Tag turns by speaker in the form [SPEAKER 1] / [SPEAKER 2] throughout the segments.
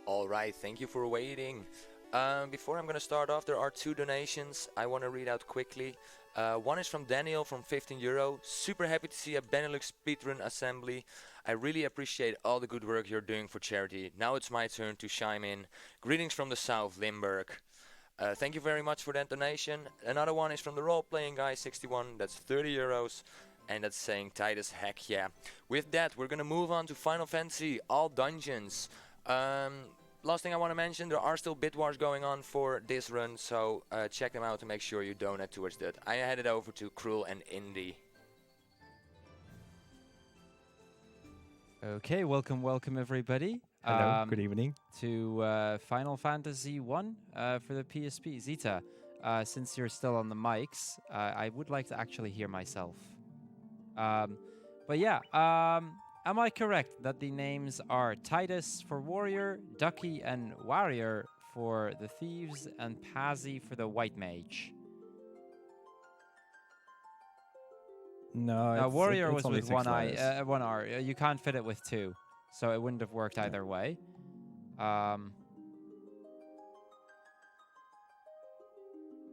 [SPEAKER 1] All right, thank you for waiting. Before I'm going to start off, there are two donations I want to read out quickly. One is from Daniel from 15 euro. Super happy to see a Benelux speedrun assembly. I really appreciate all the good work you're doing for charity. Now it's my turn to chime in. Greetings from the south, Limburg. Thank you very much for that donation. Another one is from the role-playing guy 61. That's 30 euros. And that's saying Titus heck yeah. With that, we're gonna move on to Final Fantasy, all dungeons. Last thing I want to mention, there are still bid wars going on for this run, so check them out to make sure you donate towards that. I headed over to Cruel and Indie.
[SPEAKER 2] Okay, welcome everybody.
[SPEAKER 3] Hello, good evening.
[SPEAKER 2] To Final Fantasy 1 for the PSP. Zita, since you're still on the mics, I would like to actually hear myself. But yeah, am I correct that the names are Titus for Warrior, Ducky and Warrior for the Thieves, and Pazzy for the White Mage?
[SPEAKER 3] No,
[SPEAKER 2] Warrior
[SPEAKER 3] it's
[SPEAKER 2] was
[SPEAKER 3] only
[SPEAKER 2] with
[SPEAKER 3] 6
[SPEAKER 2] one
[SPEAKER 3] letters.
[SPEAKER 2] eye, one R. You can't fit it with two, so it wouldn't have worked either way.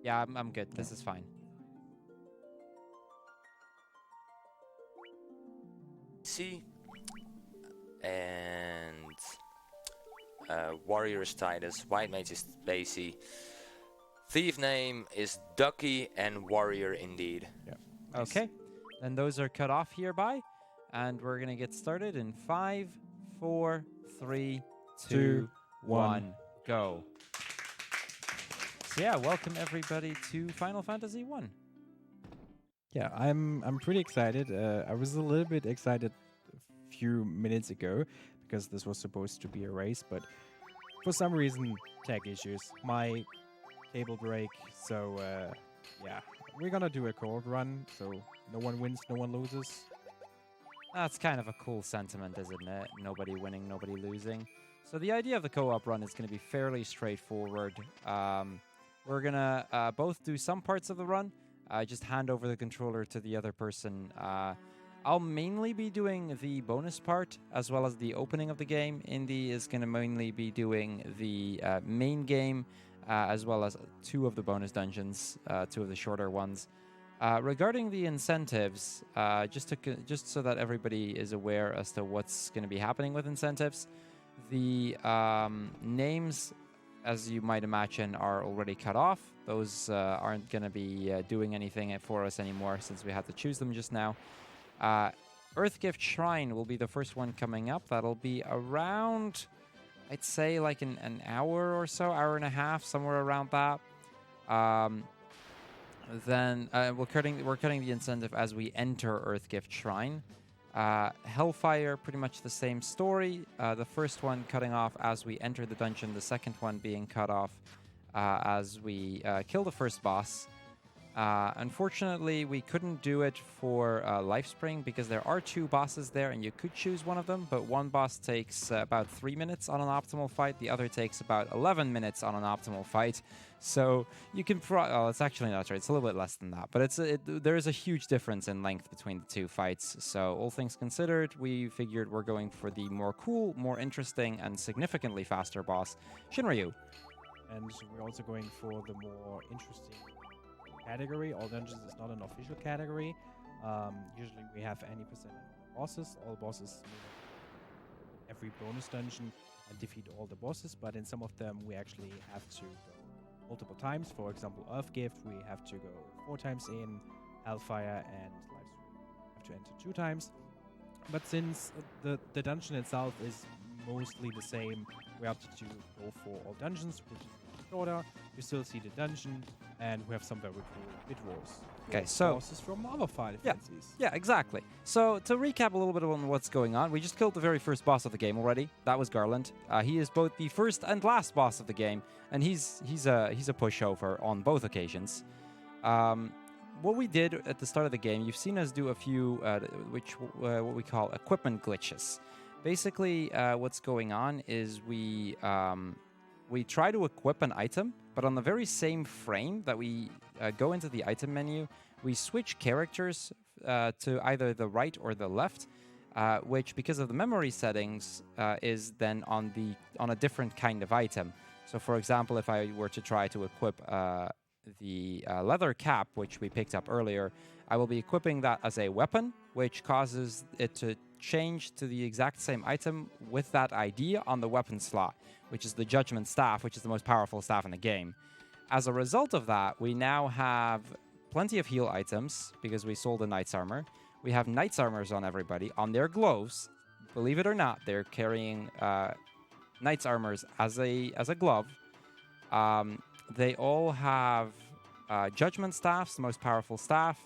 [SPEAKER 2] Yeah, I'm good. This is fine.
[SPEAKER 1] See, and Warrior is Titus, White Mage is Spacey, Thief name is Ducky, and Warrior indeed.
[SPEAKER 3] Yeah.
[SPEAKER 2] Nice. Okay, then those are cut off hereby, and we're gonna get started in 5, 4, 3, 2, 1, go. So yeah, welcome everybody to Final Fantasy 1.
[SPEAKER 3] Yeah, I'm pretty excited. I was a little bit excited a few minutes ago because this was supposed to be a race, but for some reason, tech issues. My cable break, so yeah, we're gonna do a co-op run, so no one wins, no one loses.
[SPEAKER 2] That's kind of a cool sentiment, isn't it? Nobody winning, nobody losing. So the idea of the co-op run is going to be fairly straightforward. We're going to both do some parts of the run, just hand over the controller to the other person. I'll mainly be doing the bonus part as well as the opening of the game. Indy is going to mainly be doing the main game as well as 2 of the bonus dungeons, 2 of the shorter ones. Regarding the incentives, just so that everybody is aware as to what's going to be happening with incentives, the names, as you might imagine, are already cut off. Those aren't going to be doing anything for us anymore since we had to choose them just now. Earthgift Shrine will be the first one coming up. That'll be around, I'd say, like an hour or so, hour and a half, somewhere around that. Then we're cutting the incentive as we enter Earthgift Shrine. Hellfire, pretty much the same story. The first one cutting off as we enter the dungeon, the second one being cut off as we kill the first boss. Unfortunately, we couldn't do it for Lifespring because there are 2 bosses there and you could choose one of them, but one boss takes about 3 minutes on an optimal fight, the other takes about 11 minutes on an optimal fight. So you can it's actually not right, it's a little bit less than that, but there is a huge difference in length between the 2 fights. So all things considered, we figured we're going for the more cool, more interesting, and significantly faster boss, Shinryu.
[SPEAKER 3] And we're also going for the more interesting category. All dungeons is not an official category. Usually we have any percent on bosses. All bosses, every bonus dungeon, and defeat all the bosses, but in some of them we actually have to go multiple times. For example, Earthgift, we have to go 4 times in. Hellfire and Lifestream have to enter 2 times. But since the dungeon itself is mostly the same, we have to go for all dungeons, which is shorter. You still see the dungeon, and we have some very cool bid wars.
[SPEAKER 2] Okay, so
[SPEAKER 3] bosses from other Final Fantasies.
[SPEAKER 2] Yeah, exactly. So to recap a little bit on what's going on, we just killed the very first boss of the game already. That was Garland. He is both the first and last boss of the game, and he's a pushover on both occasions. What we did at the start of the game, you've seen us do a few what we call equipment glitches. Basically, what's going on is we try to equip an item, but on the very same frame that we go into the item menu, we switch characters to either the right or the left, which, because of the memory settings, is then on a different kind of item. So, for example, if I were to try to equip the leather cap, which we picked up earlier, I will be equipping that as a weapon, which causes it to change to the exact same item with that ID on the weapon slot, which is the Judgment Staff, which is the most powerful staff in the game. As a result of that, we now have plenty of heal items because we sold the Knight's Armor. We have Knight's Armors on everybody, on their gloves. Believe it or not, they're carrying Knight's Armors as a glove. They all have Judgment Staffs, the most powerful staff.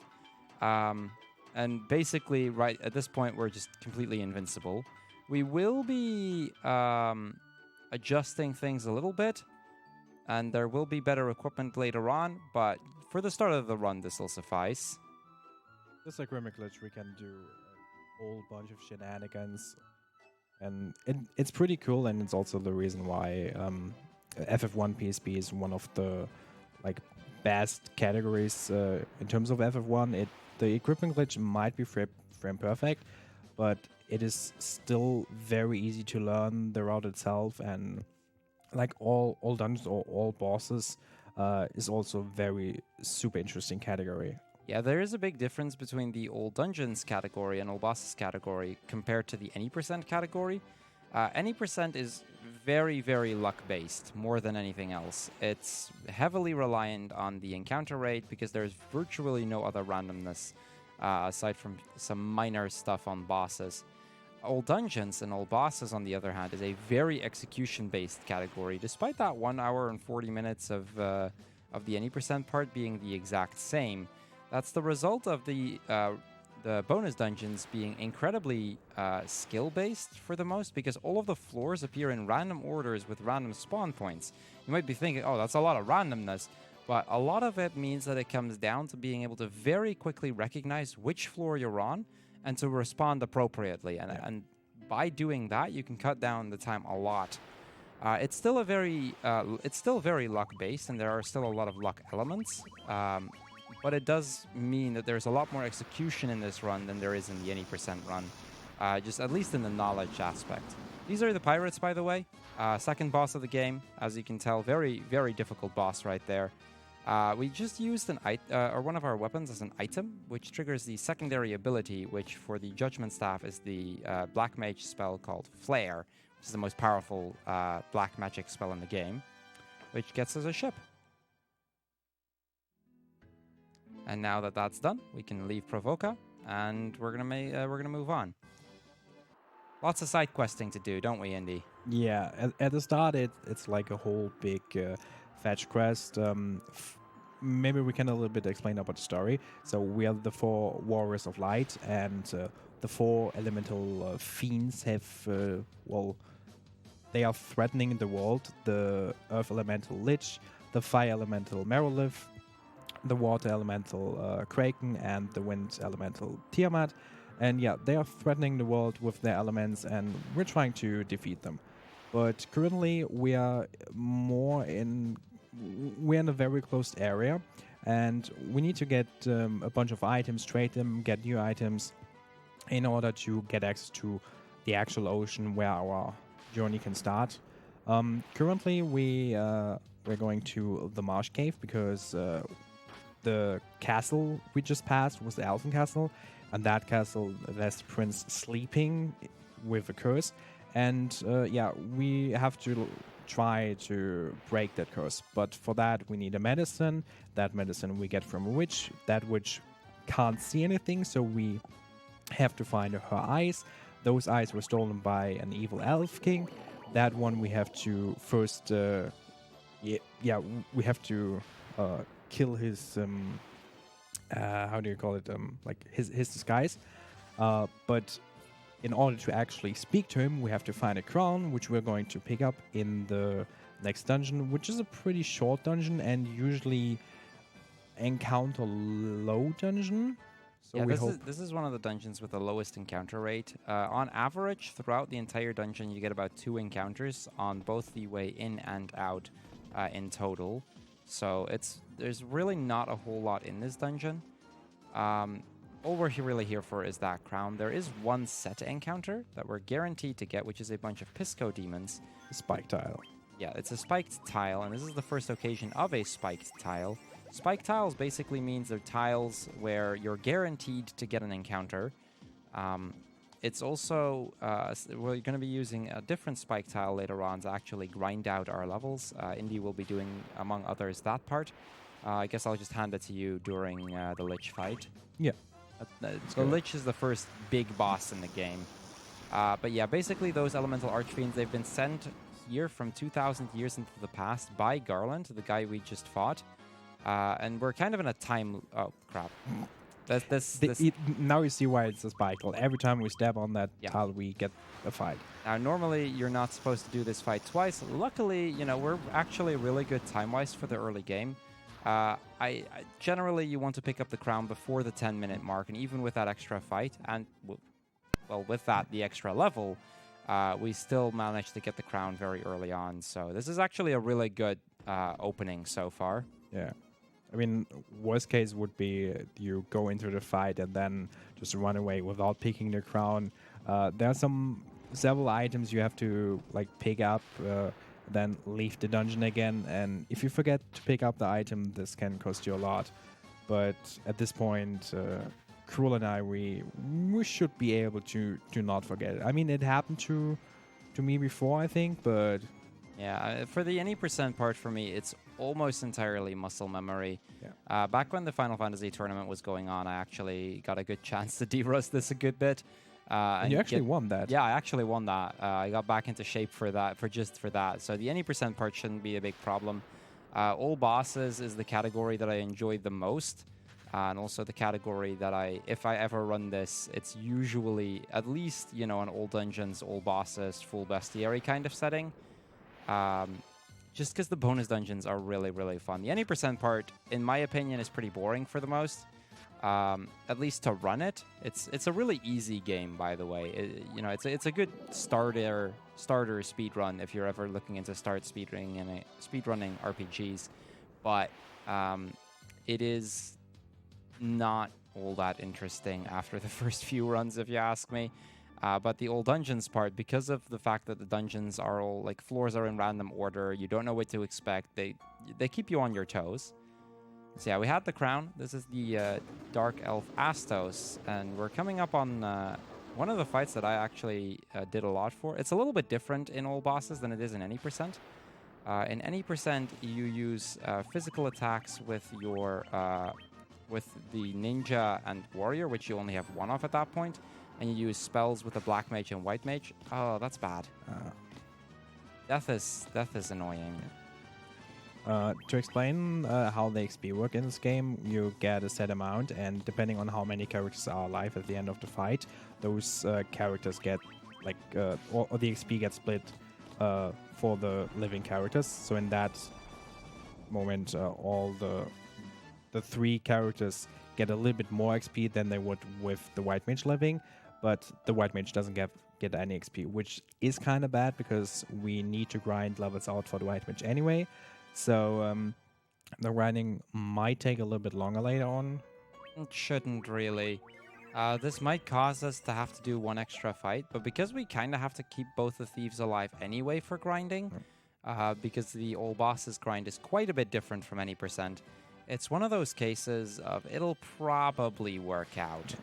[SPEAKER 2] And basically, right at this point, we're just completely invincible. We will be adjusting things a little bit, and there will be better equipment later on, but for the start of the run, this will suffice.
[SPEAKER 3] Just like Glitch, we can do a whole bunch of shenanigans, and it's pretty cool, and it's also the reason why FF1 PSP is one of the best categories in terms of FF1. The equipment glitch might be frame perfect, but it is still very easy to learn the route itself, and all dungeons or all bosses is also very super interesting category.
[SPEAKER 2] Yeah, there is a big difference between the All Dungeons category and All Bosses category compared to the Any Percent category. Any Percent is very, very luck-based, more than anything else. It's heavily reliant on the encounter rate because there's virtually no other randomness aside from some minor stuff on bosses. All Dungeons and All Bosses, on the other hand, is a very execution-based category, despite that 1 hour and 40 minutes of the Any Percent part being the exact same. That's the result of the bonus dungeons being incredibly skill-based for the most, because all of the floors appear in random orders with random spawn points. You might be thinking, oh, that's a lot of randomness, but a lot of it means that it comes down to being able to very quickly recognize which floor you're on and to respond appropriately. And by doing that, you can cut down the time a lot. It's still very luck-based, and there are still a lot of luck elements. But it does mean that there's a lot more execution in this run than there is in the Any Percent run, just at least in the knowledge aspect. These are the pirates, by the way. Second boss of the game, as you can tell, very, very difficult boss right there. We just used one of our weapons as an item, which triggers the secondary ability, which for the Judgment Staff is the Black Mage spell called Flare, which is the most powerful black magic spell in the game, which gets us a ship. And now that that's done, we can leave Provoca, and we're gonna move on. Lots of side questing to do, don't we, Indy?
[SPEAKER 3] Yeah, at the start it's like a whole big fetch quest. Maybe we can a little bit explain about the story. So we are the 4 warriors of light, and the 4 elemental fiends have they are threatening the world. The earth elemental Lich, the fire elemental Merolith, the water elemental Kraken, and the wind elemental Tiamat. And yeah, they are threatening the world with their elements, and we're trying to defeat them. But currently we are we're in a very closed area, and we need to get a bunch of items, trade them, get new items in order to get access to the actual ocean where our journey can start. Currently we're going to the Marsh Cave because the castle we just passed was the Elfen Castle, and that castle, there's the prince sleeping with a curse, and we have to try to break that curse. But for that we need a medicine. That medicine we get from a witch. That witch can't see anything, so we have to find her eyes. Those eyes were stolen by an evil elf king. That one we have to first we have to kill his how do you call it, his disguise, but in order to actually speak to him, we have to find a crown, which we're going to pick up in the next dungeon, which is a pretty short dungeon and usually encounter low dungeon. So
[SPEAKER 2] this is one of the dungeons with the lowest encounter rate. On average, throughout the entire dungeon, you get about 2 encounters on both the way in and out in total. So there's really not a whole lot in this dungeon. all we're really here for is that crown. There is one set encounter that we're guaranteed to get, which is a bunch of Pisco demons.
[SPEAKER 3] Spike tile.
[SPEAKER 2] Yeah, it's a spiked tile, and this is the first occasion of a spiked tile. Spiked tiles basically means they're tiles where you're guaranteed to get an encounter. It's also, we're going to be using a different spike tile later on to actually grind out our levels. Indy will be doing, among others, that part. I guess I'll just hand it to you during the Lich fight.
[SPEAKER 3] Yeah.
[SPEAKER 2] The Lich is the first big boss in the game. But yeah, basically those elemental archfiends, they've been sent here from 2,000 years into the past by Garland, the guy we just fought. And we're kind of in a time... Oh, crap.
[SPEAKER 3] Now you see why it's a spike tile. Every time we step on that
[SPEAKER 2] Yeah.
[SPEAKER 3] tile, we get a fight.
[SPEAKER 2] Now, normally you're not supposed to do this fight twice. Luckily, you know, we're actually really good time-wise for the early game. I generally, you want to pick up the crown before the 10-minute mark, and even with that extra fight, and, well, with that, the extra level, we still managed to get the crown very early on. So this is actually a really good opening so far.
[SPEAKER 3] Yeah. I mean, worst case would be you go into the fight and then just run away without picking the crown. There are several items you have to like pick up, then leave the dungeon again. And if you forget to pick up the item, this can cost you a lot. But at this point, Cruel and I, we should be able to not forget it. I mean, it happened to me before, I think, but...
[SPEAKER 2] Yeah, for the any percent part for me, it's almost entirely muscle memory.
[SPEAKER 3] Yeah.
[SPEAKER 2] Back when the Final Fantasy tournament was going on, I actually got a good chance to de-rust this a good bit.
[SPEAKER 3] And you actually won that.
[SPEAKER 2] Yeah, I actually won that. I got back into shape for that, for that. So the any percent part shouldn't be a big problem. All bosses is the category that I enjoyed the most. And also the category that if I ever run this, it's usually at least, you know, an all dungeons, all bosses, full bestiary kind of setting. Just because the bonus dungeons are really, really fun. The any percent part, in my opinion, is pretty boring for the most. At least to run it, it's a really easy game, by the way. You know, it's a good starter speed run if you're ever looking into speedrunning RPGs. But it is not all that interesting after the first few runs, if you ask me. But the old dungeons part, because of the fact that the dungeons are all, like, floors are in random order, you don't know what to expect, they keep you on your toes. So yeah, we had the crown. This is the Dark Elf Astos, and we're coming up on one of the fights that I actually did a lot for. It's a little bit different in all bosses than it is in any percent. In any percent, you use physical attacks with your with the ninja and warrior, which you only have one of at that point. And you use spells with the black mage and white mage. Oh, that's bad. Death is annoying.
[SPEAKER 3] To explain how the XP work in this game, you get a set amount, and depending on how many characters are alive at the end of the fight, those characters get, like, or the XP gets split for the living characters. So in that moment, all the three characters get a little bit more XP than they would with the white mage living. But the white mage doesn't get any XP, which is kind of bad because we need to grind levels out for the white mage anyway. So the grinding might take a little bit longer later on.
[SPEAKER 2] It shouldn't really. This might cause us to have to do one extra fight, but because we kind of have to keep both the thieves alive anyway for grinding, because the all bosses grind is quite a bit different from any percent, it's one of those cases of it'll probably work out.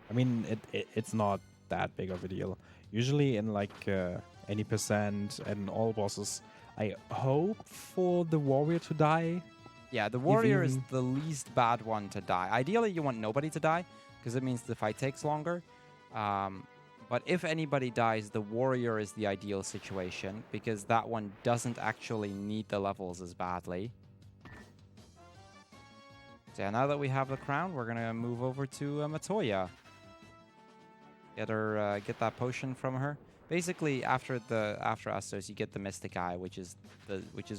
[SPEAKER 3] I mean, it's not that big of a deal. Usually in like any percent and all bosses, I hope for the warrior to die.
[SPEAKER 2] Yeah, the warrior is the least bad one to die. Ideally, you want nobody to die, because it means the fight takes longer. But if anybody dies, the warrior is the ideal situation, because that one doesn't actually need the levels as badly. So yeah, now that we have the crown, we're going to move over to Matoya. Get that potion from her. Basically, after Astos, you get the Mystic Eye, which is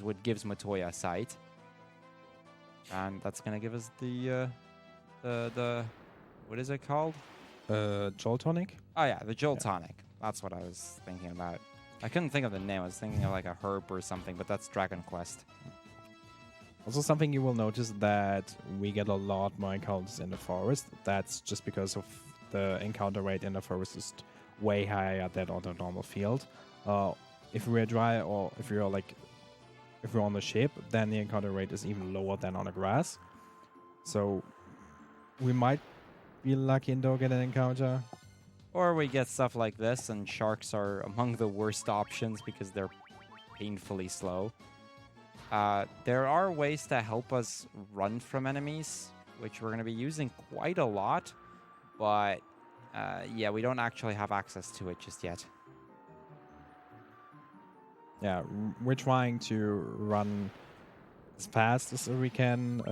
[SPEAKER 2] what gives Matoya sight, and that's gonna give us the what is it called?
[SPEAKER 3] Jolt tonic.
[SPEAKER 2] Oh yeah, the Jolt tonic. That's what I was thinking about. I couldn't think of the name. I was thinking of like a herb or something, but that's Dragon Quest.
[SPEAKER 3] Also, something you will notice that we get a lot more encounters in the forest. That's just because of the encounter rate in the forest is way higher than on the normal field. If we're dry or if we're on the ship, then the encounter rate is even lower than on the grass. So we might be lucky and don't get an encounter.
[SPEAKER 2] Or we get stuff like this, and sharks are among the worst options because they're painfully slow. There are ways to help us run from enemies, which we're going to be using quite a lot, but yeah, we don't actually have access to it just yet.
[SPEAKER 3] Yeah, we're trying to run as fast as we can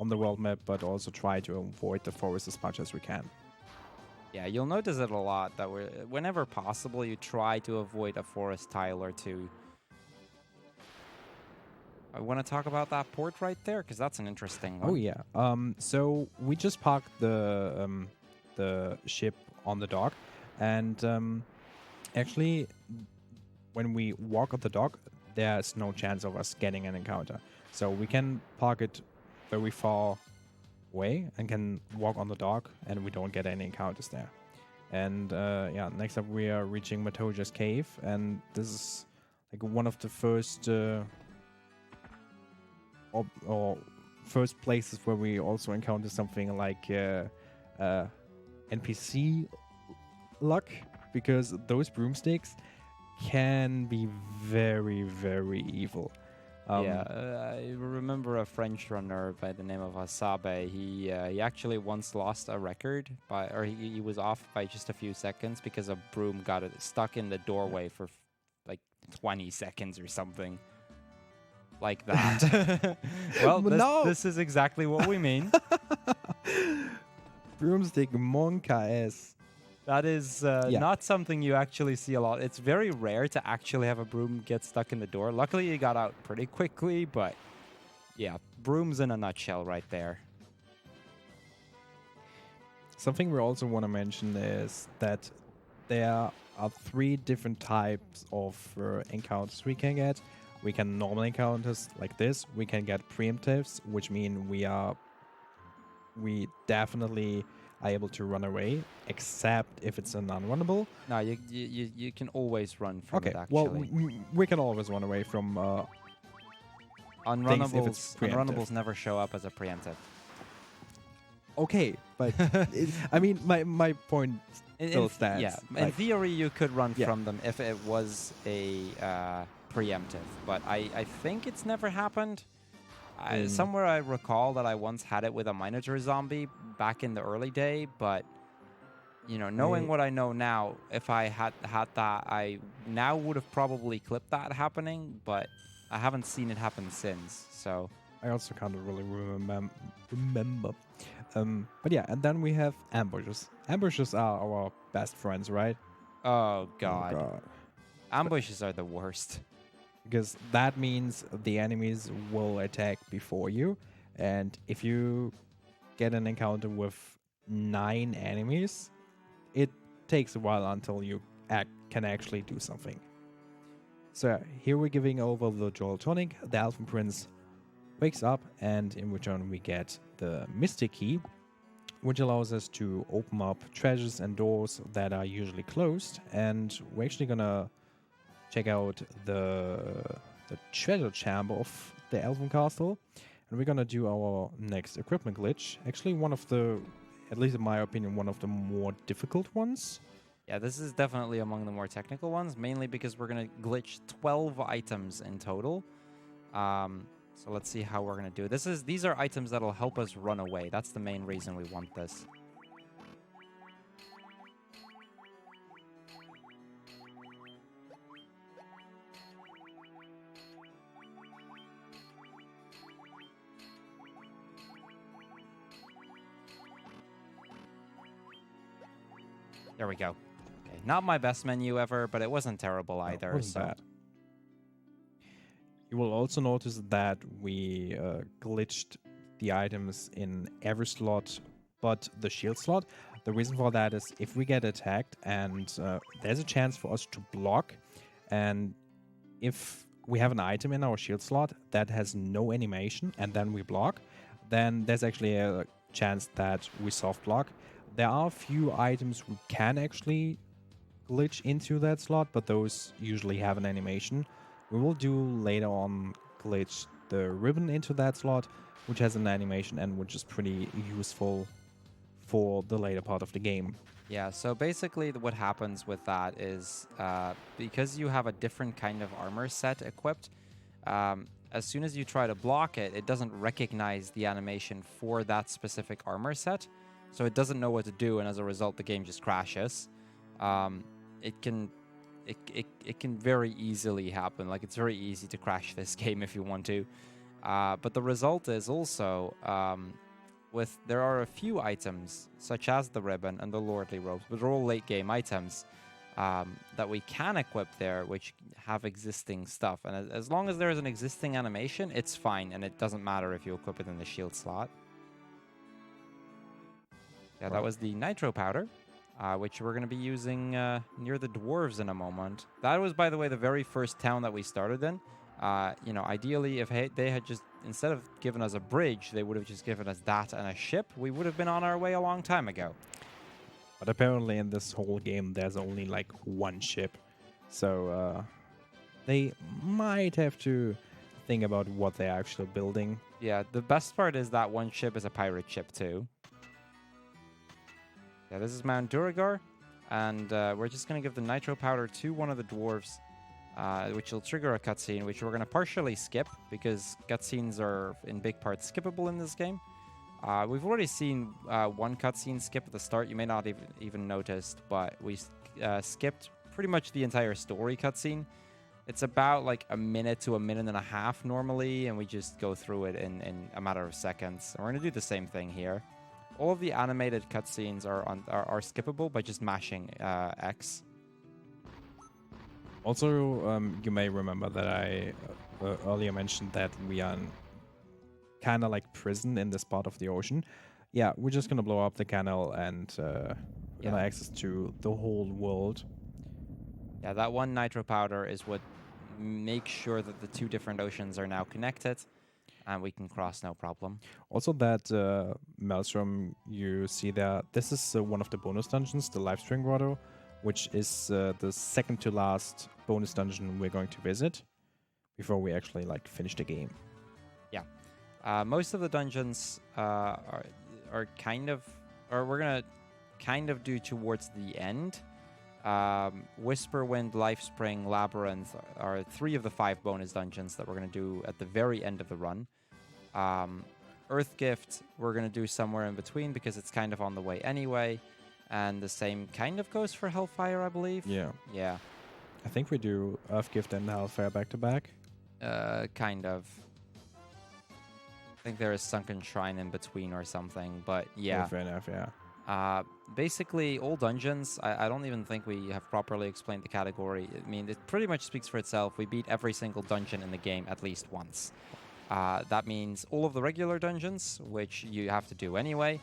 [SPEAKER 3] on the world map, but also try to avoid the forest as much as we can.
[SPEAKER 2] Yeah, you'll notice it a lot that whenever possible, you try to avoid a forest tile or two. I want to talk about that port right there because that's an interesting one.
[SPEAKER 3] Oh yeah. So we just parked the ship on the dock, and actually, when we walk up the dock, there's no chance of us getting an encounter. So we can park it very far away and can walk on the dock, and we don't get any encounters there. And yeah, next up we are reaching Matoja's cave, and this is like one of the first or first places where we also encounter something like NPC luck, because those broomsticks can be very, very evil.
[SPEAKER 2] I remember a French runner by the name of Asabe. He actually once lost a record he was off by just a few seconds because a broom got stuck in the doorway for like 20 seconds or something like that. Well, this is exactly what we mean.
[SPEAKER 3] Broomstick monka ass.
[SPEAKER 2] That is not something you actually see a lot. It's very rare to actually have a broom get stuck in the door. Luckily, you got out pretty quickly, but yeah, brooms in a nutshell right there.
[SPEAKER 3] Something we also want to mention is that there are 3 different types of encounters we can get. We can normal encounters like this. We can get preemptives, which mean we definitely are able to run away, except if it's an unrunnable.
[SPEAKER 2] No, you can always run from it, actually.
[SPEAKER 3] Well, we can always run away from
[SPEAKER 2] Unrunnables never show up as a preemptive.
[SPEAKER 3] Okay, but I mean, my point still stands.
[SPEAKER 2] Yeah, in theory, you could run from them if it was a preemptive, but I think it's never happened. Somewhere I recall that I once had it with a Minotaur zombie back in the early day, but you know, knowing what I know now, if I had that, I now would have probably clipped that happening, but I haven't seen it happen since. So
[SPEAKER 3] I also can't really remember. But yeah, and then we have ambushes. Ambushes are our best friends, right?
[SPEAKER 2] Oh god. Ambushes are the worst.
[SPEAKER 3] Because that means the enemies will attack before you, and if you get an encounter with 9 enemies, it takes a while until you can actually do something. So here we're giving over the Joel Tonic. The Elven Prince wakes up, and in return we get the Mystic Key, which allows us to open up treasures and doors that are usually closed. And we're actually gonna check out the treasure chamber of the Elven Castle, and we're gonna do our next equipment glitch. Actually, one of the, at least in my opinion, one of the more difficult ones.
[SPEAKER 2] Yeah, this is definitely among the more technical ones, mainly because we're gonna glitch 12 items in total. So let's see how we're gonna do it. These are items that'll help us run away. That's the main reason we want this. There we go. Okay, not my best menu ever, but it wasn't terrible either.
[SPEAKER 3] It wasn't bad. You will also notice that we glitched the items in every slot but the shield slot. The reason for that is if we get attacked and there's a chance for us to block, and if we have an item in our shield slot that has no animation and then we block, then there's actually a chance that we soft block. There are a few items we can actually glitch into that slot, but those usually have an animation. We will do later on glitch the ribbon into that slot, which has an animation and which is pretty useful for the later part of the game.
[SPEAKER 2] Yeah, so basically what happens with that is because you have a different kind of armor set equipped, as soon as you try to block it, it doesn't recognize the animation for that specific armor set. So it doesn't know what to do, and as a result, the game just crashes. It can very easily happen. Like, it's very easy to crash this game if you want to. But the result is also there are a few items, such as the ribbon and the lordly robes, but they're all late game items that we can equip there, which have existing stuff. And as long as there is an existing animation, it's fine, and it doesn't matter if you equip it in the shield slot. Yeah, that was the nitro powder, which we're going to be using near the dwarves in a moment. That was, by the way, the very first town that we started in. Ideally, if they had just, instead of giving us a bridge, they would have just given us that and a ship, we would have been on our way a long time ago.
[SPEAKER 3] But apparently in this whole game, there's only like one ship. So they might have to think about what they're actually building.
[SPEAKER 2] Yeah, the best part is that one ship is a pirate ship too. Yeah, this is Mount Duragar, and we're just going to give the nitro powder to one of the dwarves, which will trigger a cutscene, which we're going to partially skip, because cutscenes are in big part skippable in this game. We've already seen one cutscene skip at the start. You may not even noticed, but we skipped pretty much the entire story cutscene. It's about like a minute to a minute and a half normally, and we just go through it in a matter of seconds. And we're going to do the same thing here. All of the animated cutscenes are skippable by just mashing X.
[SPEAKER 3] Also, you may remember that I earlier mentioned that we are kind of like prison in this part of the ocean. Yeah, we're just going to blow up the canal and we're going to access to the whole world.
[SPEAKER 2] Yeah, that one nitro powder is what makes sure that the two different oceans are now connected, and we can cross no problem.
[SPEAKER 3] Also, that Maelstrom you see there, this is one of the bonus dungeons, the Livestream Grotto, which is the second to last bonus dungeon we're going to visit before we actually like finish the game.
[SPEAKER 2] Yeah, most of the dungeons are kind of, or we're gonna kind of do towards the end. Whisperwind, Lifespring, Labyrinth are 3 of the 5 bonus dungeons that we're going to do at the very end of the run. Earthgift, we're going to do somewhere in between because it's kind of on the way anyway. And the same kind of goes for Hellfire, I believe.
[SPEAKER 3] Yeah.
[SPEAKER 2] Yeah.
[SPEAKER 3] I think we do Earthgift and Hellfire back to back.
[SPEAKER 2] Kind of. I think there is Sunken Shrine in between or something, but yeah.
[SPEAKER 3] Fair enough, yeah.
[SPEAKER 2] Basically, all dungeons, I don't even think we have properly explained the category. I mean, it pretty much speaks for itself. We beat every single dungeon in the game at least once. That means all of the regular dungeons, which you have to do anyway.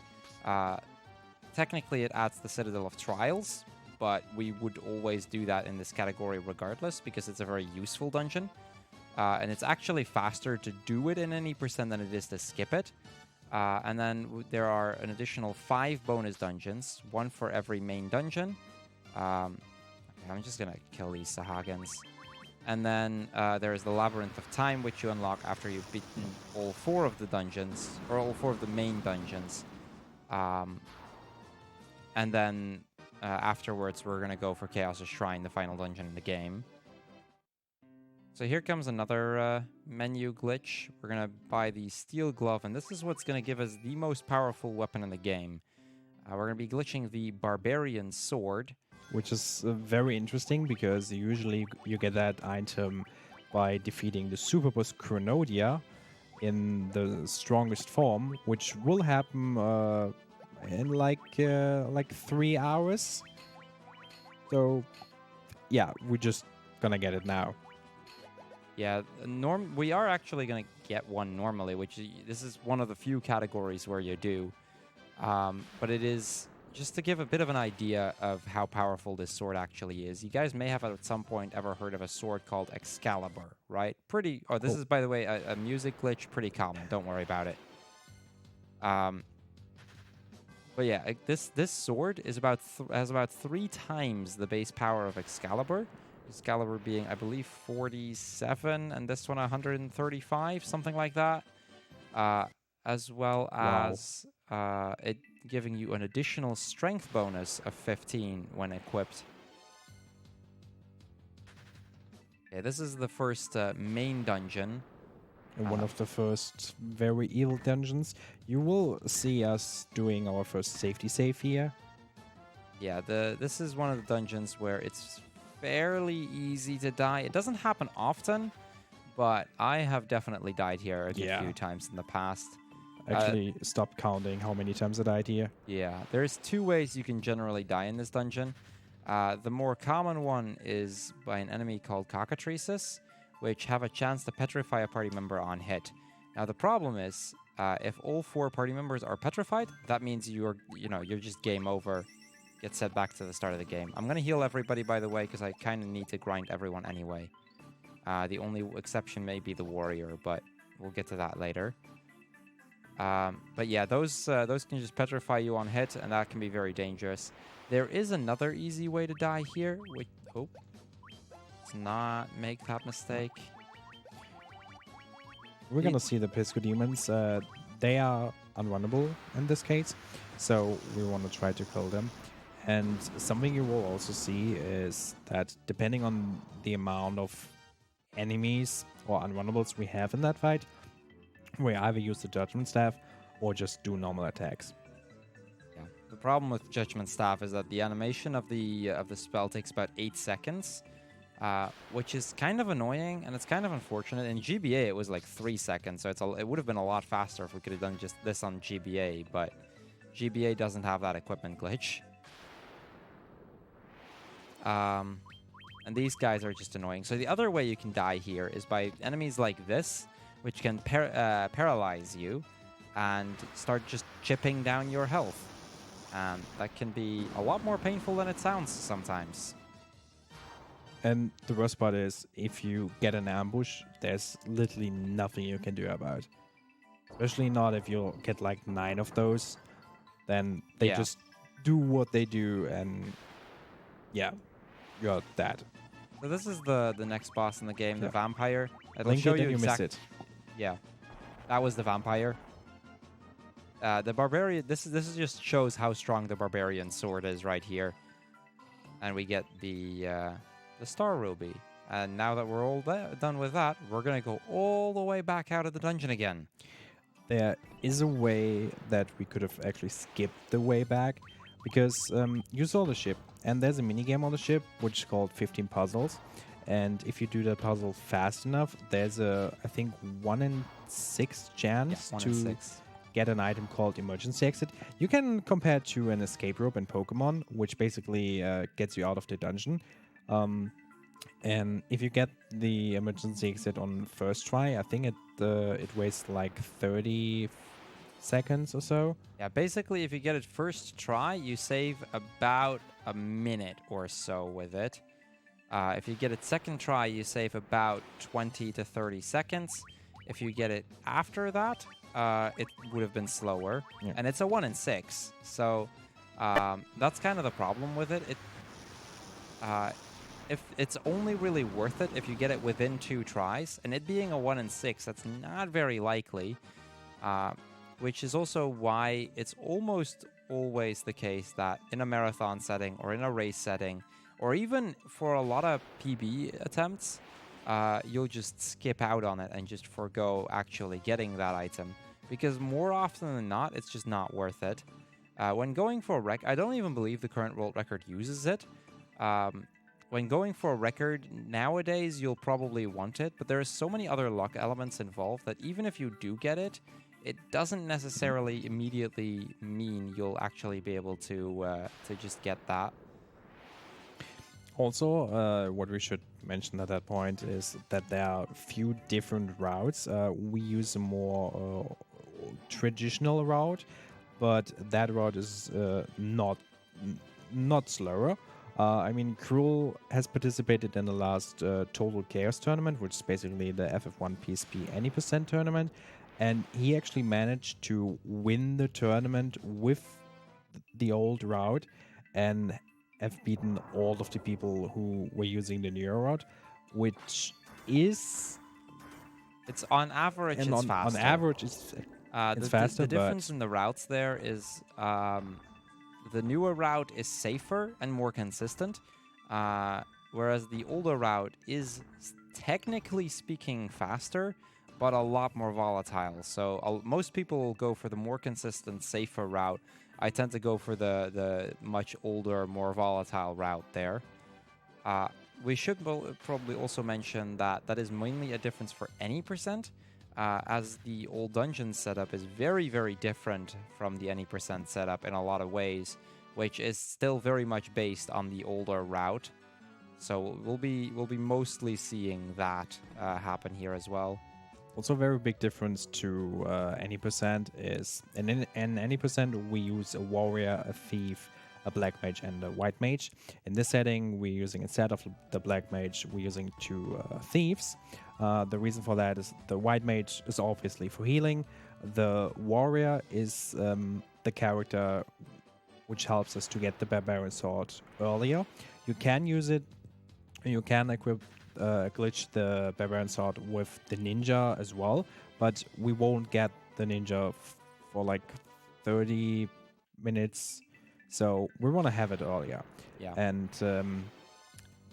[SPEAKER 2] Technically, it adds the Citadel of Trials, but we would always do that in this category regardless, because it's a very useful dungeon. And it's actually faster to do it in any percent than it is to skip it. And then there are an additional 5 bonus dungeons, 1 for every main dungeon. Okay, I'm just going to kill these Sahagins. And then there is the Labyrinth of Time, which you unlock after you've beaten all 4 of the dungeons, or all 4 of the main dungeons. And then afterwards, we're going to go for Chaos' Shrine, the final dungeon in the game. So here comes another menu glitch. We're going to buy the Steel Glove, and this is what's going to give us the most powerful weapon in the game. We're going to be glitching the Barbarian Sword.
[SPEAKER 3] Which is very interesting, because usually you get that item by defeating the Superboss Chronodia in the strongest form, which will happen in like 3 hours. So, yeah, we're just going to get it now.
[SPEAKER 2] Yeah, we are actually going to get one normally, this is one of the few categories where you do. But it is, just to give a bit of an idea of how powerful this sword actually is, you guys may have at some point ever heard of a sword called Excalibur, right? Pretty. Oh, this is, by the way, a music glitch. Pretty common. Don't worry about it. But yeah, this sword is has about 3 times the base power of Excalibur. Excalibur being, I believe, 47, and this one 135, something like that. As well as it giving you an additional strength bonus of 15 when equipped. Okay, this is the first main dungeon.
[SPEAKER 3] In one of the first very evil dungeons. You will see us doing our first safety save here.
[SPEAKER 2] Yeah, this is one of the dungeons where it's fairly easy to die. It doesn't happen often, but I have definitely died here a few times in the past.
[SPEAKER 3] Actually, stopped counting how many times I died here.
[SPEAKER 2] Yeah, there's 2 ways you can generally die in this dungeon. The more common one is by an enemy called Cockatrices, which have a chance to petrify a party member on hit. Now the problem is, if all 4 party members are petrified, that means you're just game over. Get set back to the start of the game. I'm gonna heal everybody, by the way, because I kind of need to grind everyone anyway. The only exception may be the warrior, but we'll get to that later. But yeah, those can just petrify you on hit, and that can be very dangerous. There is another easy way to die here, which let's not make that mistake.
[SPEAKER 3] We're gonna see the Pisco Demons. They are unrunnable in this case, so we want to try to kill them. And something you will also see is that depending on the amount of enemies or unrunnables we have in that fight, we either use the Judgment Staff or just do normal attacks.
[SPEAKER 2] Yeah. The problem with Judgment Staff is that the animation of the spell takes about 8 seconds, which is kind of annoying and it's kind of unfortunate. In GBA, it was like 3 seconds, so it would have been a lot faster if we could have done just this on GBA, but GBA doesn't have that equipment glitch. And these guys are just annoying. So the other way you can die here is by enemies like this, which can paralyze you and start just chipping down your health. And that can be a lot more painful than it sounds sometimes.
[SPEAKER 3] And the worst part is, if you get an ambush, there's literally nothing you can do about it. Especially not if you get like 9 of those, then they just do what they do, and yeah, you're dead.
[SPEAKER 2] So this is the next boss in the game, the vampire.
[SPEAKER 3] It'll show you missed it.
[SPEAKER 2] Yeah, that was the vampire. The barbarian. This just shows how strong the barbarian sword is right here, and we get the star ruby. And now that we're all done with that, we're gonna go all the way back out of the dungeon again.
[SPEAKER 3] There is a way that we could have actually skipped the way back, because you saw the ship, and there's a minigame on the ship which is called 15 puzzles. And if you do that puzzle fast enough, there's I think 1 in 6 chance to get an item called emergency exit. You can compare it to an escape rope in Pokemon, which basically gets you out of the dungeon. And if you get the emergency exit on first try, I think it wastes like 30 seconds or so.
[SPEAKER 2] Yeah, basically if you get it first try, you save about a minute or so with it. If you get it second try, you save about 20 to 30 seconds. If you get it after that, it would have been slower.
[SPEAKER 3] Yeah.
[SPEAKER 2] And it's a 1 in 6. So that's kind of the problem with it. If it's only really worth it if you get it within 2 tries, and it being a 1 in 6, that's not very likely, which is also why it's almost always the case that in a marathon setting or in a race setting, or even for a lot of PB attempts, you'll just skip out on it and just forgo actually getting that item, because more often than not, it's just not worth it. When going for a I don't even believe the current world record uses it. When going for a record nowadays, you'll probably want it, but there are so many other luck elements involved that even if you do get it, it doesn't necessarily immediately mean you'll actually be able to just get that.
[SPEAKER 3] Also, what we should mention at that point is that there are a few different routes. We use a more traditional route, but that route is not slower. I mean, Cruel has participated in the last Total Chaos tournament, which is basically the FF1 PSP any percent tournament, and he actually managed to win the tournament with the old route and have beaten all of the people who were using the newer route, which is
[SPEAKER 2] It's on average,
[SPEAKER 3] and
[SPEAKER 2] it's
[SPEAKER 3] on
[SPEAKER 2] faster.
[SPEAKER 3] average it's faster.
[SPEAKER 2] The difference
[SPEAKER 3] but
[SPEAKER 2] in the routes there is the newer route is safer and more consistent, whereas the older route is technically speaking faster, but a lot more volatile. So most people will go for the more consistent, safer route. I tend to go for the much older, more volatile route there. We should probably also mention that that is mainly a difference for any percent, as the old dungeon setup is very, very different from the any percent setup in a lot of ways, which is still very much based on the older route. So we'll be mostly seeing that happen here as well.
[SPEAKER 3] Also, a very big difference to any percent is in any percent we use a warrior, a thief, a black mage, and a white mage. In this setting, we're using, instead of the black mage, we're using two thieves. The reason for that is the white mage is obviously for healing. The warrior is the character which helps us to get the barbarian sword earlier. You can use it. You can equip glitch the barbarian sword with the ninja as well, but we won't get the ninja for like 30 minutes, so we want to have it earlier.
[SPEAKER 2] Yeah.
[SPEAKER 3] And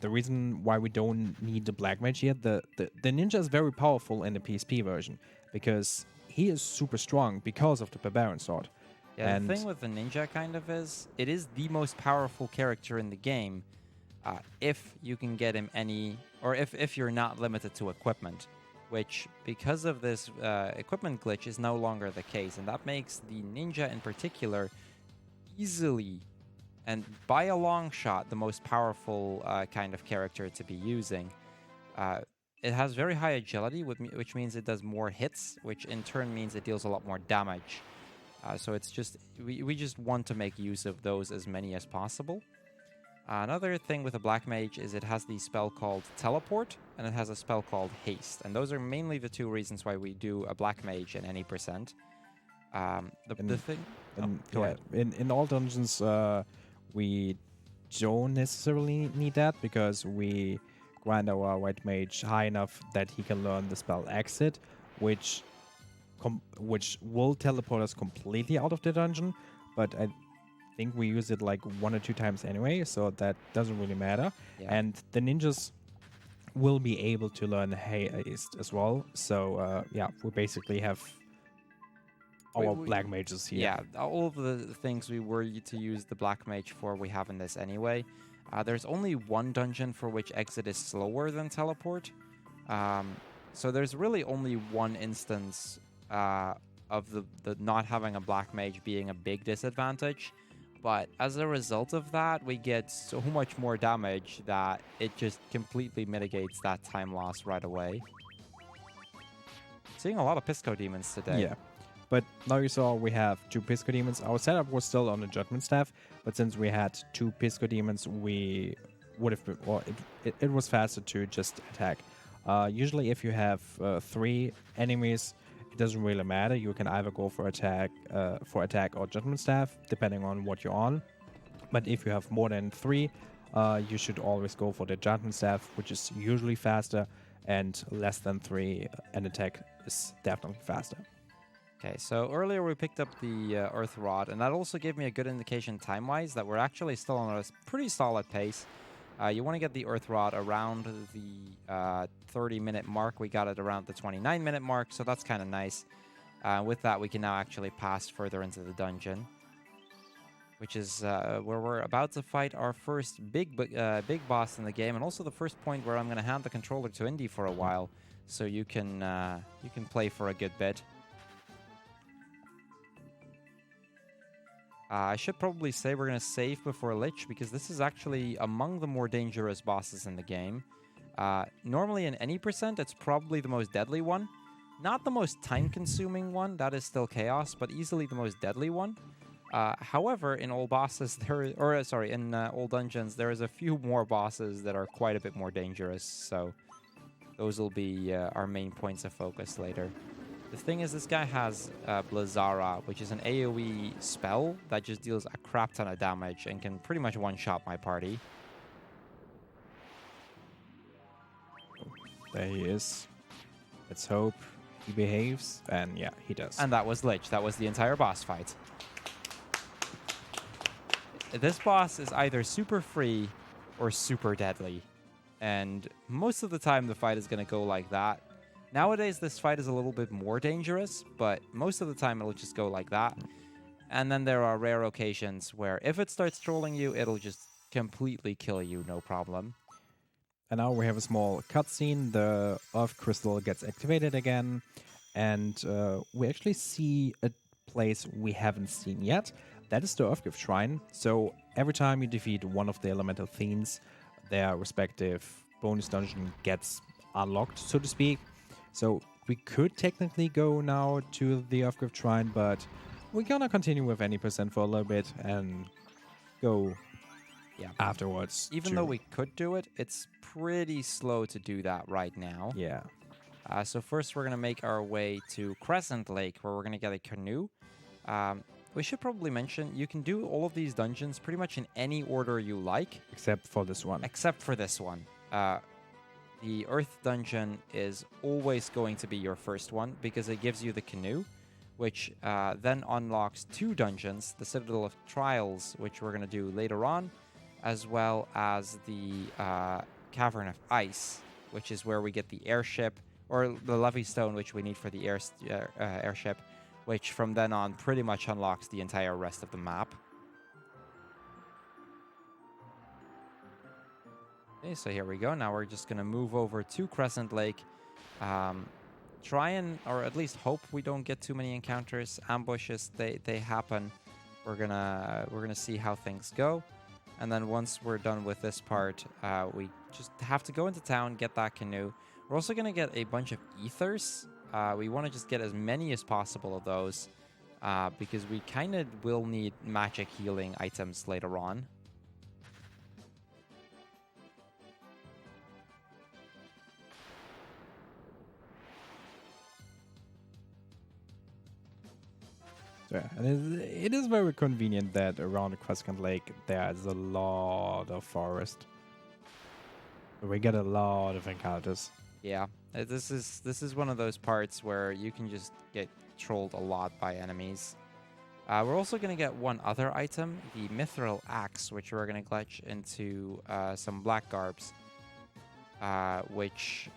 [SPEAKER 3] the reason why we don't need the black mage yet, the ninja is very powerful in the PSP version because he is super strong because of the barbarian sword.
[SPEAKER 2] Yeah,
[SPEAKER 3] and
[SPEAKER 2] the thing with the ninja kind of is, it is the most powerful character in the game, if you can get him if you're not limited to equipment, which, because of this equipment glitch, is no longer the case, and that makes the ninja in particular easily, and by a long shot, the most powerful kind of character to be using. It has very high agility, which means it does more hits, which in turn means it deals a lot more damage. So it's just, we just want to make use of those as many as possible. Another thing with a black mage is it has the spell called teleport, and it has a spell called haste, and those are mainly the two reasons why we do a black mage in any percent.
[SPEAKER 3] In all dungeons, we don't necessarily need that because we grind our white mage high enough that he can learn the spell exit, which will teleport us completely out of the dungeon, but I think we use it like 1 or 2 times anyway, so that doesn't really matter.
[SPEAKER 2] Yeah.
[SPEAKER 3] And the ninjas will be able to learn haste as well, so we basically have our black mages here.
[SPEAKER 2] Yeah, all of the things we were to use the black mage for, we have in this anyway. There's only one dungeon for which exit is slower than teleport, so there's really only one instance of the not having a black mage being a big disadvantage. But as a result of that, we get so much more damage that it just completely mitigates that time loss right away. Seeing a lot of Pisco demons today.
[SPEAKER 3] Yeah. But now you saw we have 2 Pisco demons. Our setup was still on the judgment staff, but since we had 2 Pisco demons, we would have been, well, it was faster to just attack. Usually if you have 3 enemies, it doesn't really matter. You can either go for attack or judgment staff, depending on what you're on. But if you have more than 3, you should always go for the judgment staff, which is usually faster, and less than 3, an attack is definitely faster.
[SPEAKER 2] Okay, so earlier we picked up the Earth Rod, and that also gave me a good indication time-wise that we're actually still on a pretty solid pace. You want to get the Earth Rod around the 30-minute mark. We got it around the 29-minute mark, so that's kind of nice. With that, we can now actually pass further into the dungeon, which is where we're about to fight our first big boss in the game, and also the first point where I'm going to hand the controller to Indy for a while, so you can play for a good bit. I should probably say we're going to save before Lich, because this is actually among the more dangerous bosses in the game. Normally in any percent, it's probably the most deadly one. Not the most time-consuming one, that is still Chaos, but easily the most deadly one. However, in all bosses, in all dungeons, there is a few more bosses that are quite a bit more dangerous. So those will be our main points of focus later. The thing is, this guy has Blazara, which is an AoE spell that just deals a crap ton of damage and can pretty much one-shot my party.
[SPEAKER 3] There he is. Let's hope he behaves. And yeah, he does.
[SPEAKER 2] And that was Lich. That was the entire boss fight. This boss is either super free or super deadly. And most of the time, the fight is going to go like that. Nowadays, this fight is a little bit more dangerous, but most of the time, it'll just go like that. And then there are rare occasions where if it starts trolling you, it'll just completely kill you, no problem.
[SPEAKER 3] And now we have a small cutscene. The Earth Crystal gets activated again. And we actually see a place we haven't seen yet. That is the Earthgift Shrine. So every time you defeat one of the elemental fiends, their respective bonus dungeon gets unlocked, so to speak. So we could technically go now to the Earthgift Shrine, but we're gonna continue with any percent for a little bit and go afterwards.
[SPEAKER 2] Even though we could do it, it's pretty slow to do that right now.
[SPEAKER 3] Yeah.
[SPEAKER 2] So first we're going to make our way to Crescent Lake, where we're going to get a canoe. We should probably mention, you can do all of these dungeons pretty much in any order you like.
[SPEAKER 3] Except for this one.
[SPEAKER 2] Except for this one. The Earth dungeon is always going to be your first one, because it gives you the canoe, which then unlocks 2 dungeons, the Citadel of Trials, which we're going to do later on, as well as the Cavern of Ice, which is where we get the airship, or the Levy Stone, which we need for the airship, which from then on pretty much unlocks the entire rest of the map. Okay, so here we go. Now we're just going to move over to Crescent Lake. Try and, or at least hope we don't get too many encounters. Ambushes, they happen. We're gonna see how things go. And then once we're done with this part, we just have to go into town, get that canoe. We're also going to get a bunch of ethers. We want to just get as many as possible of those, because we kind of will need magic healing items later on.
[SPEAKER 3] Yeah, and it is very convenient that around the Crescent Lake there's a lot of forest. We get a lot of encounters.
[SPEAKER 2] Yeah, this is one of those parts where you can just get trolled a lot by enemies. We're also going to get one other item, the Mithril Axe, which we're going to glitch into some black garbs, which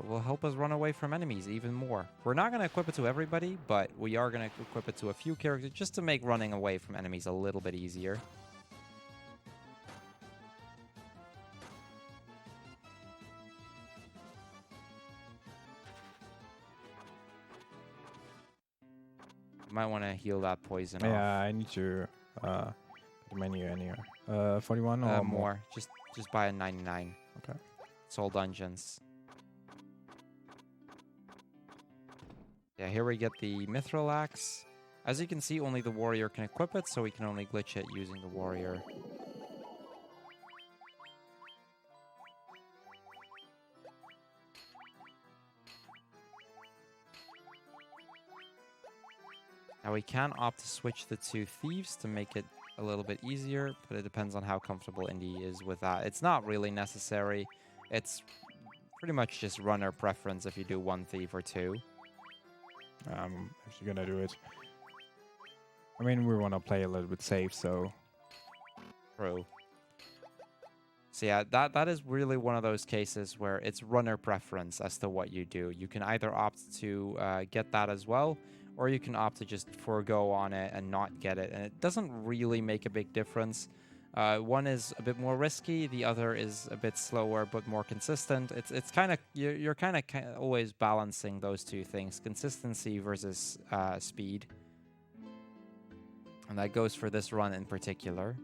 [SPEAKER 2] will help us run away from enemies even more. We're not going to equip it to everybody, but we are going to equip it to a few characters just to make running away from enemies a little bit easier. You might want to heal that poison off.
[SPEAKER 3] Yeah, I need to put the menu in here. 41 or
[SPEAKER 2] more. Just buy a 99.
[SPEAKER 3] Okay.
[SPEAKER 2] It's all dungeons. Yeah, here we get the Mithril Axe. As you can see, only the warrior can equip it, so we can only glitch it using the warrior. Now we can opt to switch the 2 thieves to make it a little bit easier, but it depends on how comfortable Indy is with that. It's not really necessary. It's pretty much just runner preference if you do 1 thief or 2.
[SPEAKER 3] I'm actually gonna do it. I mean, we want to play a little bit safe, so...
[SPEAKER 2] True. So yeah, that is really one of those cases where it's runner preference as to what you do. You can either opt to get that as well, or you can opt to just forego on it and not get it. And it doesn't really make a big difference. One is a bit more risky, the other is a bit slower but more consistent. It's kind of you're kind of always balancing those 2 things, consistency versus speed. And that goes for this run in particular.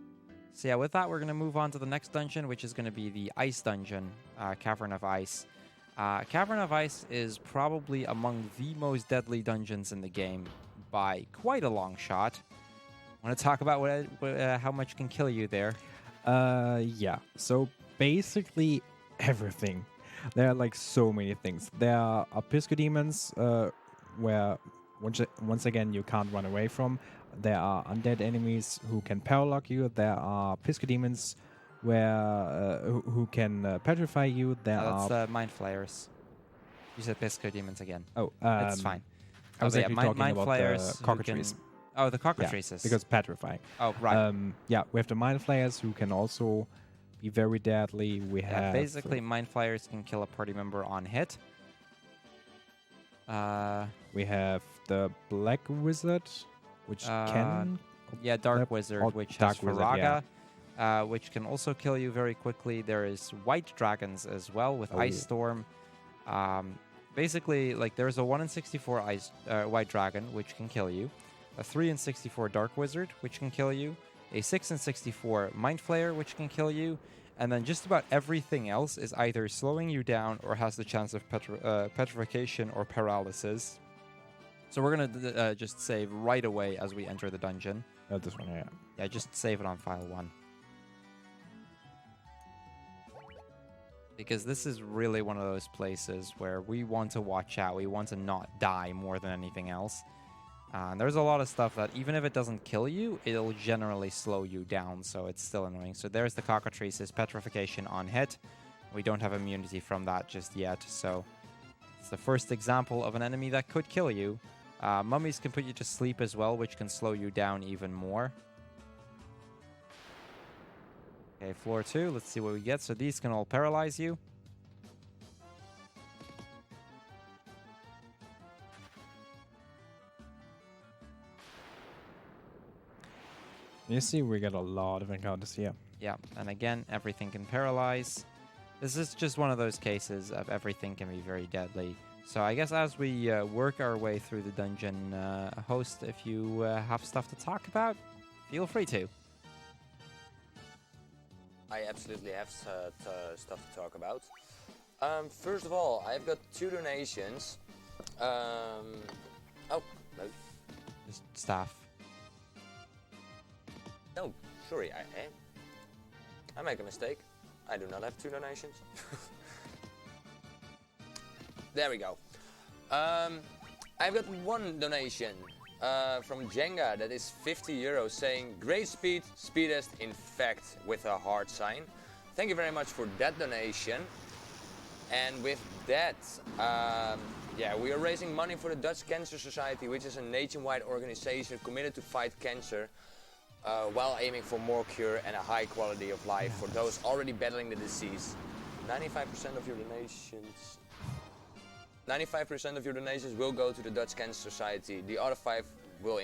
[SPEAKER 2] So yeah, with that we're going to move on to the next dungeon, which is going to be the Ice Dungeon, Cavern of Ice. Cavern of Ice is probably among the most deadly dungeons in the game by quite a long shot. Want to talk about how much can kill you there?
[SPEAKER 3] Yeah. So basically everything. There are like so many things. There are Pisco demons, where once again you can't run away from. There are undead enemies who can paralock you. There are Pisco demons who can petrify you. There
[SPEAKER 2] That's
[SPEAKER 3] are
[SPEAKER 2] the mind flayers. You said Pisco demons again.
[SPEAKER 3] oh,
[SPEAKER 2] It's fine.
[SPEAKER 3] I was
[SPEAKER 2] but
[SPEAKER 3] actually
[SPEAKER 2] yeah,
[SPEAKER 3] talking
[SPEAKER 2] mind
[SPEAKER 3] about
[SPEAKER 2] flayers
[SPEAKER 3] the
[SPEAKER 2] who
[SPEAKER 3] cockatrices.
[SPEAKER 2] can. Oh, the
[SPEAKER 3] Yeah,
[SPEAKER 2] cockatrices.
[SPEAKER 3] because petrifying.
[SPEAKER 2] Oh, right.
[SPEAKER 3] Yeah, we have the mind flayers who can also be very deadly. We
[SPEAKER 2] Yeah,
[SPEAKER 3] have
[SPEAKER 2] basically, mind flayers can kill a party member on hit.
[SPEAKER 3] we have the black wizard, which can
[SPEAKER 2] Yeah, Dark
[SPEAKER 3] Yep,
[SPEAKER 2] Wizard,
[SPEAKER 3] oh,
[SPEAKER 2] which
[SPEAKER 3] Dark
[SPEAKER 2] has
[SPEAKER 3] Wizard,
[SPEAKER 2] Faraga,
[SPEAKER 3] yeah.
[SPEAKER 2] which can also kill you very quickly. There is White Dragons as well with
[SPEAKER 3] Oh.
[SPEAKER 2] Ice Storm. Basically, like there's a 1 in 64 White Dragon, which can kill you. A 3 in 64 Dark Wizard, which can kill you. A 6 in 64 Mind Flayer, which can kill you. And then just about everything else is either slowing you down or has the chance of petrification or paralysis. So we're going to just save right away as we enter the dungeon.
[SPEAKER 3] This one, yeah.
[SPEAKER 2] Yeah, just save it on file 1. Because this is really one of those places where we want to watch out. We want to not die more than anything else. And there's a lot of stuff that even if it doesn't kill you, it'll generally slow you down, so it's still annoying. So there's the cockatrice's petrification on hit. We don't have immunity from that just yet, so it's the first example of an enemy that could kill you. Mummies can put you to sleep as well, which can slow you down even more. Okay, floor 2, let's see what we get. So these can all paralyze you.
[SPEAKER 3] You see, we got a lot of encounters here.
[SPEAKER 2] Yeah, and again, everything can paralyze. This is just one of those cases of everything can be very deadly. So I guess as we work our way through the dungeon, host, if you have stuff to talk about, feel free to.
[SPEAKER 1] I absolutely have stuff to talk about. First of all, I've got 2 donations. Oh, no.
[SPEAKER 2] Just staff.
[SPEAKER 1] No, sorry, I make a mistake. I do not have 2 donations. There we go. I've got 1 donation from Jenga that is 50 euros saying great speed, speedest in fact with a heart sign. Thank you very much for that donation. And with that, yeah, we are raising money for the Dutch Cancer Society, which is a nationwide organization committed to fight cancer while aiming for more cure and a high quality of life for those already battling the disease. 95% of your donations 95% of your donations will go to the Dutch Cancer Society. The other 5 will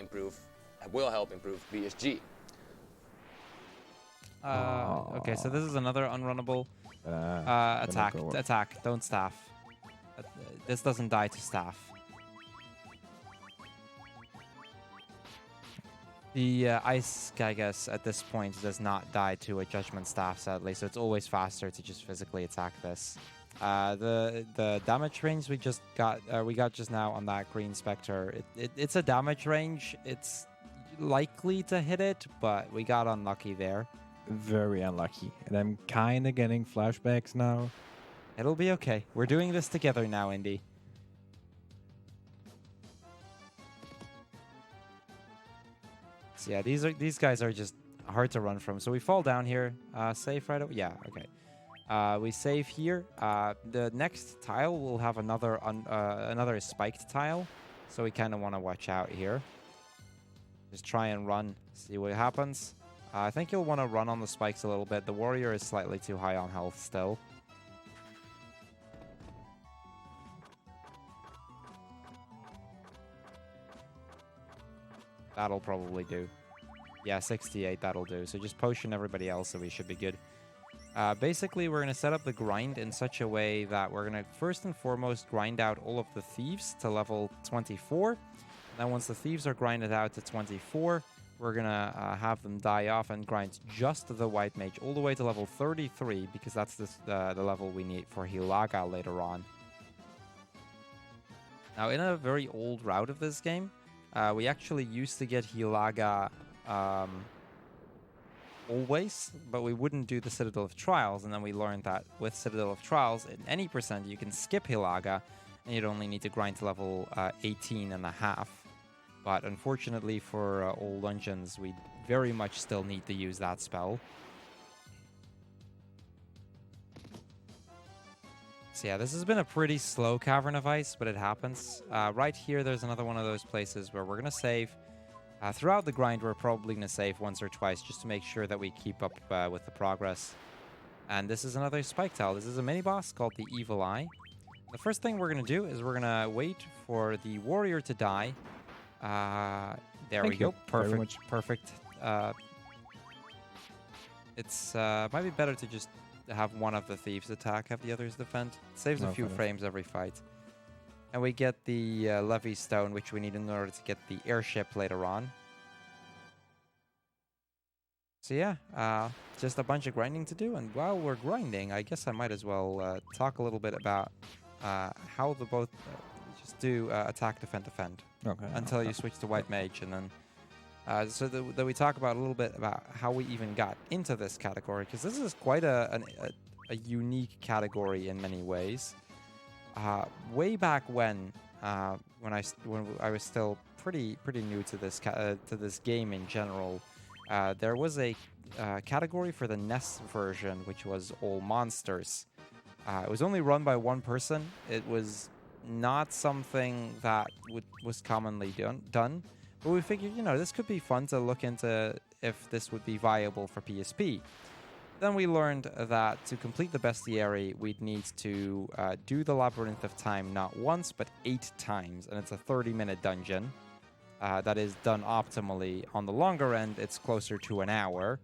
[SPEAKER 1] help improve BSG.
[SPEAKER 2] Okay, so this is another unrunnable attack. Don't staff. This doesn't die to staff. The ice, I guess, at this point does not die to a judgment staff, sadly. So it's always faster to just physically attack this. The damage range we got just now on that green specter. It's a damage range. It's likely to hit it, but we got unlucky there.
[SPEAKER 3] Very unlucky. And I'm kind of getting flashbacks now.
[SPEAKER 2] It'll be okay. We're doing this together now, Indy. So yeah, these guys are just hard to run from. So we fall down here. Save right away. Yeah, okay. We save here. The next tile will have another spiked tile, so we kind of want to watch out here. Just try and run, see what happens. I think you'll want to run on the spikes a little bit. The warrior is slightly too high on health still. That'll probably do. Yeah, 68, that'll do. So just potion everybody else, so we should be good. Basically, we're going to set up the grind in such a way that we're going to first and foremost grind out all of the thieves to level 24. And then once the thieves are grinded out to 24, we're going to have them die off and grind just the white mage all the way to level 33, because that's the level we need for Hilaga later on. Now, in a very old route of this game, we actually used to get Hilaga always, but we wouldn't do the Citadel of Trials, and then we learned that with Citadel of Trials, in any percent, you can skip Hilaga, and you'd only need to grind to level 18 and a half. But unfortunately for all dungeons, we very much still need to use that spell. So yeah, this has been a pretty slow Cavern of Ice, but it happens. Right here, there's another one of those places where we're going to save. Throughout the grind, we're probably going to save once or twice just to make sure that we keep up with the progress. And this is another spike tile. This is a mini-boss called the Evil Eye. The first thing we're going to do is we're going to wait for the warrior to die. There we go. Perfect. Perfect. It's might be better to just have one of the thieves attack, have the others defend. It saves a few frames every fight. And we get the Levy Stone, which we need in order to get the airship later on. So yeah, just a bunch of grinding to do. And while we're grinding, I guess I might as well talk a little bit about how the both just do attack, defend, defend.
[SPEAKER 3] Okay.
[SPEAKER 2] Until you switch to White Mage. And then so that we talk about a little bit about how we even got into this category. Because this is quite a unique category in many ways. Way back when I was still pretty new to this game in general, there was a category for the NES version, which was all monsters. It was only run by one person. It was not something that was commonly done, but we figured, this could be fun to look into if this would be viable for PSP. Then we learned that to complete the bestiary, we'd need to do the Labyrinth of Time not once, but 8 times. And it's a 30-minute dungeon that is done optimally. On the longer end, it's closer to an hour.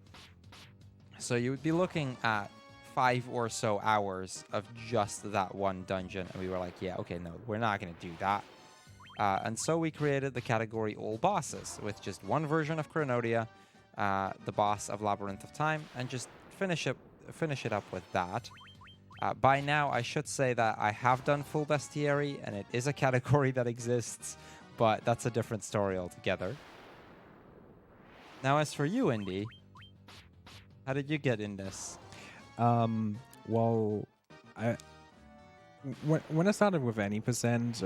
[SPEAKER 2] So you would be looking at 5 or so hours of just that one dungeon. And we were like, yeah, okay, no, we're not going to do that. And so we created the category All Bosses with just one version of Chronodia, the boss of Labyrinth of Time, and just finish it up with that. By now, I should say that I have done full bestiary, and it is a category that exists, but that's a different story altogether. Now, as for you, Indy, how did you get in this?
[SPEAKER 3] Well, when I started with any percent,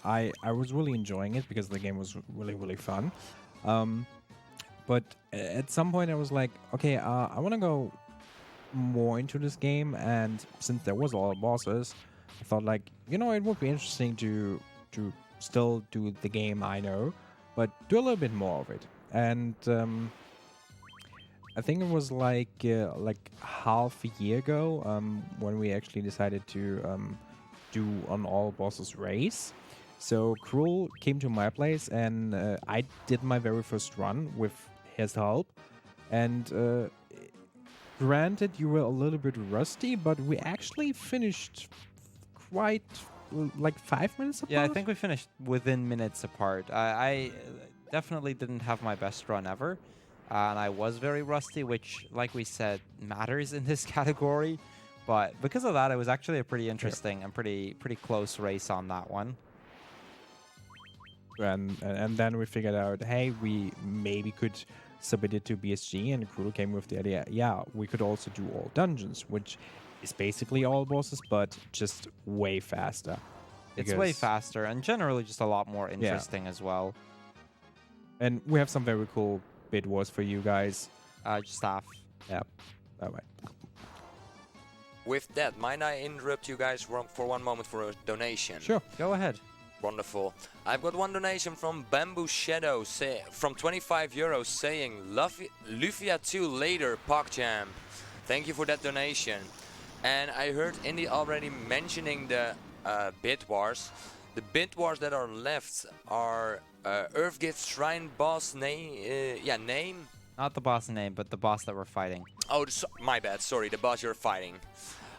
[SPEAKER 3] I was really enjoying it because the game was really fun. But at some point, I was like, okay, I want to go more into this game, and since there was all bosses, I thought like, it would be interesting to still do the game I know, but do a little bit more of it. And I think it was like half a year ago when we actually decided to do an all bosses race. So Cruel came to my place, and I did my very first run with his help, and granted, you were a little bit rusty, but we actually finished quite like 5 minutes apart.
[SPEAKER 2] Yeah, I think we finished within minutes apart. I definitely didn't have my best run ever, and I was very rusty, which, like we said, matters in this category. But because of that, it was actually a pretty interesting and pretty close race on that one.
[SPEAKER 3] And then we figured out, hey, we maybe could submit it to BSG, and Cruel came with the idea, yeah, we could also do all dungeons, which is basically all bosses, but just way faster.
[SPEAKER 2] It's way faster, and generally just a lot more interesting as well.
[SPEAKER 3] And we have some very cool bid wars for you guys.
[SPEAKER 2] Just staff.
[SPEAKER 3] Yeah. All right.
[SPEAKER 1] With that, might I interrupt you guys for one moment for a donation?
[SPEAKER 2] Sure, go ahead.
[SPEAKER 1] Wonderful. I've got one donation from Bamboo Shadow from 25 euros saying Lufia 2 later PogChamp. Thank you for that donation. And I heard Indy already mentioning the bid wars. The bid wars that are left are Earthgift Shrine boss name.
[SPEAKER 2] Not the boss name, but the boss that we're fighting.
[SPEAKER 1] Oh, my bad. Sorry, the boss you're fighting.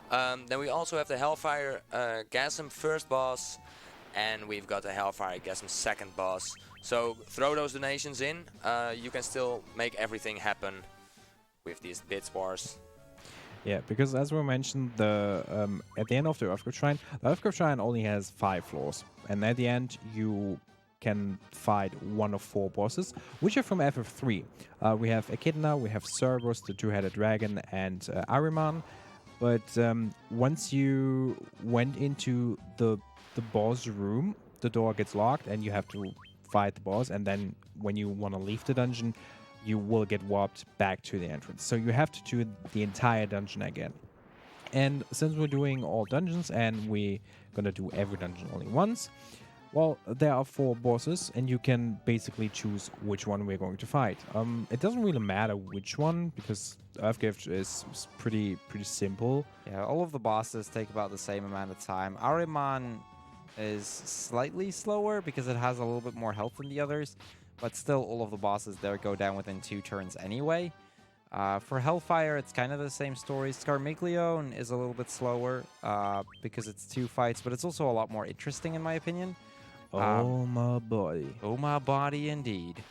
[SPEAKER 1] Then we also have the Hellfire Gasm first boss. And we've got the Hellfire Gasm second boss. So throw those donations in. You can still make everything happen with these bid wars.
[SPEAKER 3] Yeah, because as we mentioned, at the end of the Earthgift Shrine, the Earthgift Shrine only has 5 floors. And at the end, you can fight one of 4 bosses, which are from FF3. We have Echidna, we have Cerberus, the two-headed dragon, and Ahriman. But once you went into the boss room, the door gets locked and you have to fight the boss. And then when you want to leave the dungeon, you will get warped back to the entrance. So you have to do the entire dungeon again. And since we're doing all dungeons and we're gonna do every dungeon only once, well, there are 4 bosses and you can basically choose which one we're going to fight. It doesn't really matter which one because Earthgift is pretty simple.
[SPEAKER 2] Yeah, all of the bosses take about the same amount of time. Ahriman is slightly slower because it has a little bit more health than the others, but still all of the bosses there go down within 2 turns anyway. For Hellfire, it's kind of the same story. Scarmiglione is a little bit slower because it's 2 fights, but it's also a lot more interesting in my opinion.
[SPEAKER 3] Oh my body.
[SPEAKER 2] Oh my body indeed.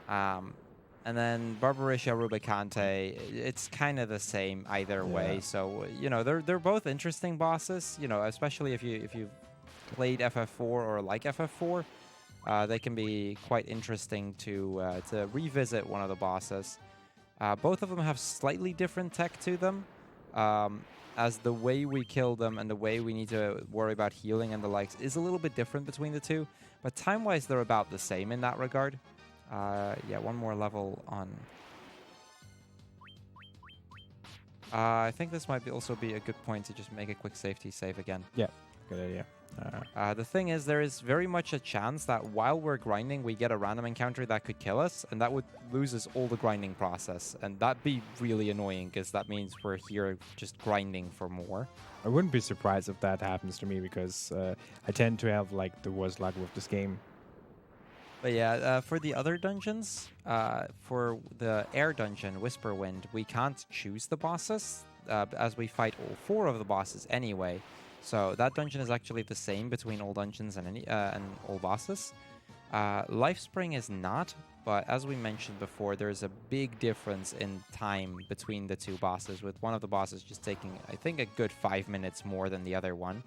[SPEAKER 2] And then Barbarisha Rubicante, it's kind of the same either way. So, you know, they're both interesting bosses, you know, especially if you played FF4 or like FF4. They can be quite interesting to revisit one of the bosses. Both of them have slightly different tech to them, as the way we kill them and the way we need to worry about healing and the likes is a little bit different between the two. But time-wise, they're about the same in that regard. Yeah, one more level on. I think this might also be a good point to just make a quick safety save again.
[SPEAKER 3] Yeah, good idea.
[SPEAKER 2] The thing is, there is very much a chance that while we're grinding, we get a random encounter that could kill us, and that would lose us all the grinding process. And that'd be really annoying, because that means we're here just grinding for more.
[SPEAKER 3] I wouldn't be surprised if that happens to me, because I tend to have, like, the worst luck with this game.
[SPEAKER 2] But yeah, for the other dungeons, for the air dungeon, Whisperwind, we can't choose the bosses, as we fight all 4 of the bosses anyway. So that dungeon is actually the same between all dungeons and all bosses. Lifespring is not, but as we mentioned before, there's a big difference in time between the 2 bosses, with one of the bosses just taking, I think, a good 5 minutes more than the other one.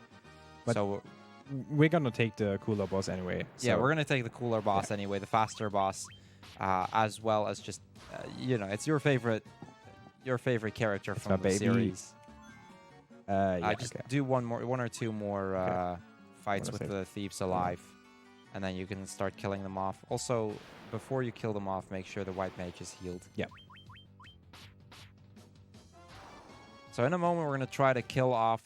[SPEAKER 3] But
[SPEAKER 2] so
[SPEAKER 3] we're gonna take the cooler boss anyway.
[SPEAKER 2] Yeah, we're gonna take the cooler boss anyway, the faster boss, as well as just, you know, it's your favorite character from the series. Just do one or two more fights with the thieves alive, and then you can start killing them off. Also, before you kill them off, make sure the white mage is healed.
[SPEAKER 3] Yeah.
[SPEAKER 2] So in a moment, we're going to try to kill off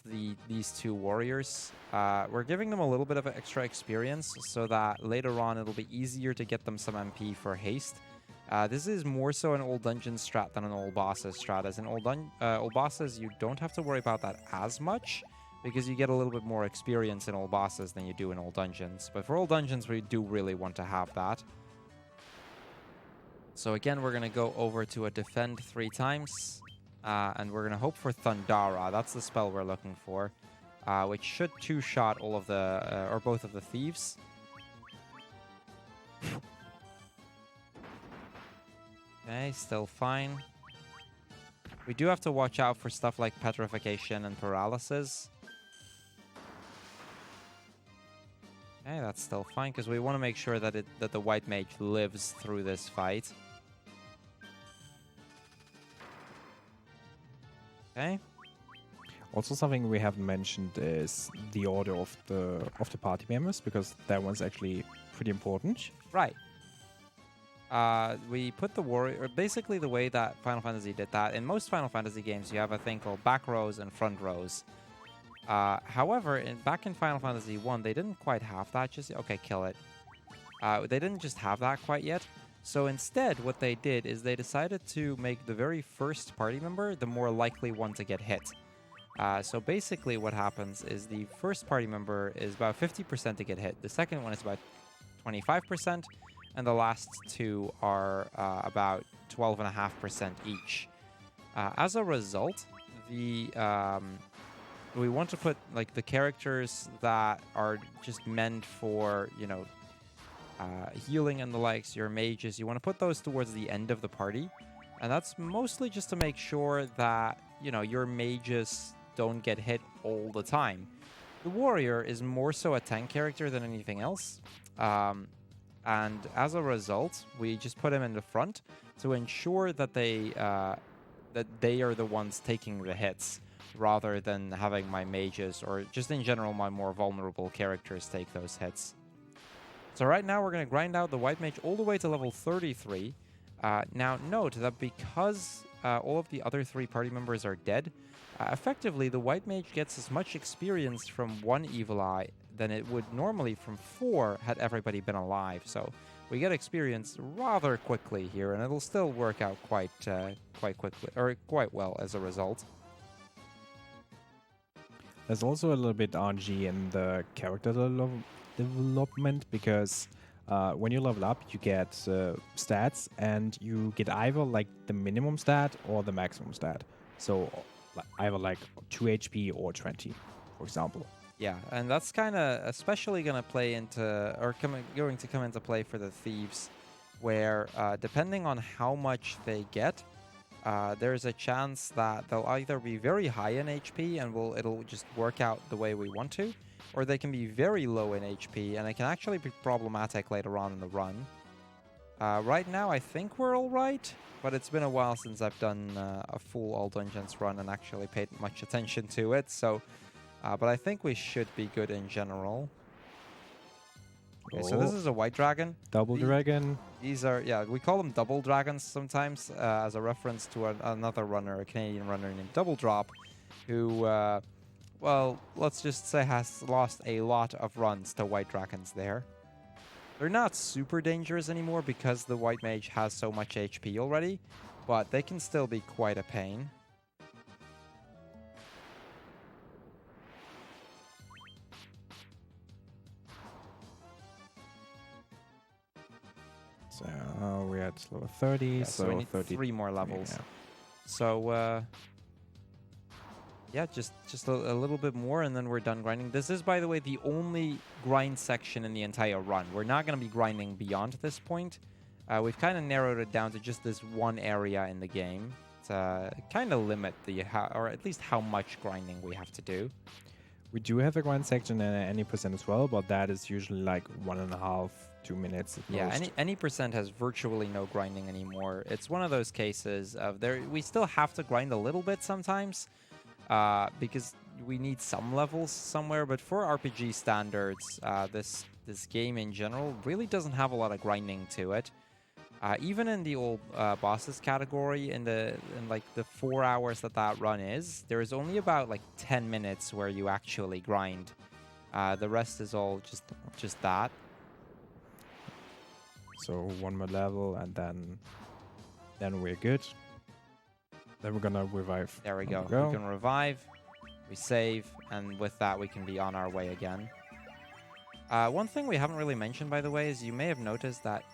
[SPEAKER 2] these 2 warriors. We're giving them a little bit of extra experience so that later on it'll be easier to get them some MP for haste. This is more so an old dungeon strat than an old bosses strat. As in old bosses, you don't have to worry about that as much, because you get a little bit more experience in old bosses than you do in old dungeons. But for old dungeons, we do really want to have that. So again, we're going to go over to a defend 3 times, and we're going to hope for Thundara. That's the spell we're looking for, which should 2-shot all of the, or both of the thieves. Okay, still fine. We do have to watch out for stuff like petrification and paralysis. Okay, that's still fine, because we want to make sure that the white mage lives through this fight. Okay.
[SPEAKER 3] Also, something we haven't mentioned is the order of the party members, because that one's actually pretty important.
[SPEAKER 2] Right. We put the warrior, basically the way that Final Fantasy did that. In most Final Fantasy games, you have a thing called back rows and front rows. However, back in Final Fantasy 1, they didn't quite have that. Okay, kill it. They didn't just have that quite yet. So instead, what they did is they decided to make the very first party member the more likely one to get hit. So basically what happens is the first party member is about 50% to get hit. The second one is about 25%. And the last 2 are about 12.5% each. As a result, we want to put like the characters that are just meant for, you know, healing and the likes, your mages. You want to put those towards the end of the party, and that's mostly just to make sure that, you know, your mages don't get hit all the time. The warrior is more so a tank character than anything else. And as a result, we just put him in the front to ensure that they are the ones taking the hits, rather than having my mages or just in general my more vulnerable characters take those hits. So right now we're going to grind out the white mage all the way to level 33. Now note that because all of the other 3 party members are dead, effectively the white mage gets as much experience from 1 evil eye than it would normally from 4 had everybody been alive. So we get experience rather quickly here, and it'll still work out quite quickly, or quite well as a result.
[SPEAKER 3] There's also a little bit RNG in the character development, because when you level up, you get stats, and you get either like the minimum stat or the maximum stat. So either like 2 HP or 20, for example.
[SPEAKER 2] Yeah, and that's kind of especially going to play into, or going to come into play for the thieves, where depending on how much they get, there's a chance that they'll either be very high in HP and it'll just work out the way we want to, or they can be very low in HP and it can actually be problematic later on in the run. Right now, I think we're all right, but it's been a while since I've done a full All Dungeons run and actually paid much attention to it, so... but I think we should be good in general. Okay, so this is a white dragon.
[SPEAKER 3] Double dragon.
[SPEAKER 2] These are, yeah, we call them double dragons sometimes as a reference to another runner, a Canadian runner named Double Drop, who, well, let's just say has lost a lot of runs to white dragons there. They're not super dangerous anymore because the white mage has so much HP already, but they can still be quite a pain.
[SPEAKER 3] So we're at level 30,
[SPEAKER 2] Yeah,
[SPEAKER 3] so
[SPEAKER 2] we need
[SPEAKER 3] 30,
[SPEAKER 2] 3 more levels.
[SPEAKER 3] yeah.
[SPEAKER 2] So, yeah, just a little bit more, and then we're done grinding. This is, by the way, the only grind section in the entire run. We're not going to be grinding beyond this point. We've kind of narrowed it down to just this one area in the game to kind of limit or at least how much grinding we have to do.
[SPEAKER 3] We do have a grind section in any percent as well, but that is usually like 1.5, 2 minutes at
[SPEAKER 2] Yeah,
[SPEAKER 3] most.
[SPEAKER 2] any percent has virtually no grinding anymore. It's one of those cases of we still have to grind a little bit sometimes, because we need some levels somewhere. But for RPG standards, this game in general really doesn't have a lot of grinding to it. Even in the old bosses category, in like the 4 hours that run is, there is only about like 10 minutes where you actually grind. The rest is all just that.
[SPEAKER 3] So 1 more level, and then we're good. Then we're gonna revive.
[SPEAKER 2] There we go.
[SPEAKER 3] There
[SPEAKER 2] We can revive, we save, and with that we can be on our way again. One thing we haven't really mentioned, by the way, is you may have noticed that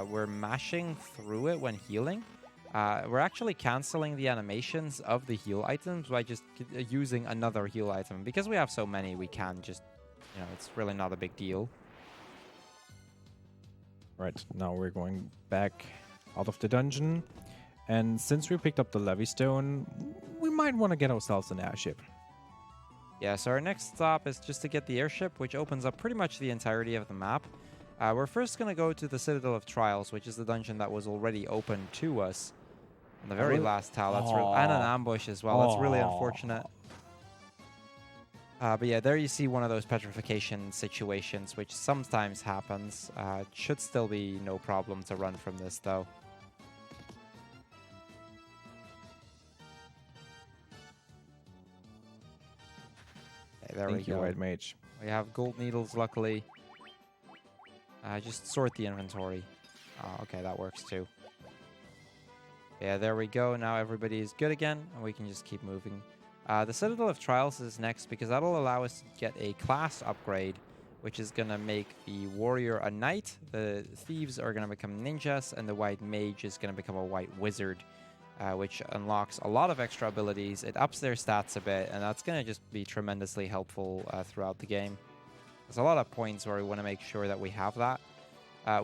[SPEAKER 2] we're mashing through it when healing. We're actually canceling the animations of the heal items by just using another heal item. Because we have so many, we can just, it's really not a big deal.
[SPEAKER 3] Right, now we're going back out of the dungeon. And since we picked up the Levy Stone, we might want to get ourselves an airship.
[SPEAKER 2] Yeah, so our next stop is just to get the airship, which opens up pretty much the entirety of the map. We're first going to go to the Citadel of Trials, which is the dungeon that was already open to us on the very last tile. And an ambush as well. That's really unfortunate. But yeah, there you see one of those petrification situations, which sometimes happens. It should still be no problem to run from this, though. Okay, there we
[SPEAKER 3] Thank you,
[SPEAKER 2] go.
[SPEAKER 3] White Mage.
[SPEAKER 2] We have gold needles, luckily. Just sort the inventory. Oh, okay, that works too. Yeah, there we go. Now everybody is good again, and we can just keep moving. The Citadel of Trials is next because that'll allow us to get a class upgrade, which is going to make the warrior a knight, the thieves are going to become ninjas, and the white mage is going to become a white wizard, which unlocks a lot of extra abilities. It ups their stats a bit, and that's going to just be tremendously helpful throughout the game. There's a lot of points where we want to make sure that we have that.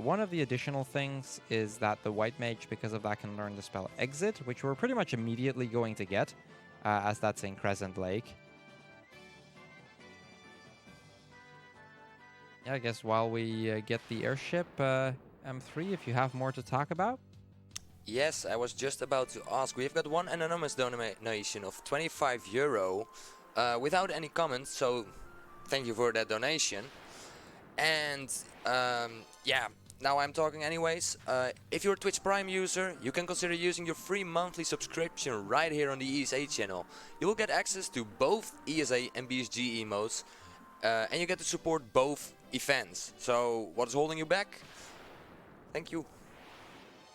[SPEAKER 2] One of the additional things is that the white mage, because of that, can learn the spell Exit, which we're pretty much immediately going to get, as that's in Crescent Lake. Yeah, I guess while we get the airship, M3, if you have more to talk about.
[SPEAKER 1] Yes, I was just about to ask. We've got one anonymous donation of 25 euro without any comments, so thank you for that donation. And yeah, now I'm talking anyways. If you're a Twitch Prime user, you can consider using your free monthly subscription right here on the ESA channel. You will get access to both ESA and BSG emotes, and you get to support both events. So what is holding you back? Thank you.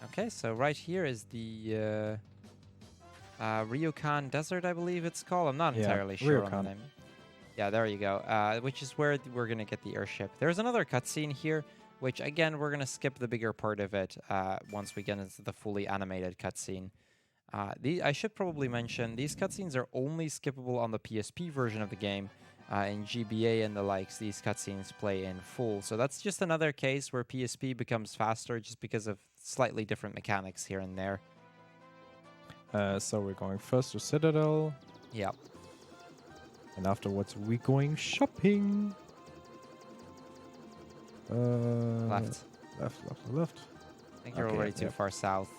[SPEAKER 2] Okay, so right here is the Ryokan Desert, I believe it's called. I'm not
[SPEAKER 3] Yeah,
[SPEAKER 2] entirely sure on
[SPEAKER 3] Ryokan.
[SPEAKER 2] the name. Yeah, there you go. Which is where we're going to get the airship. There's another cutscene here, which again, we're going to skip the bigger part of it once we get into the fully animated cutscene. I should probably mention, these cutscenes are only skippable on the PSP version of the game. In GBA and the likes, these cutscenes play in full. So that's just another case where PSP becomes faster just because of slightly different mechanics here and there.
[SPEAKER 3] So we're going first to Citadel,
[SPEAKER 2] Yeah.
[SPEAKER 3] and afterwards we're going shopping.
[SPEAKER 2] Left.
[SPEAKER 3] Left.
[SPEAKER 2] I think you're
[SPEAKER 3] Okay,
[SPEAKER 2] already too
[SPEAKER 3] yep.
[SPEAKER 2] far south.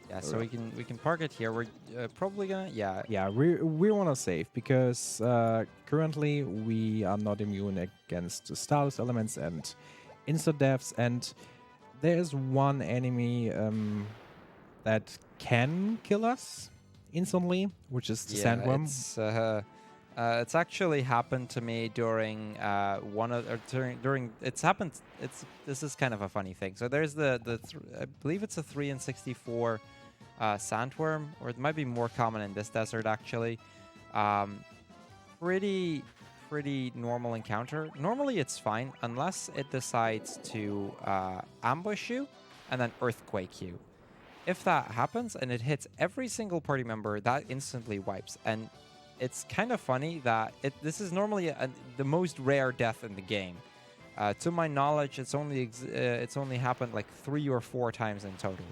[SPEAKER 2] Yeah, so we can park it here. We're probably gonna
[SPEAKER 3] Yeah, we want to save because currently we are not immune against status elements and insta deaths, and there's one enemy that can kill us instantly, which is the sandworm.
[SPEAKER 2] It's actually happened to me during it's happened. This is kind of a funny thing. So there's I believe it's a 3 in 64 sandworm, or it might be more common in this desert actually. Pretty normal encounter. Normally it's fine unless it decides to ambush you and then earthquake you. If that happens and it hits every single party member, that instantly wipes. And it's kind of funny that this is normally the most rare death in the game. To my knowledge, it's only happened like 3 or 4 times in total.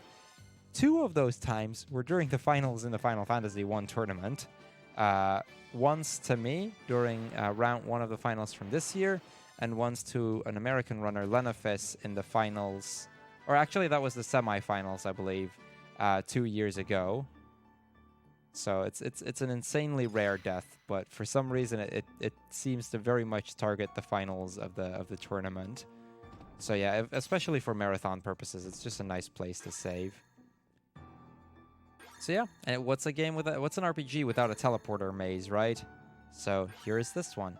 [SPEAKER 2] 2 of those times were during the finals in the Final Fantasy 1 tournament. Once to me during round 1 of the finals from this year, and once to an American runner, Lenafis, in the finals. Or actually, that was the semifinals, I believe, 2 years ago. So it's an insanely rare death, but for some reason it seems to very much target the finals of the tournament. So yeah, especially for marathon purposes, it's just a nice place to save. So yeah, and what's an RPG without a teleporter maze, right? So here is this one.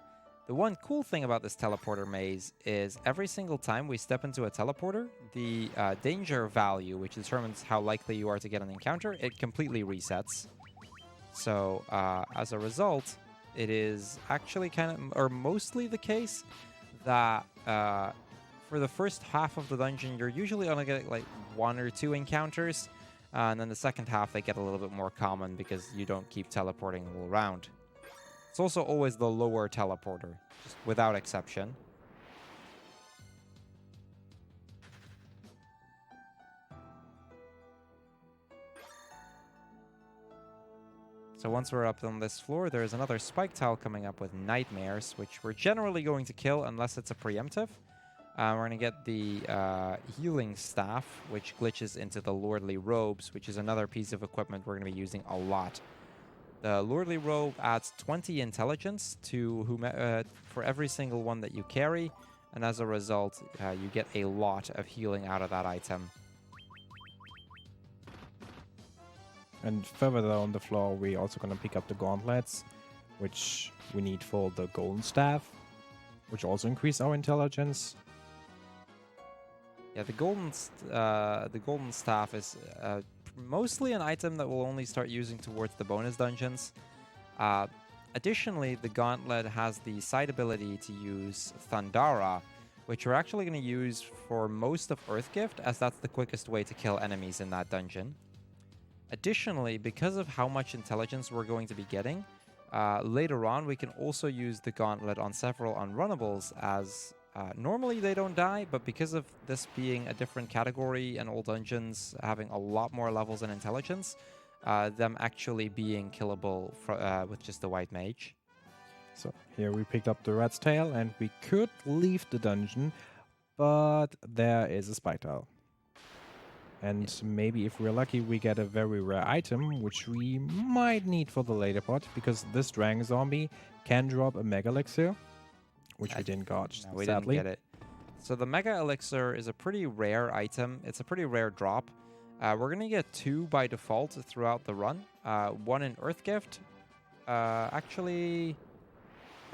[SPEAKER 2] The one cool thing about this teleporter maze is every single time we step into a teleporter, the danger value, which determines how likely you are to get an encounter, it completely resets. So as a result, it is actually mostly the case that for the first half of the dungeon, you're usually only getting like 1 or 2 encounters, and then the second half they get a little bit more common because you don't keep teleporting all around. It's also always the lower teleporter, just without exception. So once we're up on this floor, there's another spike tile coming up with nightmares, which we're generally going to kill unless it's a preemptive. We're going to get the healing staff, which glitches into the lordly robes, which is another piece of equipment we're going to be using a lot. The lordly robe adds 20 intelligence to for every single one that you carry, and as a result, you get a lot of healing out of that item.
[SPEAKER 3] And further down the floor, we're also going to pick up the gauntlets, which we need for the golden staff, which also increase our intelligence.
[SPEAKER 2] Yeah, the golden staff is mostly an item that we'll only start using towards the bonus dungeons. Additionally, the gauntlet has the side ability to use Thundara, which we're actually going to use for most of Earthgift, as that's the quickest way to kill enemies in that dungeon. Additionally, because of how much intelligence we're going to be getting, later on we can also use the gauntlet on several unrunnables, as normally they don't die, but because of this being a different category and all dungeons having a lot more levels and intelligence, them actually being killable with just the white mage.
[SPEAKER 3] So here we picked up the rat's tail, and we could leave the dungeon, but there is a spike tile. And maybe if we're lucky, we get a very rare item, which we might need for the later part, because this dragon zombie can drop a mega elixir, which we didn't got,
[SPEAKER 2] No, we
[SPEAKER 3] sadly.
[SPEAKER 2] didn't get it. So the Mega Elixir is a pretty rare item. It's a pretty rare drop. We're going to get 2 by default throughout the run. 1 in Earth Gift. Actually,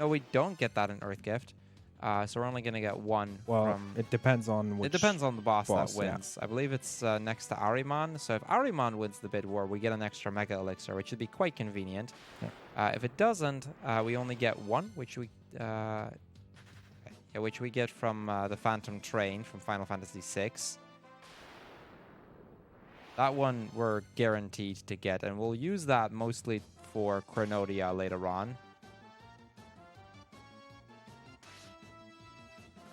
[SPEAKER 2] no, we don't get that in Earth Gift. So we're only going to get 1
[SPEAKER 3] Well,
[SPEAKER 2] from...
[SPEAKER 3] it depends on which...
[SPEAKER 2] It depends on the boss that
[SPEAKER 3] yeah.
[SPEAKER 2] wins. I believe it's next to Ahriman. So if Ahriman wins the bid war, we get an extra Mega Elixir, which would be quite convenient.
[SPEAKER 3] Yeah.
[SPEAKER 2] If it doesn't, we only get 1, which we... which we get from the Phantom Train from Final Fantasy VI. That one we're guaranteed to get, and we'll use that mostly for Chronodia later on.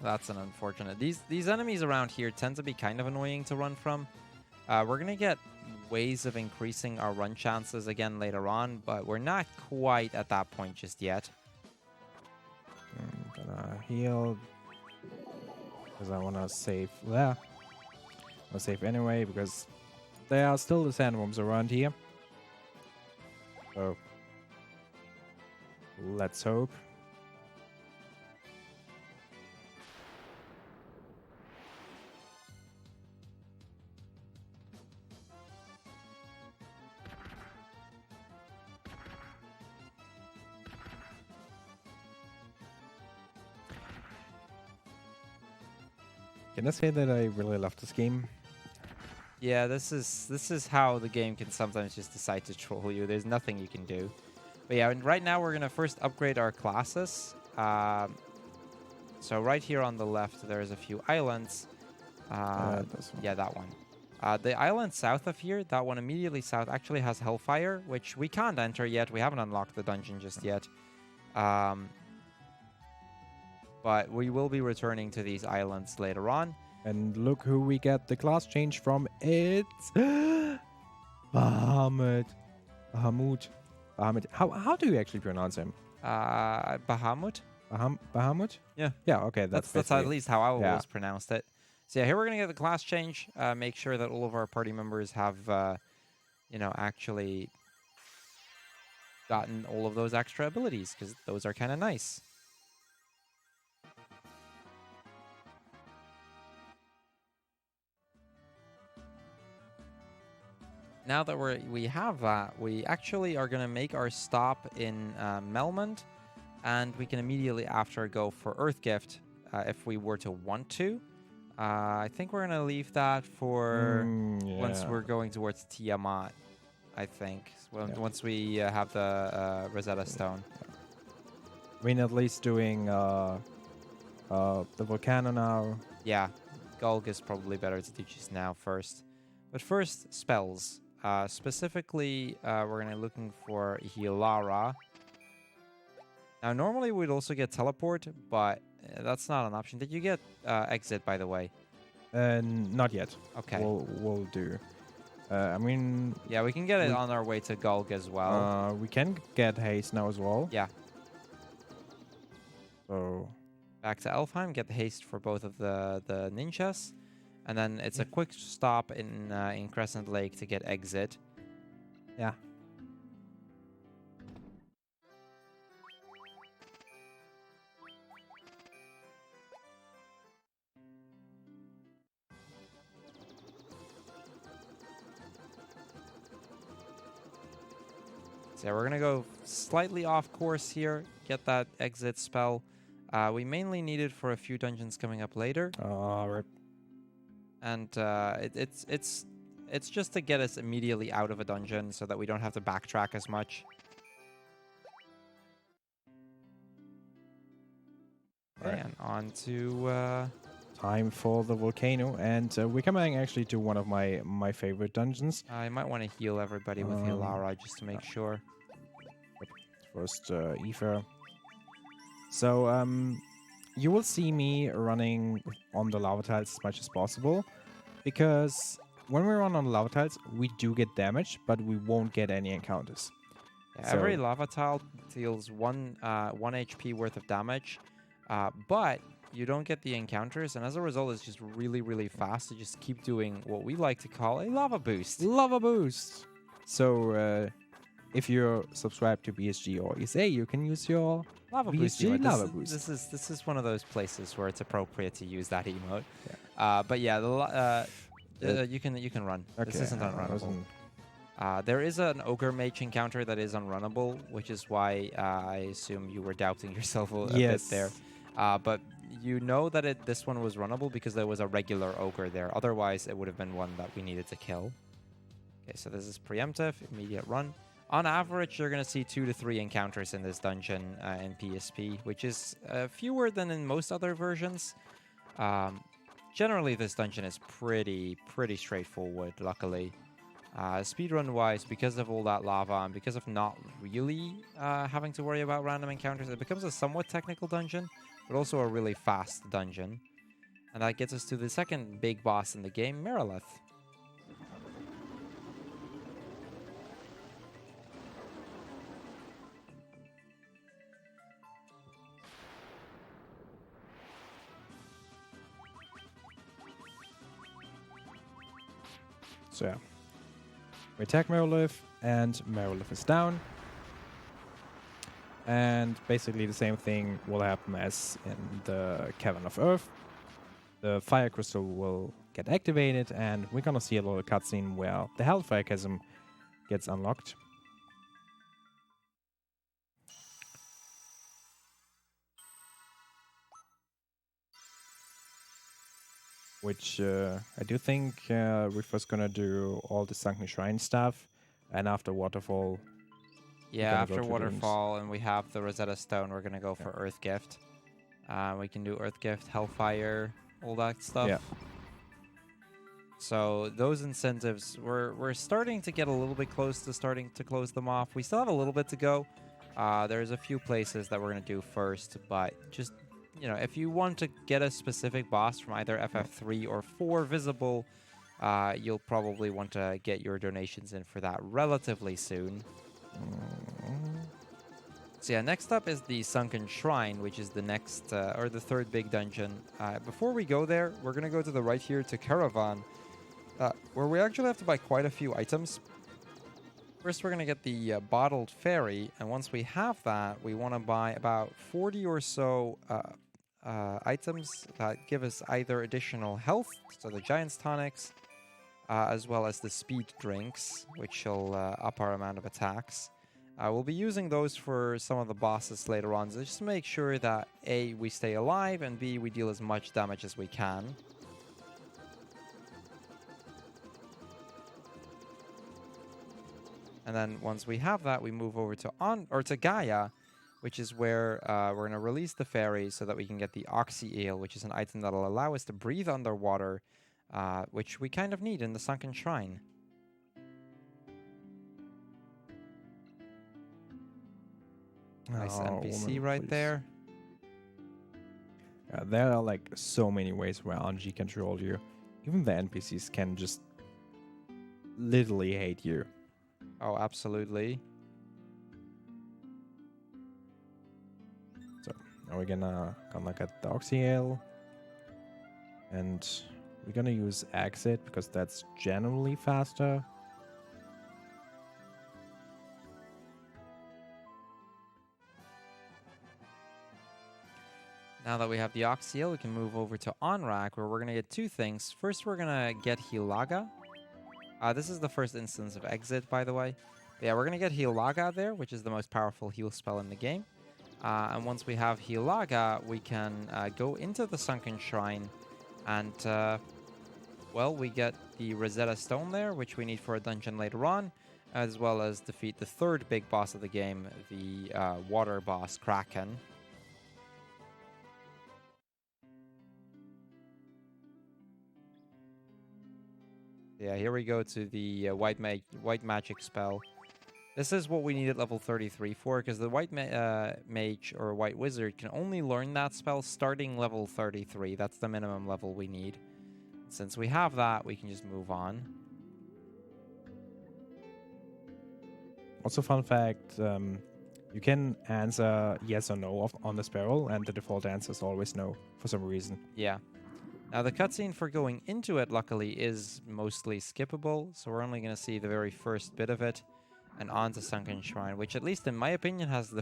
[SPEAKER 2] That's an unfortunate. These enemies around here tend to be kind of annoying to run from. We're going to get ways of increasing our run chances again later on, but we're not quite at that point just yet.
[SPEAKER 3] I'm gonna heal because I want to save there. I'll save anyway because there are still the sandworms around here. So let's hope. Can I say that I really love this game?
[SPEAKER 2] Yeah, this is how the game can sometimes just decide to troll you. There's nothing you can do. But yeah, and right now we're gonna first upgrade our classes. So right here on the left, there's a few islands.
[SPEAKER 3] This one.
[SPEAKER 2] Yeah, that one. The island south of here, that one immediately south, actually has Hellfire, which we can't enter yet. We haven't unlocked the dungeon just yet. But we will be returning to these islands later on.
[SPEAKER 3] And look who we get the class change from. It's Bahamut. Bahamut. Bahamut. How do you actually pronounce him?
[SPEAKER 2] Bahamut?
[SPEAKER 3] Bahamut?
[SPEAKER 2] Yeah.
[SPEAKER 3] Yeah, okay.
[SPEAKER 2] That's
[SPEAKER 3] basically-
[SPEAKER 2] at least how I
[SPEAKER 3] yeah.
[SPEAKER 2] always pronounced it. So yeah, here we're going to get the class change. Make sure that all of our party members have, actually gotten all of those extra abilities, because those are kind of nice. Now that we have that, we actually are going to make our stop in Melmond, and we can immediately after go for Earth Gift if we were to want to. I think we're going to leave that for once
[SPEAKER 3] yeah.
[SPEAKER 2] we're going towards Tiamat, I think. Once we have the Rosetta Stone.
[SPEAKER 3] I mean, at least doing the volcano now.
[SPEAKER 2] Yeah, Gulg is probably better to do just now first. But first, spells. Specifically, we're going to be looking for Hilara. Now, normally we'd also get Teleport, but that's not an option. Did you get Exit, by the way?
[SPEAKER 3] Not yet.
[SPEAKER 2] Okay.
[SPEAKER 3] We'll do. I mean...
[SPEAKER 2] Yeah, we can get it on our way to Gulg as well.
[SPEAKER 3] we can get haste now as well.
[SPEAKER 2] Yeah.
[SPEAKER 3] So...
[SPEAKER 2] Back to Elfheim, get the haste for both of the ninjas. And then it's a quick stop in Crescent Lake to get Exit.
[SPEAKER 3] Yeah.
[SPEAKER 2] So we're going to go slightly off course here, get that Exit spell. We mainly need it for a few dungeons coming up later.
[SPEAKER 3] Rip.
[SPEAKER 2] And it's just to get us immediately out of a dungeon so that we don't have to backtrack as much.
[SPEAKER 3] Right.
[SPEAKER 2] And on to...
[SPEAKER 3] Time for the volcano, and we're coming actually to one of my favorite dungeons.
[SPEAKER 2] I might want to heal everybody with Hilara just to make sure.
[SPEAKER 3] First, Ether. So, you will see me running on the lava tiles as much as possible, because when we run on the lava tiles, we do get damage, but we won't get any encounters.
[SPEAKER 2] Yeah, every
[SPEAKER 3] So
[SPEAKER 2] lava tile deals one HP worth of damage, but you don't get the encounters, and as a result, it's just really, really fast to just keep doing what we like to call a lava boost.
[SPEAKER 3] lava boost. So if you're subscribed to BSG or ESA, you can use your
[SPEAKER 2] Lava boost
[SPEAKER 3] BSG
[SPEAKER 2] emote.
[SPEAKER 3] lava boost.
[SPEAKER 2] This is one of those places where it's appropriate to use that emote.
[SPEAKER 3] Yeah.
[SPEAKER 2] But yeah, you can run.
[SPEAKER 3] Okay,
[SPEAKER 2] This isn't
[SPEAKER 3] I
[SPEAKER 2] unrunnable.
[SPEAKER 3] wasn't-
[SPEAKER 2] There is an ogre mage encounter that is unrunnable, which is why I assume you were doubting yourself a bit there. But you know that this one was runnable because there was a regular ogre there. Otherwise, it would have been one that we needed to kill. Okay, so this is preemptive, immediate run. On average, you're going to see 2 to 3 encounters in this dungeon in PSP, which is fewer than in most other versions. Generally, this dungeon is pretty straightforward, luckily. Speedrun-wise, because of all that lava and because of not really having to worry about random encounters, it becomes a somewhat technical dungeon, but also a really fast dungeon. And that gets us to the second big boss in the game, Merilith.
[SPEAKER 3] So yeah. We attack Merilith, and Merilith is down. And basically the same thing will happen as in the Cavern of Earth. The fire crystal will get activated, and we're gonna see a little cutscene where the Hellfire Chasm gets unlocked. Which I do think we're first gonna do all the Sunken Shrine stuff, and after Waterfall.
[SPEAKER 2] Yeah,
[SPEAKER 3] gonna go
[SPEAKER 2] after
[SPEAKER 3] to the rooms.
[SPEAKER 2] Waterfall and we have the Rosetta Stone, we're going to go for Earth Gift. We can do Earth Gift, Hellfire, all that stuff.
[SPEAKER 3] Yeah.
[SPEAKER 2] So those incentives, we're starting to get a little bit close to starting to close them off. We still have a little bit to go. There's a few places that we're going to do first, but just, if you want to get a specific boss from either FF3 or 4 visible, you'll probably want to get your donations in for that relatively soon. So yeah, next up is the Sunken Shrine, which is the next, or the third big dungeon. Before we go there, we're going to go to the right here to Caravan, where we actually have to buy quite a few items. First, we're going to get the Bottled Fairy, and once we have that, we want to buy about 40 or so items that give us either additional health, so the Giant's Tonics, as well as the Speed Drinks, which will up our amount of attacks. We'll be using those for some of the bosses later on, so just to make sure that A, we stay alive, and B, we deal as much damage as we can. And then once we have that, we move over to Gaia, which is where we're going to release the fairy so that we can get the Oxy Ale, which is an item that will allow us to breathe underwater, which we kind of need in the Sunken Shrine. Nice NPC
[SPEAKER 3] woman,
[SPEAKER 2] right
[SPEAKER 3] please.
[SPEAKER 2] there.
[SPEAKER 3] There are like so many ways where RNG can troll you. Even the NPCs can just literally hate you.
[SPEAKER 2] Oh, absolutely.
[SPEAKER 3] So now we're gonna get the Oxy Ale. And we're gonna use Exit because that's generally faster.
[SPEAKER 2] Now that we have the Oxy Ale, we can move over to Onrak, where we're going to get two things. First, we're going to get Hilaga. This is the first instance of Exit, by the way. But yeah, we're going to get Hilaga there, which is the most powerful heal spell in the game. And once we have Hilaga, we can go into the Sunken Shrine. And, well, we get the Rosetta Stone there, which we need for a dungeon later on, as well as defeat the third big boss of the game, the water boss, Kraken. Yeah, here we go to the white magic spell. This is what we need at level 33 for, because the white mage or white wizard can only learn that spell starting level 33. That's the minimum level we need. Since we have that, we can just move on.
[SPEAKER 3] Also, fun fact, you can answer yes or no on the Sparrow, and the default answer is always no for some reason.
[SPEAKER 2] Yeah. Now, the cutscene for going into it, luckily, is mostly skippable, so we're only going to see the very first bit of it, and on to Sunken Shrine, which, at least in my opinion, has my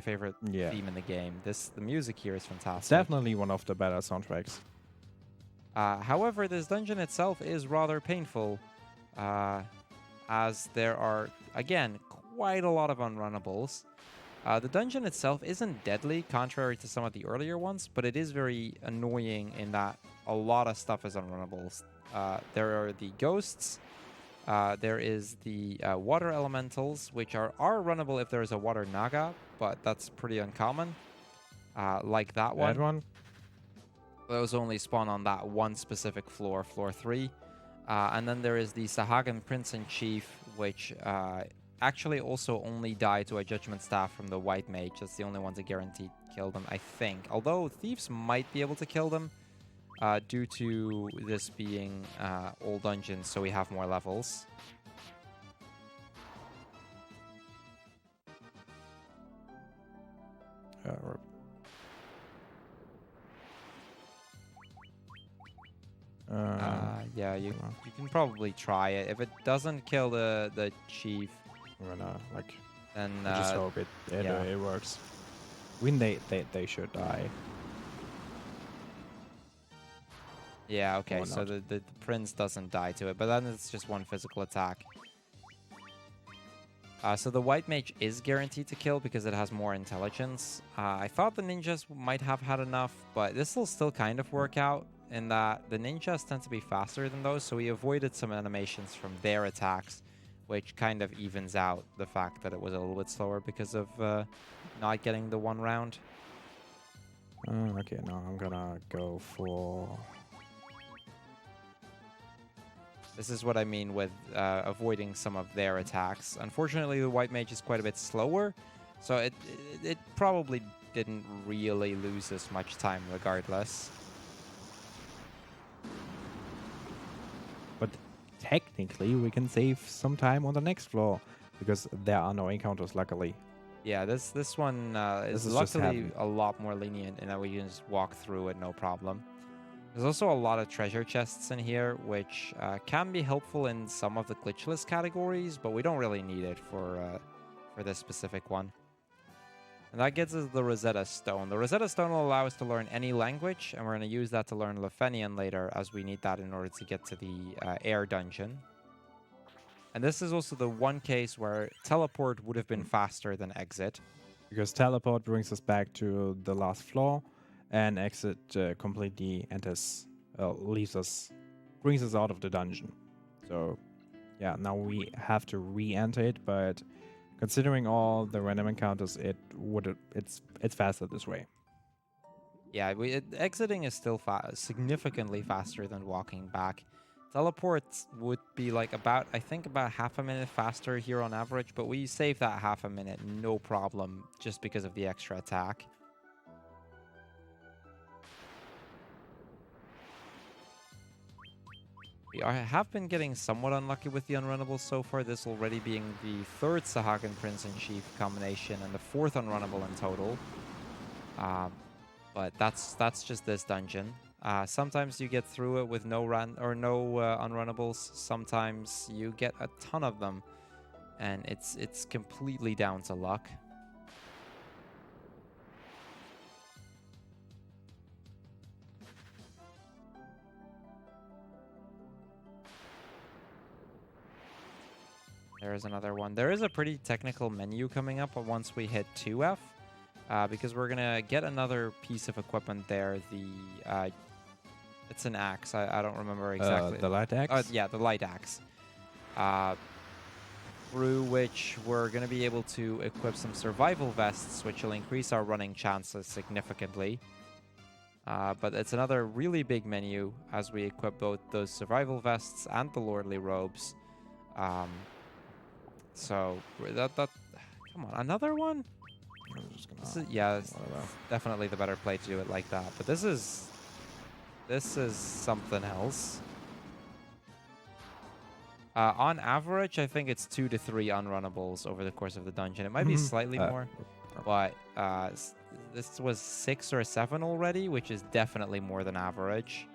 [SPEAKER 2] favorite
[SPEAKER 3] Yeah.
[SPEAKER 2] theme in the game. The music here is
[SPEAKER 3] It's
[SPEAKER 2] fantastic.
[SPEAKER 3] definitely one of the better soundtracks.
[SPEAKER 2] However, this dungeon itself is rather painful, as there are, again, quite a lot of unrunnables. The dungeon itself isn't deadly, contrary to some of the earlier ones, but it is very annoying in that a lot of stuff is unrunnables. There are the ghosts, there is the water elementals, which are runnable if there is a water naga, but that's pretty uncommon. Like that one.
[SPEAKER 3] That one?
[SPEAKER 2] Those only spawn on that one specific floor, floor 3. And then there is the Sahagan Prince and Chief, which actually also only die to a Judgment Staff from the White Mage. That's the only one to guarantee kill them, I think. Although Thieves might be able to kill them due to this being all dungeons, so we have more levels. Yeah, you can probably try it. If it doesn't kill the chief,
[SPEAKER 3] I'm gonna
[SPEAKER 2] then
[SPEAKER 3] I just hope it works. When they should die.
[SPEAKER 2] Yeah, okay,
[SPEAKER 3] Or
[SPEAKER 2] so
[SPEAKER 3] not.
[SPEAKER 2] the prince doesn't die to it, but then it's just one physical attack. So the white mage is guaranteed to kill because it has more intelligence. I thought the ninjas might have had enough, but this will still kind of work out in that the ninjas tend to be faster than those, so we avoided some animations from their attacks, which kind of evens out the fact that it was a little bit slower because of not getting the one round.
[SPEAKER 3] Okay, now I'm gonna go for...
[SPEAKER 2] This is what I mean with avoiding some of their attacks. Unfortunately, the white mage is quite a bit slower, so it probably didn't really lose as much time regardless.
[SPEAKER 3] But technically, we can save some time on the next floor, because there are no encounters, luckily.
[SPEAKER 2] Yeah, this one is
[SPEAKER 3] is just
[SPEAKER 2] luckily
[SPEAKER 3] heaven.
[SPEAKER 2] a lot more lenient in that we can just walk through it no problem. There's also a lot of treasure chests in here, which can be helpful in some of the glitchless categories, but we don't really need it for this specific one. And that gets us the Rosetta Stone. The Rosetta Stone will allow us to learn any language, and we're going to use that to learn Lefenian later, as we need that in order to get to the air dungeon. And this is also the one case where teleport would have been faster than exit.
[SPEAKER 3] Because teleport brings us back to the last floor, and exit completely enters, brings us out of the dungeon. So, yeah, now we have to re-enter it, but considering all the random encounters, it's faster this way.
[SPEAKER 2] Yeah, exiting is still significantly faster than walking back. Teleports would be like about half a minute faster here on average, but we save that half a minute no problem just because of the extra attack. We have been getting somewhat unlucky with the unrunnables so far, this already being the third Sahagan Prince and Chief combination and the fourth unrunnable in total. But that's just this dungeon. Sometimes you get through it with no unrunnables. Sometimes you get a ton of them, and it's completely down to luck. There is another one. There is a pretty technical menu coming up once we hit 2F, because we're gonna get another piece of equipment there. It's an axe. I don't remember exactly.
[SPEAKER 3] The light axe?
[SPEAKER 2] Yeah, the light axe. Through which we're gonna be able to equip some survival vests, which will increase our running chances significantly. But it's another really big menu as we equip both those survival vests and the lordly robes. So come on, another one?
[SPEAKER 3] I'm just gonna...
[SPEAKER 2] It's definitely the better play to do it like that. But this is something else. On average, I think it's 2 to 3 unrunnables over the course of the dungeon. It might be slightly more, but this was 6 or 7 already, which is definitely more than average.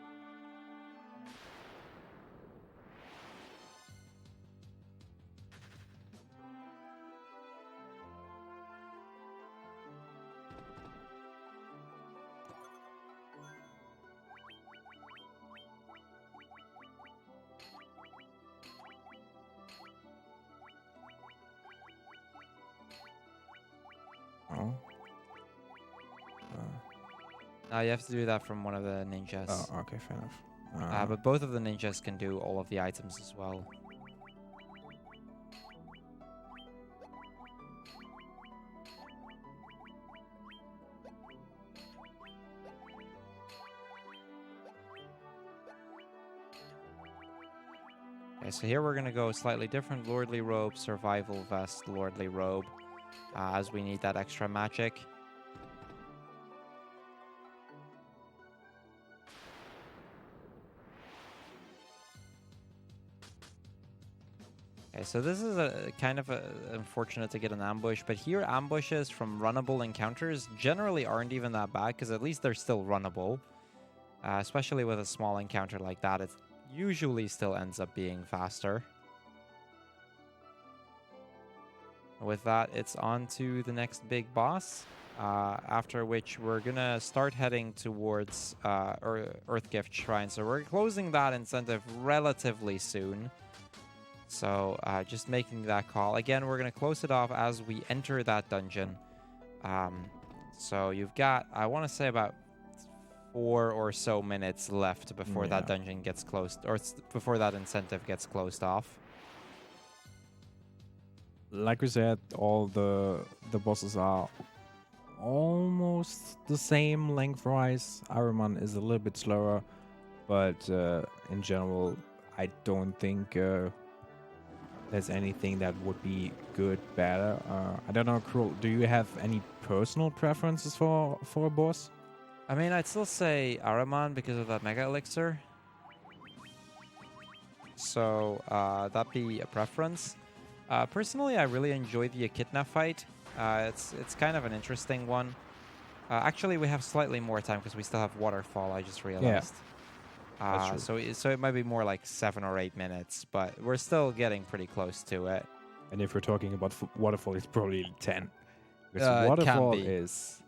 [SPEAKER 3] Oh.
[SPEAKER 2] You have to do that from one of the ninjas.
[SPEAKER 3] Oh, okay, fair enough.
[SPEAKER 2] But both of the ninjas can do all of the items as well. Okay, so here we're going to go slightly different. Lordly Robe, Survival Vest, Lordly Robe, as we need that extra magic. Okay, so this is a kind of unfortunate to get an ambush, but here ambushes from runnable encounters generally aren't even that bad, because at least they're still runnable. Especially with a small encounter like that, it usually still ends up being faster. With that, it's on to the next big boss, after which we're gonna start heading towards Earthgift Shrine. So we're closing that incentive relatively soon. So just making that call. Again, we're going to close it off as we enter that dungeon. So you've got, I want to say, about 4 or so minutes left before that dungeon gets closed, or before that incentive gets closed off.
[SPEAKER 3] Like we said, all the bosses are almost the same lengthwise. Ahriman is a little bit slower, but in general, I don't think there's anything that would be good, better. I don't know, Cruel, do you have any personal preferences for a boss?
[SPEAKER 2] I mean, I'd still say Ahriman because of that Mega Elixir. So that'd be a preference. Personally, I really enjoy the Echidna fight. It's kind of an interesting one. Actually, we have slightly more time because we still have Waterfall, I just realized. So it might be more like 7 or 8 minutes, but we're still getting pretty close to it.
[SPEAKER 3] And if we're talking about Waterfall, it's probably 10. Because Waterfall is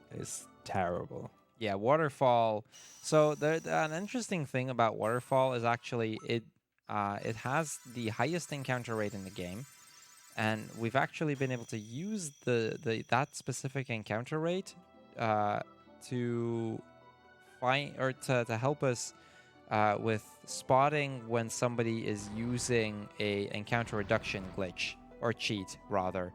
[SPEAKER 3] terrible.
[SPEAKER 2] Yeah, Waterfall. So an interesting thing about Waterfall is actually it has the highest encounter rate in the game, and we've actually been able to use that specific encounter rate to find, or to help us with spotting when somebody is using a encounter reduction glitch, or cheat rather.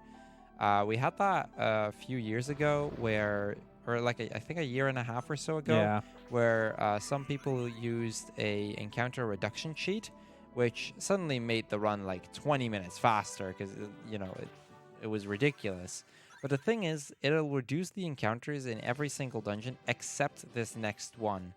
[SPEAKER 2] We had that a few years ago where, or like I think a year and a half or so ago, where some people used a encounter reduction cheat, which suddenly made the run like 20 minutes faster because, it was ridiculous. But the thing is, it'll reduce the encounters in every single dungeon except this next one.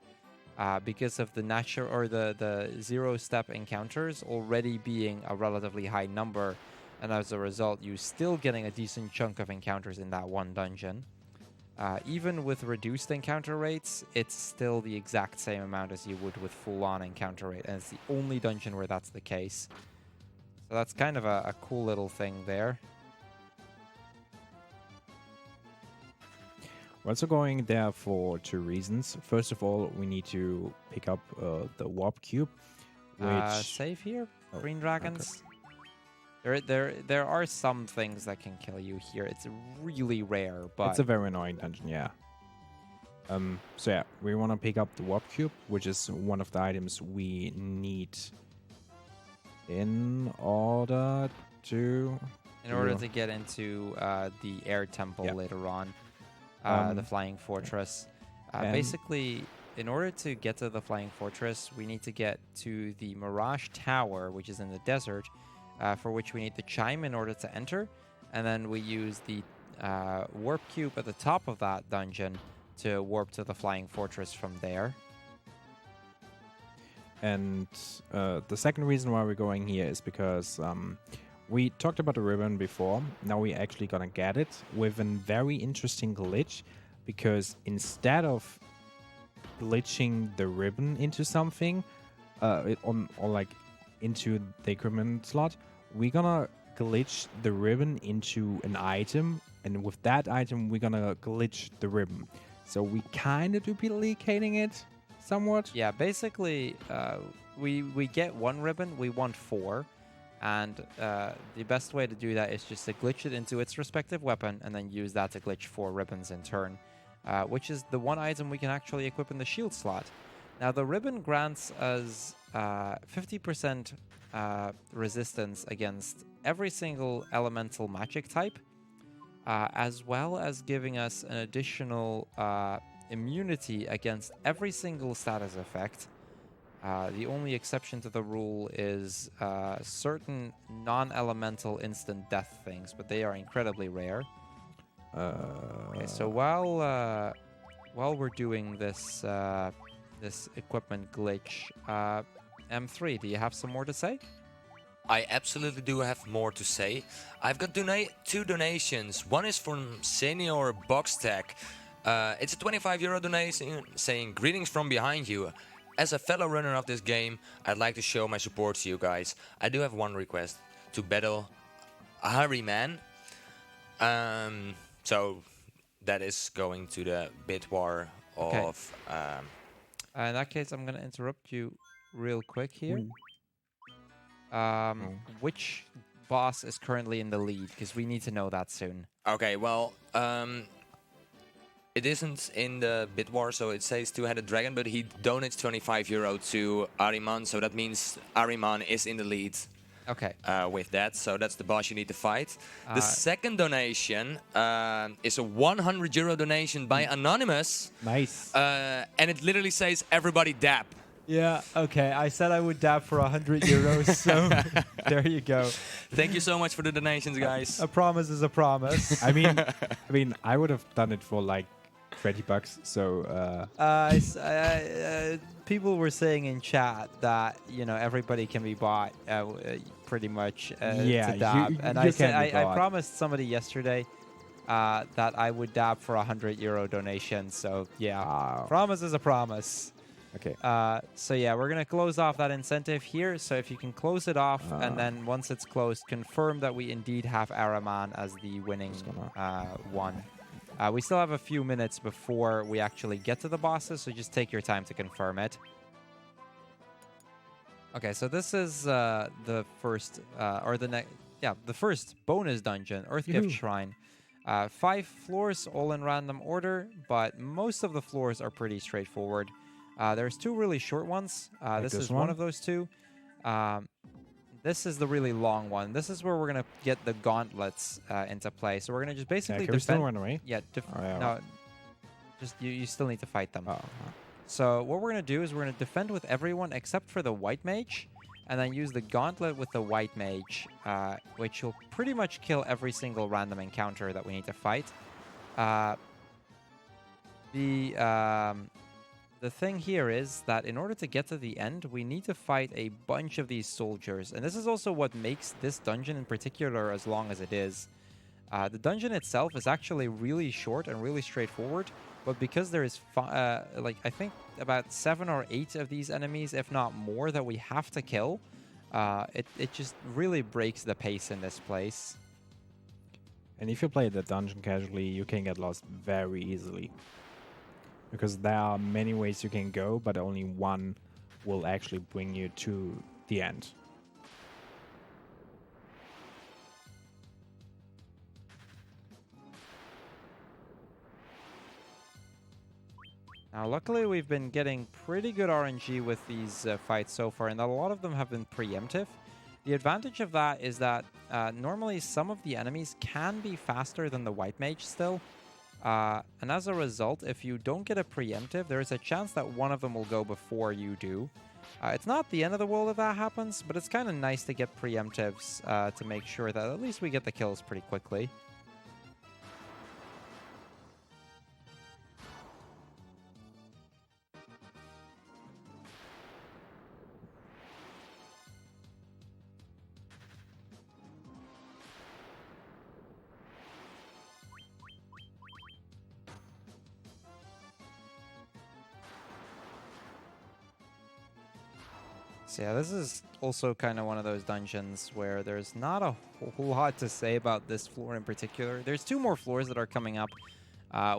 [SPEAKER 2] Because of the natural, or the 0-step encounters already being a relatively high number, and as a result, you still getting a decent chunk of encounters in that one dungeon. Even with reduced encounter rates, it's still the exact same amount as you would with full-on encounter rate, and it's the only dungeon where that's the case. So that's kind of a cool little thing there.
[SPEAKER 3] We're also going there for 2 reasons. First of all, we need to pick up the warp cube, which
[SPEAKER 2] save here, green dragons. Okay. There are some things that can kill you here. It's really rare, but
[SPEAKER 3] it's a very annoying dungeon, yeah. So yeah, we want to pick up the warp cube, which is one of the items we need in order to
[SPEAKER 2] get into the air temple later on. The Flying Fortress. Basically, in order to get to the Flying Fortress, we need to get to the Mirage Tower, which is in the desert, for which we need the chime in order to enter. And then we use the warp cube at the top of that dungeon to warp to the Flying Fortress from there.
[SPEAKER 3] And the second reason why we're going here is because we talked about the ribbon before. Now we're actually gonna get it with a very interesting glitch, because instead of glitching the ribbon into something, or like into the equipment slot, we're gonna glitch the ribbon into an item, and with that item we're gonna glitch the ribbon. So we kind of duplicating it somewhat.
[SPEAKER 2] Yeah, basically, we get one ribbon, we want 4, and the best way to do that is just to glitch it into its respective weapon, and then use that to glitch 4 ribbons in turn, which is the one item we can actually equip in the shield slot. Now, the ribbon grants us 50% resistance against every single elemental magic type, as well as giving us an additional immunity against every single status effect. The only exception to the rule is certain non-elemental instant death things, but they are incredibly rare. Okay, so while we're doing this this equipment glitch, M3, do you have some more to say?
[SPEAKER 1] I absolutely do have more to say. I've got 2 donations. One is from Senior Boxtech. It's a €25 donation saying, "Greetings from behind you. As a fellow runner of this game, I'd like to show my support to you guys. I do have one request, to battle a hairy man." So that is going to the bit war
[SPEAKER 2] Okay.
[SPEAKER 1] of...
[SPEAKER 2] In that case, I'm going to interrupt you real quick here.
[SPEAKER 3] Ooh.
[SPEAKER 2] Which boss is currently in the lead? Because we need to know that soon.
[SPEAKER 1] Okay, well, it isn't in the bit war, so it says two-headed dragon, but he donates €25 to Ariman, so that means Ariman is in the lead
[SPEAKER 2] Okay.
[SPEAKER 1] with that. So that's the boss you need to fight. The second donation is a €100 donation by Anonymous,
[SPEAKER 3] Nice.
[SPEAKER 1] and it literally says, "Everybody dap."
[SPEAKER 2] Yeah, okay. I said I would dab for €100, so there you go.
[SPEAKER 1] Thank you so much for the donations, guys.
[SPEAKER 2] A promise is a promise.
[SPEAKER 3] I mean, I would have done it for like $20. So
[SPEAKER 2] people were saying in chat that, you know, everybody can be bought pretty much
[SPEAKER 3] Yeah,
[SPEAKER 2] to dab.
[SPEAKER 3] you
[SPEAKER 2] And I said
[SPEAKER 3] can be
[SPEAKER 2] I
[SPEAKER 3] bought.
[SPEAKER 2] promised somebody yesterday that I would dab for €100 donation. So yeah,
[SPEAKER 3] Wow.
[SPEAKER 2] promise is a promise.
[SPEAKER 3] Okay.
[SPEAKER 2] So yeah, we're gonna close off that incentive here. So if you can close it off, and then once it's closed, confirm that we indeed have Araman as the winning one. We still have a few minutes before we actually get to the bosses, so just take your time to confirm it. Okay, so this is the first, the first bonus dungeon, Earthgift Shrine. 5 floors, all in random order, but most of the floors are pretty straightforward. There's 2 really short ones. This is one of those 2. This is the really long one. This is where we're going to get the gauntlets into play. So we're going to just basically
[SPEAKER 3] can we still
[SPEAKER 2] defend...
[SPEAKER 3] run away?
[SPEAKER 2] Yeah,
[SPEAKER 3] yeah.
[SPEAKER 2] no, just you still need to fight them.
[SPEAKER 3] Oh.
[SPEAKER 2] So what we're going to do is we're going to defend with everyone except for the white mage, and then use the gauntlet with the white mage, which will pretty much kill every single random encounter that we need to fight. The thing here is that in order to get to the end, we need to fight a bunch of these soldiers. And this is also what makes this dungeon in particular as long as it is. The dungeon itself is actually really short and really straightforward. But because there is, I think about 7 or 8 of these enemies, if not more, that we have to kill, it just really breaks the pace in this place.
[SPEAKER 3] And if you play the dungeon casually, you can get lost very easily. Because there are many ways you can go, but only one will actually bring you to the end.
[SPEAKER 2] Now, luckily, we've been getting pretty good RNG with these fights so far, and a lot of them have been preemptive. The advantage of that is that normally some of the enemies can be faster than the white mage still. And as a result, if you don't get a preemptive, there is a chance that one of them will go before you do. It's not the end of the world if that happens, but it's kind of nice to get preemptives to make sure that at least we get the kills pretty quickly. So yeah, this is also kind of one of those dungeons where there's not a whole lot to say about this floor in particular. There's 2 more floors that are coming up.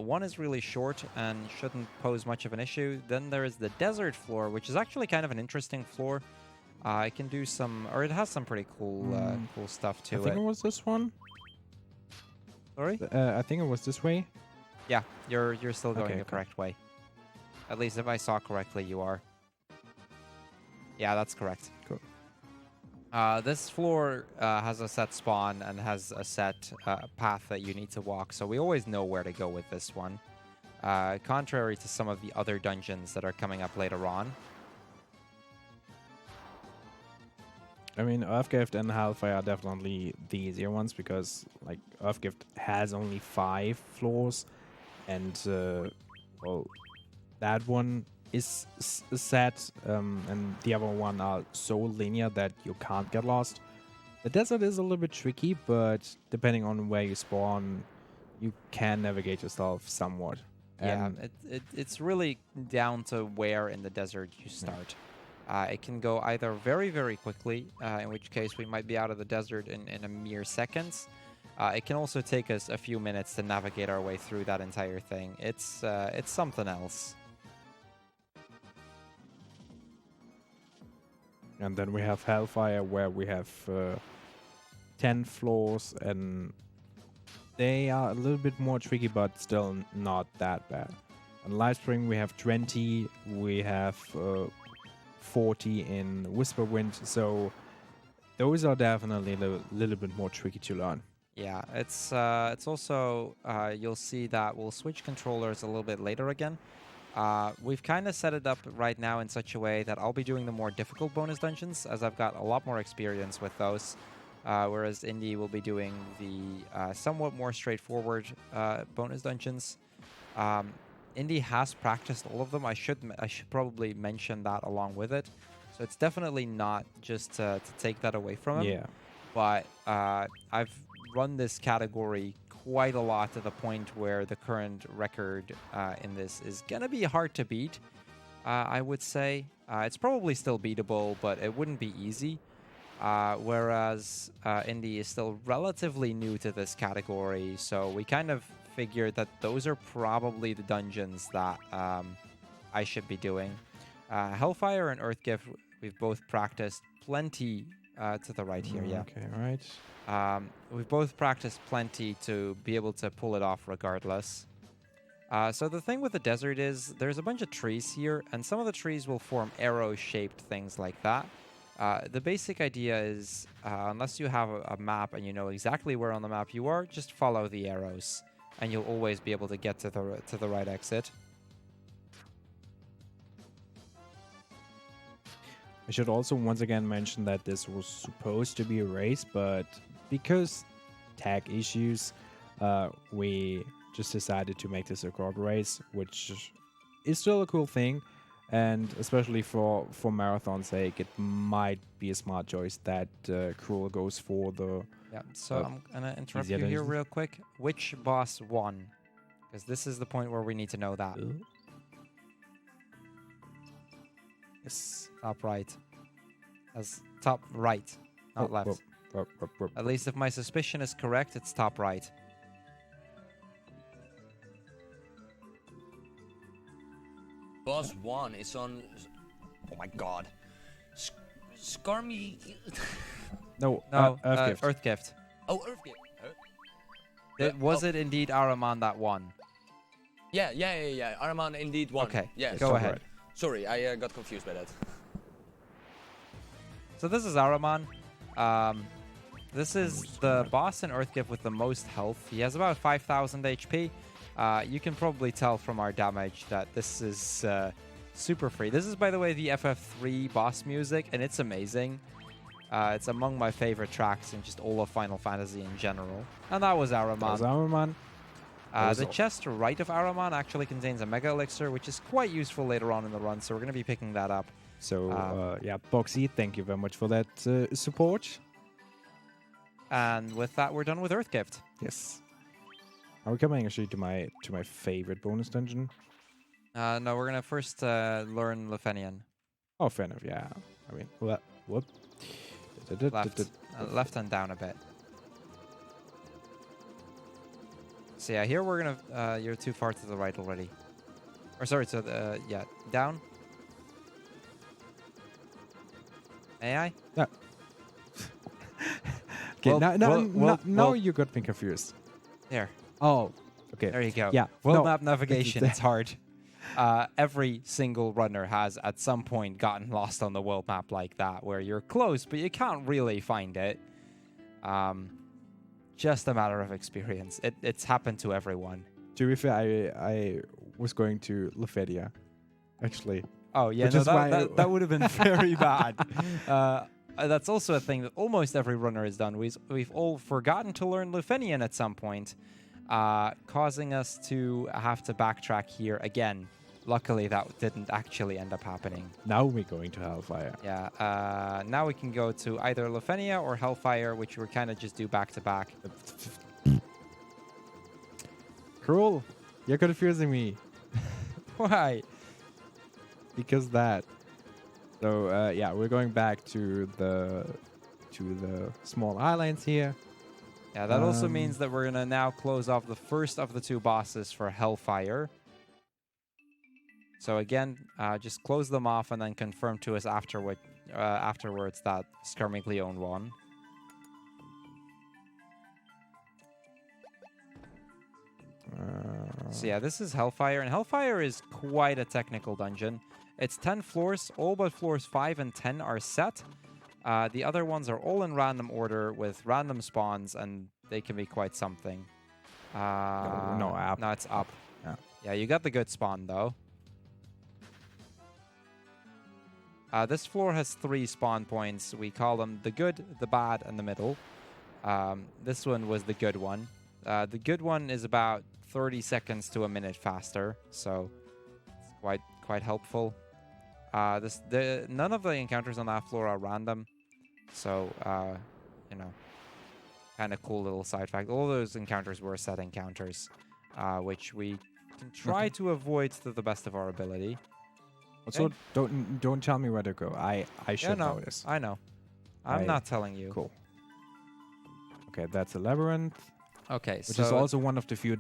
[SPEAKER 2] One is really short and shouldn't pose much of an issue. Then there is the desert floor, which is actually kind of an interesting floor. It can do some, or it has some pretty cool, cool stuff to
[SPEAKER 3] I think it was this one.
[SPEAKER 2] Sorry?
[SPEAKER 3] I think it was this way.
[SPEAKER 2] Yeah, you're still going
[SPEAKER 3] Okay,
[SPEAKER 2] the
[SPEAKER 3] cool.
[SPEAKER 2] correct way. At least if I saw correctly, you are. Yeah, that's correct.
[SPEAKER 3] Cool.
[SPEAKER 2] This floor has a set spawn and has a set path that you need to walk, so we always know where to go with this one. Contrary to some of the other dungeons that are coming up later on.
[SPEAKER 3] I mean, Earthgift and Hellfire are definitely the easier ones because, like, Earthgift has only 5 floors, and well, that one is set, and the other one are so linear that you can't get lost. The desert is a little bit tricky, but depending on where you spawn, you can navigate yourself somewhat.
[SPEAKER 2] Yeah,
[SPEAKER 3] And
[SPEAKER 2] it's really down to where in the desert you start. It can go either very, very quickly, in which case we might be out of the desert in a mere seconds. It can also take us a few minutes to navigate our way through that entire thing. It's something else.
[SPEAKER 3] And then we have Hellfire, where we have 10 floors, and they are a little bit more tricky, but still not that bad. On Lightspring, we have 20, we have 40 in Whisperwind, so those are definitely a little bit more tricky to learn.
[SPEAKER 2] Yeah, it's also you'll see that we'll switch controllers a little bit later again. We've kind of set it up right now in such a way that I'll be doing the more difficult bonus dungeons, as I've got a lot more experience with those, whereas Indy will be doing the somewhat more straightforward bonus dungeons. Indy has practiced all of them. I should probably mention that along with it. So it's definitely not just to take that away from him.
[SPEAKER 3] Yeah.
[SPEAKER 2] But I've run this category quite a lot to the point where the current record in this is going to be hard to beat, I would say. It's probably still beatable, but it wouldn't be easy. Whereas Indy is still relatively new to this category, so we kind of figured that those are probably the dungeons that I should be doing. Hellfire and Earthgift, we've both practiced plenty to the right here, yeah.
[SPEAKER 3] Okay, all right.
[SPEAKER 2] We've both practiced plenty to be able to pull it off regardless. So the thing with the desert is there's a bunch of trees here, and some of the trees will form arrow-shaped things like that. The basic idea is, unless you have a map and you know exactly where on the map you are, just follow the arrows, and you'll always be able to get to the right exit.
[SPEAKER 3] I should also once again mention that this was supposed to be a race, but because tag issues, we just decided to make this a quad race, which is still a cool thing. And especially for marathon's sake, it might be a smart choice that Cruel goes for the...
[SPEAKER 2] Yeah, so I'm going to interrupt
[SPEAKER 3] easier
[SPEAKER 2] you here
[SPEAKER 3] dungeons.
[SPEAKER 2] real quick. Which boss won? Because this is the point where we need to know that.
[SPEAKER 3] Yes.
[SPEAKER 2] Top right. As top right, not left. At least if my suspicion is correct, it's top right.
[SPEAKER 1] Boss 1 is on... Oh my god. Skarmy...
[SPEAKER 3] No,
[SPEAKER 2] No,
[SPEAKER 3] Earthgift.
[SPEAKER 2] Earthgift.
[SPEAKER 1] Oh, Earthgift.
[SPEAKER 2] Was it indeed Araman that won?
[SPEAKER 1] Yeah. Arman indeed won.
[SPEAKER 2] Okay,
[SPEAKER 1] yeah,
[SPEAKER 2] go ahead.
[SPEAKER 1] Sorry, I got confused by that.
[SPEAKER 2] So this is Araman. This is the boss in Earthgift with the most health. He has about 5,000 HP. You can probably tell from our damage that this is super free. This is, by the way, the FF3 boss music, and it's amazing. It's among my favorite tracks in just all of Final Fantasy in general. And that was Araman.
[SPEAKER 3] That was Araman.
[SPEAKER 2] The chest right of Araman actually contains a Mega Elixir, which is quite useful later on in the run, so we're going to be picking that up.
[SPEAKER 3] So, yeah, Boxy, thank you very much for that support.
[SPEAKER 2] And with that, we're done with Earthgift.
[SPEAKER 3] Yes. Are we coming actually to my favorite bonus dungeon?
[SPEAKER 2] No, we're going to first learn Lefenian.
[SPEAKER 3] Oh, fair enough, yeah. I mean, whoop.
[SPEAKER 2] Left and down a bit. So yeah, here we're gonna. You're too far to the right already. Or sorry, to the yeah, down. AI.
[SPEAKER 3] No. Okay,
[SPEAKER 2] Well,
[SPEAKER 3] now you got me confused.
[SPEAKER 2] there.
[SPEAKER 3] Oh, okay.
[SPEAKER 2] There you go.
[SPEAKER 3] Yeah,
[SPEAKER 2] World
[SPEAKER 3] no,
[SPEAKER 2] map navigation, it's hard. Every single runner has at some point gotten lost on the world map like that, where you're close, but you can't really find it. Just a matter of experience. It's happened to everyone.
[SPEAKER 3] To be fair, I was going to Lefedia, actually.
[SPEAKER 2] Oh, yeah,
[SPEAKER 3] Which
[SPEAKER 2] no,
[SPEAKER 3] is why
[SPEAKER 2] that would have been very bad. That's also a thing that almost every runner has done. We've all forgotten to learn Lufenian at some point, causing us to have to backtrack here again. Luckily, that didn't actually end up happening.
[SPEAKER 3] Now we're going to Hellfire.
[SPEAKER 2] Yeah, now we can go to either Lufenia or Hellfire, which we kind of just do back-to-back.
[SPEAKER 3] Cruel, you're confusing me.
[SPEAKER 2] Why?
[SPEAKER 3] Because that. So yeah, we're going back to the small islands here.
[SPEAKER 2] Yeah, that also means that we're gonna now close off the first of the two bosses for Hellfire. So again, just close them off and then confirm to us afterwards that Scarmiglione won. So yeah, this is Hellfire, and Hellfire is quite a technical dungeon. It's 10 floors, all but floors 5 and 10 are set. The other ones are all in random order with random spawns, and they can be quite something.
[SPEAKER 3] No, up.
[SPEAKER 2] No, it's up.
[SPEAKER 3] Yeah.
[SPEAKER 2] Yeah, you got the good spawn, though. This floor has 3 spawn points. We call them the good, the bad, and the middle. This one was the good one. The good one is about 30 seconds to a minute faster, so it's quite helpful. None of the encounters on that floor are random, so you know, kind of cool little side fact. All those encounters were set encounters, which we can try to avoid to the best of our ability.
[SPEAKER 3] Also, don't tell me where to go. I should know this.
[SPEAKER 2] I know. I'm not telling you.
[SPEAKER 3] Cool. Okay, that's a labyrinth.
[SPEAKER 2] Okay,
[SPEAKER 3] Which
[SPEAKER 2] so
[SPEAKER 3] is also one of the few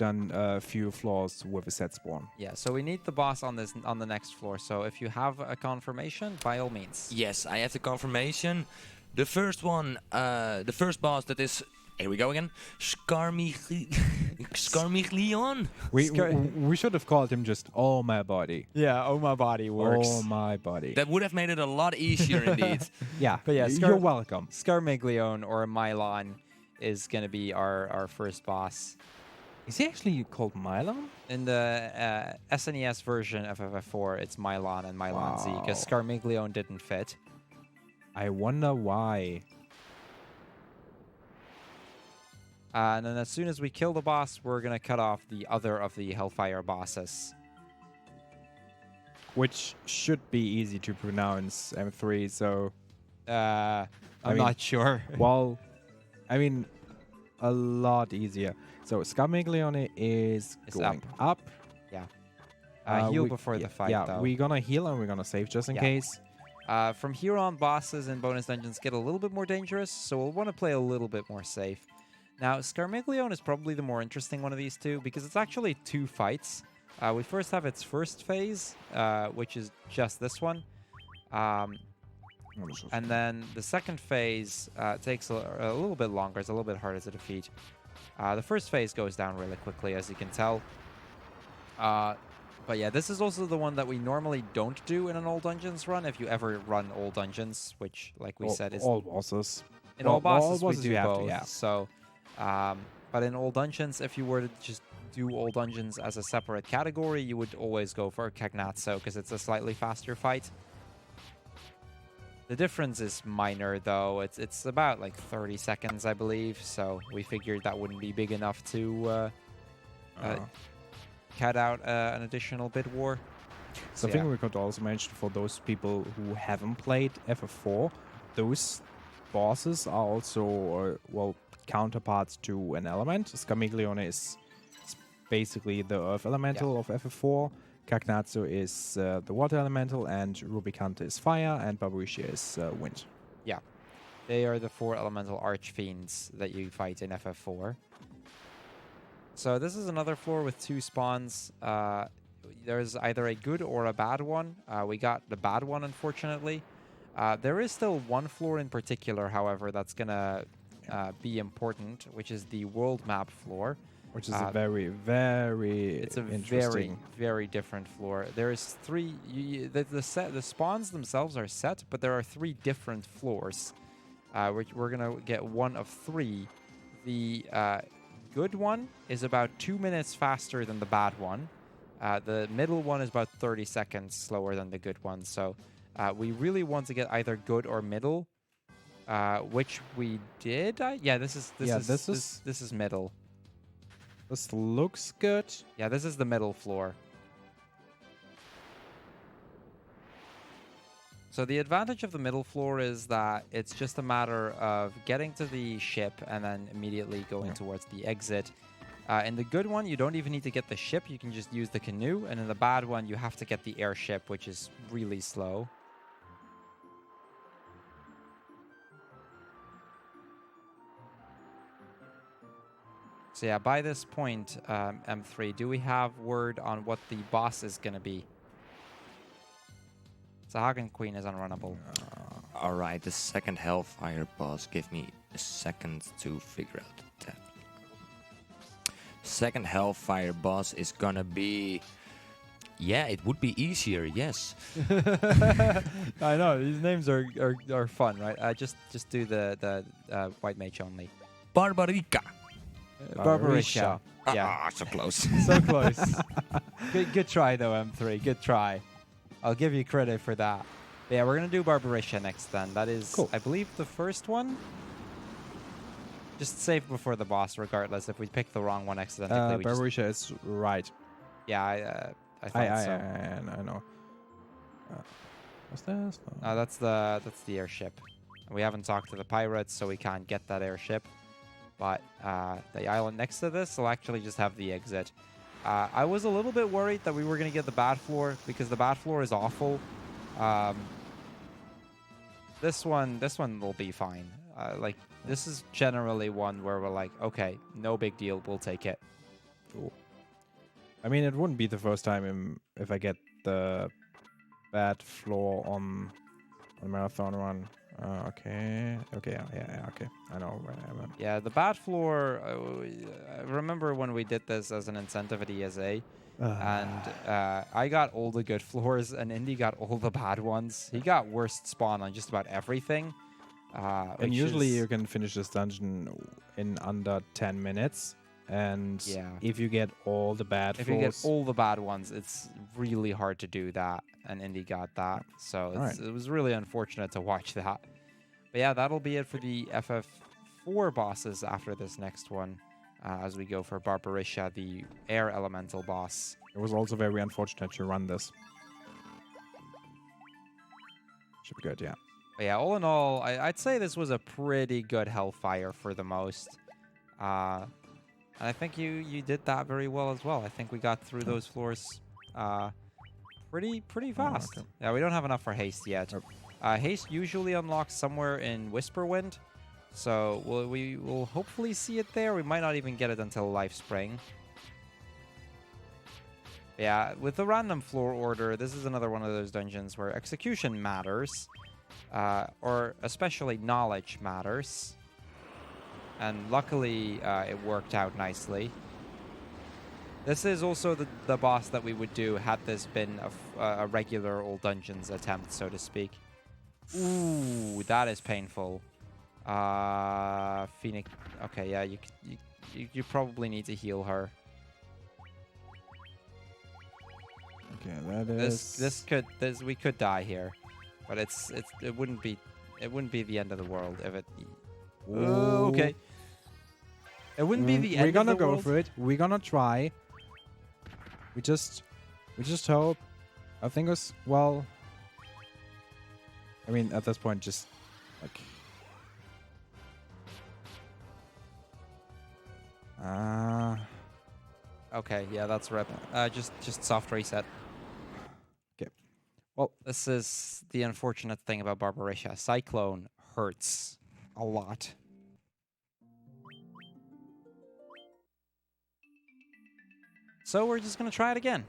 [SPEAKER 3] floors with a set spawn.
[SPEAKER 2] yeah, so we need the boss on the next floor. So if you have a confirmation, by all means.
[SPEAKER 1] Yes, I have the confirmation. The first one, the first boss that is... Here we go again. Scarmiglione.
[SPEAKER 3] We should have called him just Oh My Body.
[SPEAKER 2] Yeah, Oh My Body works.
[SPEAKER 3] Oh My Body.
[SPEAKER 1] That would have made it a lot easier indeed.
[SPEAKER 3] Yeah,
[SPEAKER 2] but yeah,
[SPEAKER 3] you're welcome.
[SPEAKER 2] Scarmiglione or Mylon is going to be our first boss.
[SPEAKER 3] Is he actually called Mylon?
[SPEAKER 2] In the SNES version of FF4, it's Mylon and Mylon Z, because
[SPEAKER 3] Wow.
[SPEAKER 2] Scarmiglione didn't fit.
[SPEAKER 3] I wonder why.
[SPEAKER 2] And then as soon as we kill the boss, we're going to cut off the other of the Hellfire bosses.
[SPEAKER 3] Which should be easy to pronounce, M3, so...
[SPEAKER 2] I'm
[SPEAKER 3] mean-
[SPEAKER 2] not sure.
[SPEAKER 3] Well, I mean, a lot easier. So Scarmiglione is
[SPEAKER 2] It's
[SPEAKER 3] going up.
[SPEAKER 2] Yeah. Heal before the fight,
[SPEAKER 3] yeah,
[SPEAKER 2] though.
[SPEAKER 3] we're gonna heal and we're gonna save just in
[SPEAKER 2] Yeah.
[SPEAKER 3] case.
[SPEAKER 2] From here on, bosses and bonus dungeons get a little bit more dangerous, so we'll want to play a little bit more safe. Now, Scarmiglione is probably the more interesting one of these two, because it's actually 2 fights. We first have its first phase, which is just this one. And then the second phase takes a little bit longer. It's a little bit harder to defeat. The first phase goes down really quickly, as you can tell. But yeah, this is also the one that we normally don't do in an all dungeons run, if you ever run all dungeons, which, like we said, is...
[SPEAKER 3] all bosses.
[SPEAKER 2] In all bosses, we
[SPEAKER 3] you
[SPEAKER 2] do
[SPEAKER 3] have
[SPEAKER 2] both.
[SPEAKER 3] to, yeah.
[SPEAKER 2] So, but in all dungeons, if you were to just do all dungeons as a separate category, you would always go for Cagnazzo, because it's a slightly faster fight. The difference is minor, though. It's about like 30 seconds, I believe. So we figured that wouldn't be big enough to cut out an additional bid war.
[SPEAKER 3] Something
[SPEAKER 2] yeah.
[SPEAKER 3] we could also mention for those people who haven't played FF4, those bosses are also, well, counterparts to an element. Scarmiglione is basically the Earth Elemental of FF4. Kagnatsu is the water elemental, and Rubicante is fire, and Babuisha is wind.
[SPEAKER 2] They are the 4 elemental archfiends that you fight in FF4. So this is another floor with 2 spawns. There's either a good or a bad one. We got the bad one, unfortunately. There is still one floor in particular, however, that's going to be important, which is the world map floor.
[SPEAKER 3] Which is a very, very
[SPEAKER 2] It's a
[SPEAKER 3] interesting.
[SPEAKER 2] very different floor. There's 3... The spawns themselves are set, but there are 3 different floors. Which we're going to get one of 3. The good one is about 2 minutes faster than the bad one. The middle one is about 30 seconds slower than the good one. So we really want to get either good or middle, which we did. This is middle.
[SPEAKER 3] This looks good.
[SPEAKER 2] Yeah, this is the middle floor. So the advantage of the middle floor is that it's just a matter of getting to the ship and then immediately going towards the exit. In the good one, you don't even need to get the ship. You can just use the canoe. And in the bad one, you have to get the airship, which is really slow. So yeah, by this point, M3, do we have word on what the boss is going to be? Sahagin Queen is unrunnable.
[SPEAKER 1] Alright, the second Hellfire boss. Give me a second to figure out that. Second Hellfire boss is gonna be... Yeah, it would be easier, yes.
[SPEAKER 2] I know, these names are fun, right? Just do the white mage only.
[SPEAKER 1] Barbarica.
[SPEAKER 2] Barbarisha. Yeah,
[SPEAKER 1] So close.
[SPEAKER 2] so close. Good try though, M3. Good try. I'll give you credit for that. But yeah, we're gonna do Barbarisha next then. That is,
[SPEAKER 3] cool.
[SPEAKER 2] I believe, the first one. Just save before the boss, regardless. If we pick the wrong one accidentally, we just...
[SPEAKER 3] Babuisha is right.
[SPEAKER 2] Yeah, I thought so.
[SPEAKER 3] I know. What's this?
[SPEAKER 2] That's the airship. We haven't talked to the pirates, so we can't get that airship. But the island next to this will actually just have the exit. I was a little bit worried that we were going to get the bad floor, because the bad floor is awful. This one will be fine. This is generally one where we're like, okay, no big deal, we'll take it.
[SPEAKER 3] Cool. I mean, it wouldn't be the first time if I get the bad floor on a marathon run. Okay. Okay. I know where I am.
[SPEAKER 2] Yeah, the bad floor. I remember when we did this as an incentive at ESA, and I got all the good floors, and Indy got all the bad ones. He got worst spawn on just about everything.
[SPEAKER 3] And usually you can finish this dungeon in under 10 minutes. And if you get all the bad floors...
[SPEAKER 2] If you get all the bad ones, it's really hard to do that. And Indy got that. So it was really unfortunate to watch that. But yeah, that'll be it for the FF4 bosses after this next one. As we go for Barbarisha, the air elemental boss.
[SPEAKER 3] It was also very unfortunate to run this. Should be good, yeah.
[SPEAKER 2] But yeah, all in all, I'd say this was a pretty good Hellfire for the most. And I think you did that very well as well. I think we got through those floors pretty fast.
[SPEAKER 3] Okay.
[SPEAKER 2] Yeah, we don't have enough for haste yet.
[SPEAKER 3] Nope.
[SPEAKER 2] Haste usually unlocks somewhere in Whisperwind, so we will hopefully see it there. We might not even get it until Lifespring. Yeah, with the random floor order, this is another one of those dungeons where execution matters, or especially knowledge matters. And luckily, it worked out nicely. This is also the boss that we would do had this been a regular old dungeons attempt, so to speak. Ooh, that is painful. Phoenix. Okay, yeah, you probably need to heal her.
[SPEAKER 3] Okay, that is...
[SPEAKER 2] we could die here, but it wouldn't be the end of the world if it.
[SPEAKER 3] Ooh.
[SPEAKER 2] Okay. It wouldn't be the end.
[SPEAKER 3] We're gonna
[SPEAKER 2] of the
[SPEAKER 3] go
[SPEAKER 2] world.
[SPEAKER 3] for it. We're gonna try. We just hope. I think it's well. I mean, at this point, just like.
[SPEAKER 2] Okay, yeah, that's rip. Just soft reset. Well, this is the unfortunate thing about Barbarisha. Cyclone hurts a lot. So we're just going to try it again.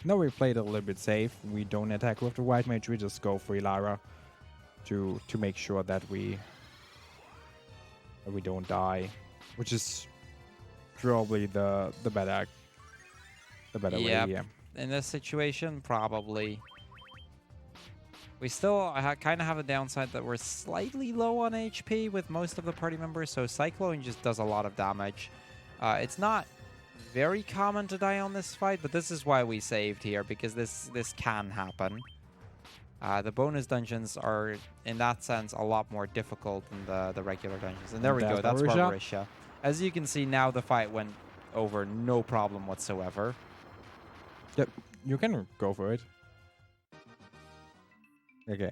[SPEAKER 3] No, we played a little bit safe. We don't attack with the White Mage. We just go for Ilara to make sure that we don't die, which is probably the better way
[SPEAKER 2] Yep.
[SPEAKER 3] here.
[SPEAKER 2] In this situation, probably. We still kind of have a downside that we're slightly low on HP with most of the party members, so Cyclone just does a lot of damage. It's not very common to die on this fight, but this is why we saved here, because this can happen. The bonus dungeons are, in that sense, a lot more difficult than the regular dungeons. And there we go, that's Barbarisha. As you can see, now the fight went over no problem whatsoever.
[SPEAKER 3] Yep, you can go for it. Okay,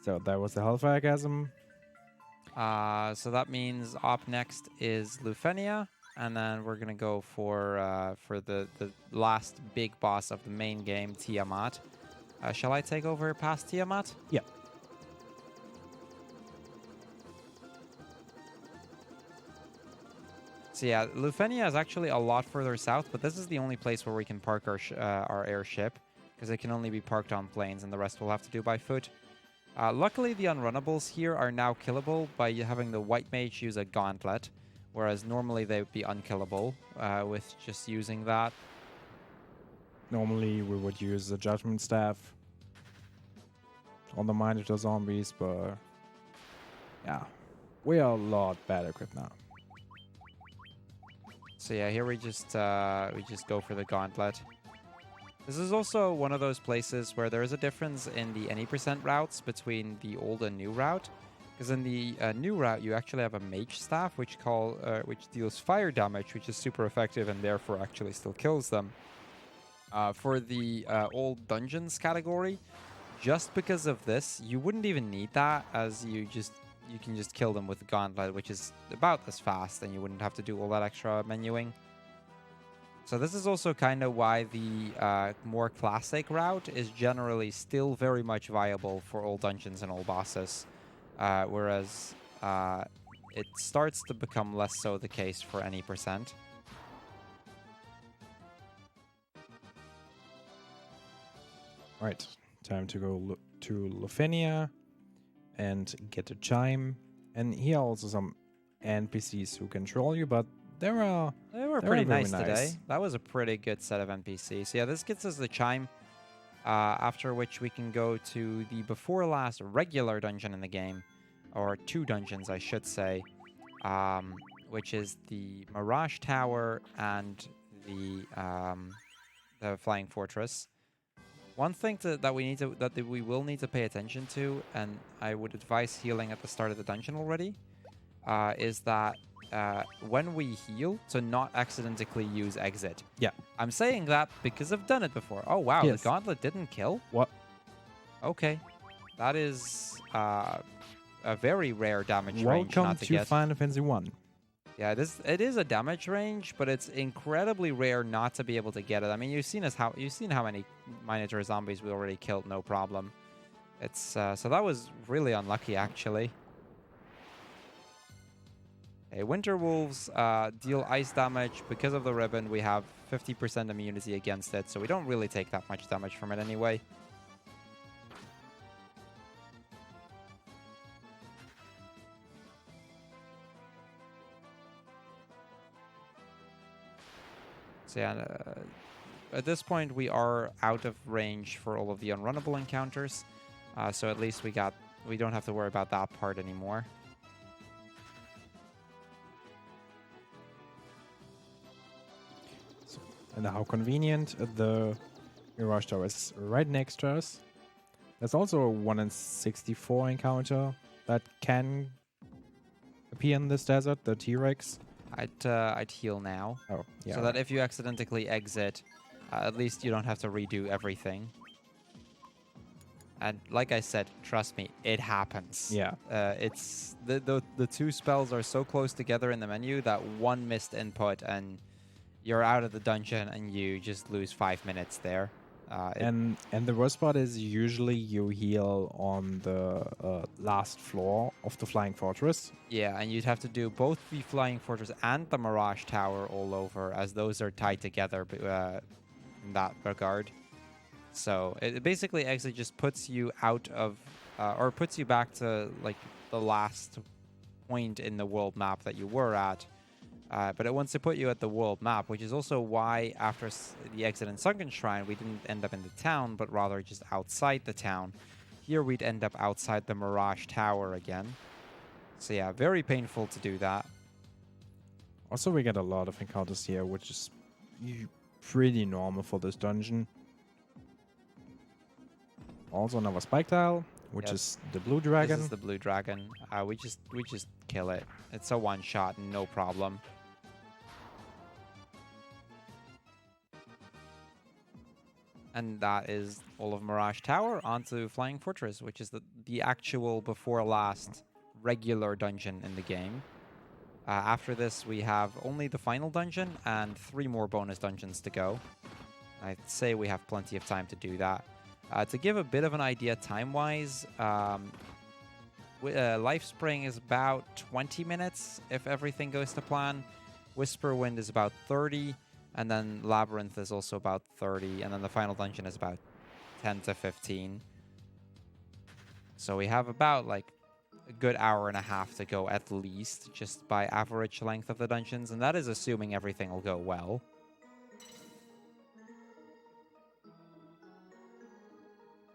[SPEAKER 3] so that was the Hellfire Chasm.
[SPEAKER 2] So that means up next is Lufenia, and then we're gonna go for the last big boss of the main game, Tiamat. Shall I take over past Tiamat?
[SPEAKER 3] Yeah.
[SPEAKER 2] So yeah, Lufenia is actually a lot further south, but this is the only place where we can park our airship, because it can only be parked on planes, and the rest we'll have to do by foot. Luckily, the unrunnables here are now killable by having the White Mage use a Gauntlet, whereas normally they would be unkillable with just using that.
[SPEAKER 3] Normally, we would use the Judgment Staff on the Minotaur zombies, but yeah, we are a lot better equipped now.
[SPEAKER 2] So yeah, here we just go for the Gauntlet. This is also one of those places where there is a difference in the any % routes between the old and new route. Because in the new route, you actually have a Mage Staff, which deals fire damage, which is super effective and therefore actually still kills them. For the old Dungeons category, just because of this, you wouldn't even need that, as you can just kill them with the Gauntlet, which is about as fast, and you wouldn't have to do all that extra menuing. So this is also kind of why the more classic route is generally still very much viable for all dungeons and all bosses, whereas it starts to become less so the case for any %.
[SPEAKER 3] Right, time to go to Lufenia and get a chime. And here are also some NPCs who control you, but they were
[SPEAKER 2] pretty nice today. That was a pretty good set of NPCs. So yeah, this gets us the chime, after which we can go to the before last regular dungeon in the game, or 2 dungeons I should say, which is the Mirage Tower and the Flying Fortress. One thing that we will need to pay attention to, and I would advise healing at the start of the dungeon already, is that when we heal, to not accidentally use exit.
[SPEAKER 3] Yeah.
[SPEAKER 2] I'm saying that because I've done it before. Oh, wow.
[SPEAKER 3] Yes.
[SPEAKER 2] The Gauntlet didn't kill?
[SPEAKER 3] What?
[SPEAKER 2] Okay. That is a very rare damage range
[SPEAKER 3] Welcome
[SPEAKER 2] not to
[SPEAKER 3] to
[SPEAKER 2] get.
[SPEAKER 3] Final Fantasy 1.
[SPEAKER 2] Yeah, it is a damage range, but it's incredibly rare not to be able to get it. I mean, you've seen how many Minotaur zombies we already killed, no problem. It's so that was really unlucky, actually. Okay, Winter Wolves deal ice damage. Because of the ribbon, we have 50% immunity against it, so we don't really take that much damage from it anyway. So yeah, at this point we are out of range for all of the unrunnable encounters, so at least we don't have to worry about that part anymore.
[SPEAKER 3] And how convenient, the Mirage Tower is right next to us. There's also a 1 in 64 encounter that can appear in this desert, the T-Rex.
[SPEAKER 2] I'd heal now,
[SPEAKER 3] Oh, yeah.
[SPEAKER 2] so that if you accidentally exit, at least you don't have to redo everything. And like I said, trust me, it happens.
[SPEAKER 3] Yeah.
[SPEAKER 2] It's the 2 spells are so close together in the menu that one missed input and you're out of the dungeon and you just lose 5 minutes there.
[SPEAKER 3] And the worst part is usually you heal on the last floor of the Flying Fortress.
[SPEAKER 2] Yeah, and you'd have to do both the Flying Fortress and the Mirage Tower all over, as those are tied together in that regard. So it basically actually just puts you out of, or puts you back to like the last point in the world map that you were at. But it wants to put you at the world map, which is also why after the exit in Sunken Shrine, we didn't end up in the town, but rather just outside the town. Here we'd end up outside the Mirage Tower again. So yeah, very painful to do that.
[SPEAKER 3] Also, we get a lot of encounters here, which is pretty normal for this dungeon. Also another spike tile, which is the blue dragon.
[SPEAKER 2] This is the blue dragon. We just kill it. It's a one shot, no problem. And that is all of Mirage Tower onto Flying Fortress, which is the actual before last regular dungeon in the game. After this, we have only the final dungeon and 3 more bonus dungeons to go. I'd say we have plenty of time to do that. To give a bit of an idea time-wise, Life Spring is about 20 minutes if everything goes to plan. Whisperwind is about 30, and then Labyrinth is also about 30, and then the final dungeon is about 10 to 15. So we have about like a good hour and a half to go at least, just by average length of the dungeons, and that is assuming everything will go well.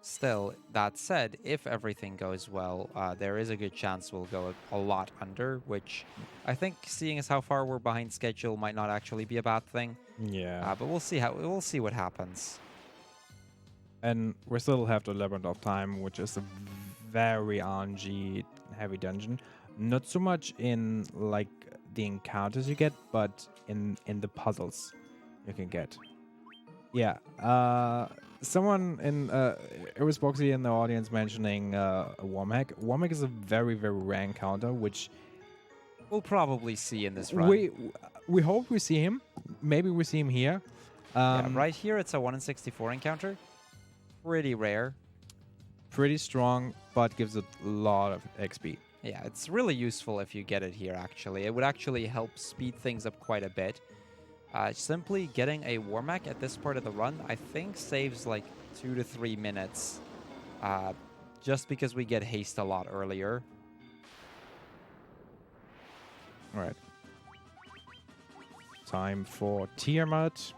[SPEAKER 2] Still, that said, if everything goes well, there is a good chance we'll go a lot under, which I think, seeing as how far we're behind schedule, might not actually be a bad thing.
[SPEAKER 3] Yeah.
[SPEAKER 2] But we'll see what happens.
[SPEAKER 3] And we still have the Labyrinth of Time, which is a very RNG heavy dungeon. Not so much in like the encounters you get, but in the puzzles you can get. Yeah. Someone in it was Boxy in the audience mentioning a Wormhack. Wormhack is a very, very rare encounter, which
[SPEAKER 2] we'll probably see in this run.
[SPEAKER 3] We hope we see him. Maybe we see him here.
[SPEAKER 2] Yeah, right here it's a 1 in 64 encounter. Pretty rare.
[SPEAKER 3] Pretty strong, but gives a lot of XP.
[SPEAKER 2] Yeah, it's really useful if you get it here, actually. It would actually help speed things up quite a bit. Simply getting a Wormhack at this part of the run, I think, saves like 2 to 3 minutes. Just because we get haste a lot earlier.
[SPEAKER 3] Alright. Time for Tiamat.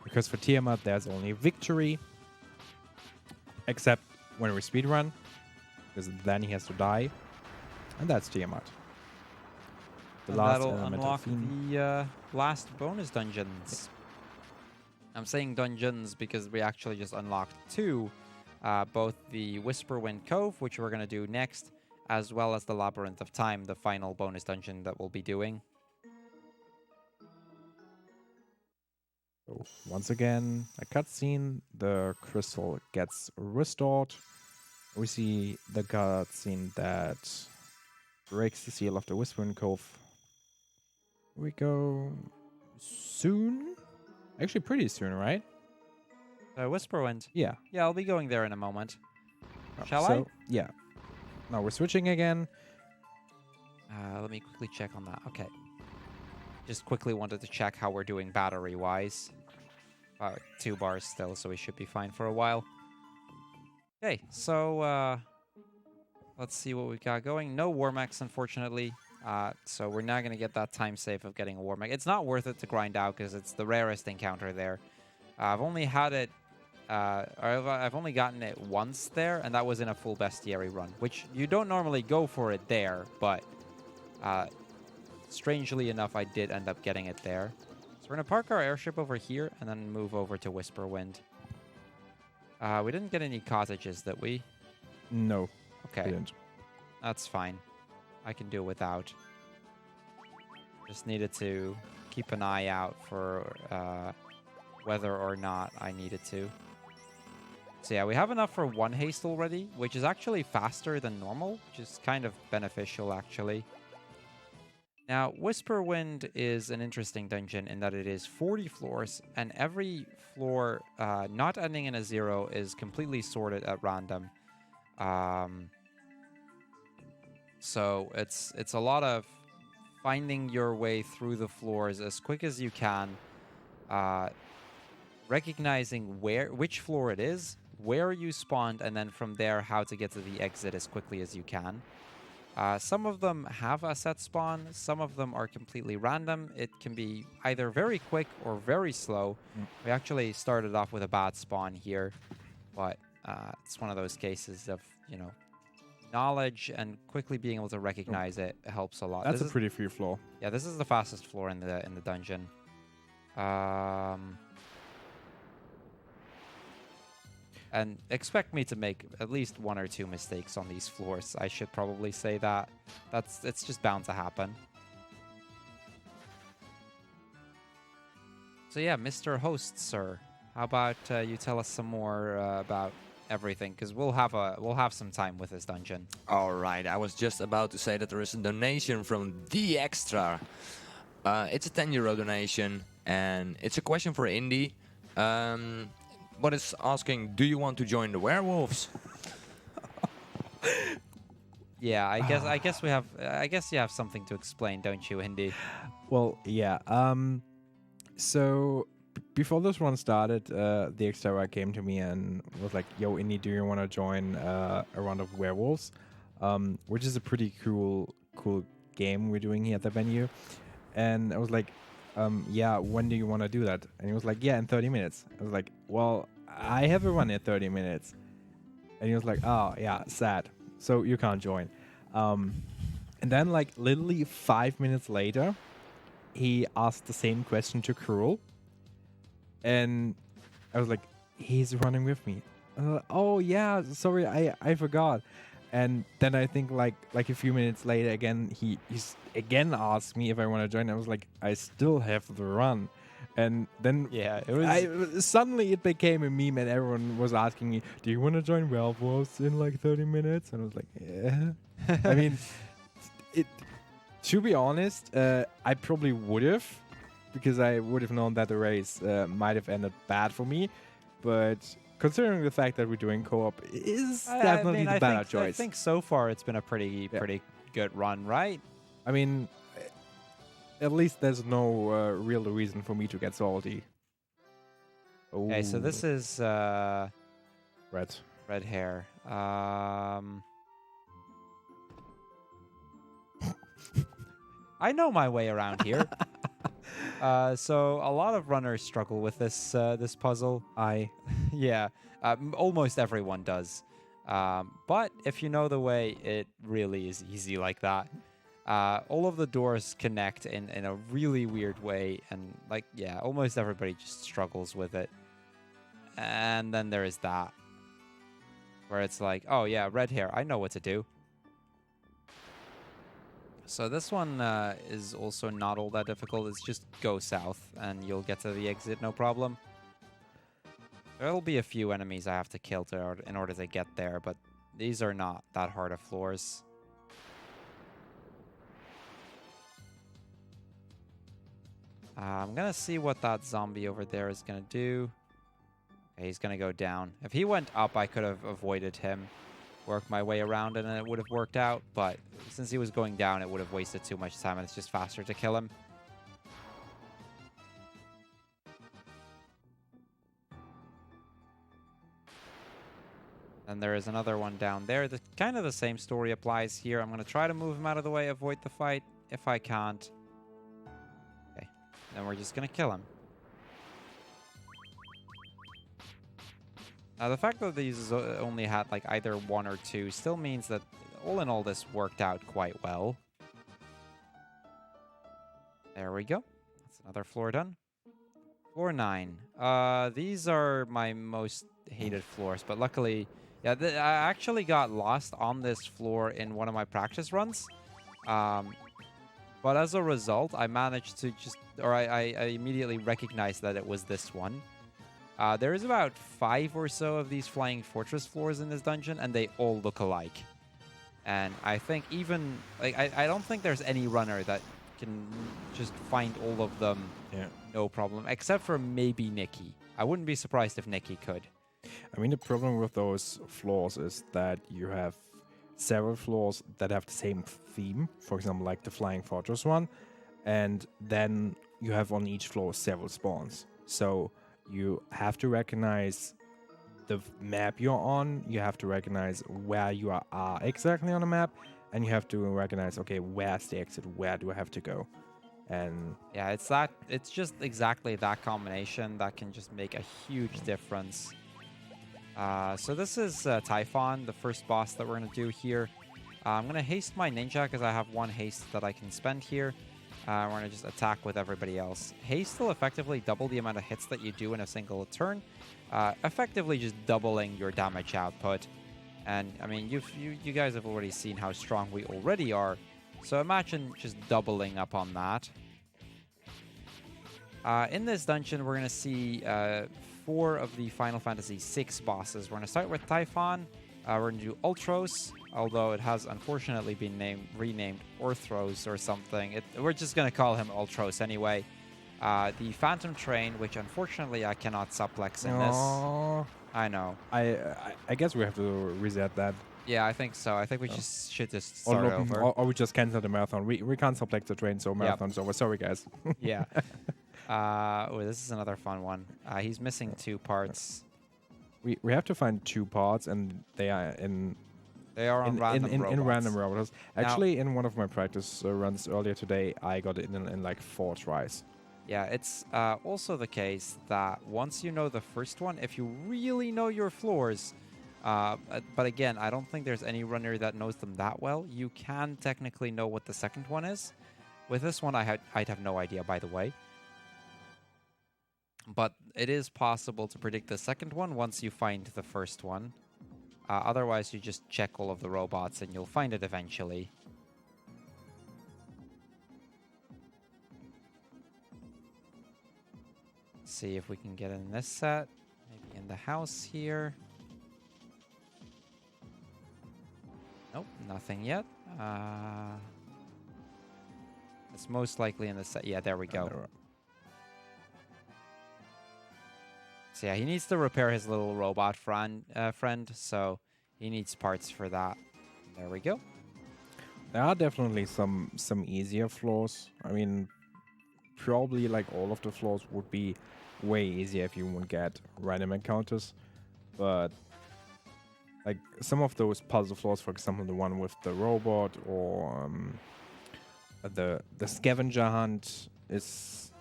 [SPEAKER 3] Because for Tiamat, there's only victory. Except when we speedrun. Because then he has to die. And that's Tiamat.
[SPEAKER 2] That'll unlock the last bonus dungeons. I'm saying dungeons because we actually just unlocked 2. Both the Whisperwind Cove, which we're going to do next, as well as the Labyrinth of Time, the final bonus dungeon that we'll be doing.
[SPEAKER 3] So once again, a cutscene. The crystal gets restored. We see the cutscene that breaks the seal of the Whispering Cove. We go soon? Actually, pretty soon, right?
[SPEAKER 2] Whisperwind.
[SPEAKER 3] Yeah.
[SPEAKER 2] Yeah, I'll be going there in a moment. Shall
[SPEAKER 3] I?
[SPEAKER 2] I?
[SPEAKER 3] Yeah. Now we're switching again.
[SPEAKER 2] Let me quickly check on that. Okay. Just quickly wanted to check how we're doing battery-wise. 2 bars still, so we should be fine for a while. Okay, so let's see what we've got going. No Wormhacks, unfortunately. So we're not going to get that time save of getting a Wormhack. It's not worth it to grind out because it's the rarest encounter there. I've only had it, I've only gotten it once there, and that was in a full bestiary run, which you don't normally go for it there, but strangely enough, I did end up getting it there. So we're going to park our airship over here and then move over to Whisperwind. We didn't get any cottages, did we?
[SPEAKER 3] No.
[SPEAKER 2] Okay.
[SPEAKER 3] Didn't.
[SPEAKER 2] That's fine. I can do without. Just needed to keep an eye out for whether or not I needed to. So yeah, we have enough for 1 haste already, which is actually faster than normal, which is kind of beneficial, actually. Now, Whisperwind is an interesting dungeon in that it is 40 floors, and every floor not ending in a 0 is completely sorted at random. So it's a lot of finding your way through the floors as quick as you can, recognizing which floor it is, where you spawned, and then from there how to get to the exit as quickly as you can. Some of them have a set spawn, some of them are completely random. It can be either very quick or very slow. We actually started off with a bad spawn here, but it's one of those cases of, knowledge and quickly being able to recognize it helps a lot.
[SPEAKER 3] That's a pretty free floor.
[SPEAKER 2] Yeah, this is the fastest floor in the dungeon. And expect me to make at least 1 or 2 mistakes on these floors. I should probably say that. It's just bound to happen. So yeah, Mr. Host, sir, how about you tell us some more about everything, because we'll have some time with this dungeon.
[SPEAKER 1] All right, I was just about to say that there is a donation from The Extra. It's a €10 donation, and it's a question for Indy. What is asking, do you want to join the werewolves?
[SPEAKER 2] Yeah, I guess you have something to explain, don't you, Indy?
[SPEAKER 3] Well, yeah. So before this one started, the Extra came to me and was like, "Yo, Indy, do you want to join a round of werewolves?" Which is a pretty cool game we're doing here at the venue. And I was like, yeah, when do you want to do that? And he was like, yeah, in 30 minutes. I was like, well, I have a run in 30 minutes. And he was like, oh, yeah, sad. So you can't join. And then, like, literally 5 minutes later, he asked the same question to Cruel. And I was like, he's running with me. Oh, yeah, sorry, I forgot. And then I think like a few minutes later again, he's again asked me if I want to join. I was like, I still have the run. And then
[SPEAKER 2] Yeah, it was.
[SPEAKER 3] Suddenly it became a meme and everyone was asking me, do you want to join werewolves in like 30 minutes? And I was like, yeah. I mean, to be honest, I probably would have, because I would have known that the race might have ended bad for me. But considering the fact that we're doing co-op, is definitely the better choice.
[SPEAKER 2] I think so far it's been a pretty good run, right?
[SPEAKER 3] I mean, at least there's no real reason for me to get salty.
[SPEAKER 2] Okay, so this is
[SPEAKER 3] red
[SPEAKER 2] hair. I know my way around here. So a lot of runners struggle with this puzzle. Yeah, almost everyone does. But if you know the way, it really is easy like that. All of the doors connect in a really weird way, and like, yeah, almost everybody just struggles with it. And then there is that, where it's like, oh yeah, red hair, I know what to do. So this one is also not all that difficult. It's just go south and you'll get to the exit, no problem. There'll be a few enemies I have to kill in order to get there, but these are not that hard of floors. I'm going to see what that zombie over there is going to do. Okay, he's going to go down. If he went up, I could have avoided him. Work my way around and it would have worked out, but since he was going down, it would have wasted too much time and it's just faster to kill him. And there is another one down there. Kind of the same story applies here. I'm going to try to move him out of the way, avoid the fight. If I can't, okay, then we're just going to kill him. Now, the fact that these only had like either 1 or 2 still means that all in all this worked out quite well. There we go. That's another floor done. Floor 9. These are my most hated floors, but luckily, yeah, I actually got lost on this floor in one of my practice runs. But as a result, I managed to I immediately recognized that it was this one. There is about 5 or so of these flying fortress floors in this dungeon, and they all look alike. And I think even, like, I don't think there's any runner that can just find all of them,
[SPEAKER 3] Yeah.
[SPEAKER 2] no problem, except for maybe Nikki. I wouldn't be surprised if Nikki could.
[SPEAKER 3] I mean, the problem with those floors is that you have several floors that have the same theme. For example, like the Flying Fortress one. And then you have on each floor several spawns. So you have to recognize the map you're on. You have to recognize where you are exactly on the map. And you have to recognize, okay, where's the exit? Where do I have to go? And
[SPEAKER 2] Yeah, it's just exactly that combination that can just make a huge difference. So this is Typhon, the first boss that we're going to do here. I'm going to haste my ninja because I have one haste that I can spend here. We're going to just attack with everybody else. Haste will effectively double the amount of hits that you do in a single turn, effectively just doubling your damage output. And I mean, you guys have already seen how strong we already are, so imagine just doubling up on that. In this dungeon, we're going to see 4 of the Final Fantasy VI bosses. We're going to start with Typhon. We're going to do Ultros, although it has unfortunately been renamed Orthros or something. We're just going to call him Ultros anyway. The Phantom Train, which unfortunately I cannot suplex in this. I know.
[SPEAKER 3] I guess we have to reset that.
[SPEAKER 2] Yeah, I think so. I think we should just start over.
[SPEAKER 3] Or we just cancel the marathon. We can't suplex the train, so marathon's over. Sorry, guys.
[SPEAKER 2] Yeah. Oh, this is another fun one. He's missing 2 parts.
[SPEAKER 3] We have to find 2 parts, and they are in random robots. Actually, in one of my practice runs earlier today, I got it in like 4 tries.
[SPEAKER 2] Yeah, it's also the case that once you know the first one, if you really know your floors, but again, I don't think there's any runner that knows them that well, you can technically know what the second one is. With this one, I'd have no idea, by the way. But it is possible to predict the second one once you find the first one. Otherwise, you just check all of the robots and you'll find it eventually. See if we can get in this set. Maybe in the house here. Nope, nothing yet. It's most likely in the set. Yeah, there we go. So yeah, he needs to repair his little robot friend, so he needs parts for that. There we go.
[SPEAKER 3] There are definitely some easier floors. I mean, probably like all of the floors would be way easier if you would get random encounters. But like some of those puzzle floors, for example, the one with the robot or the scavenger hunt is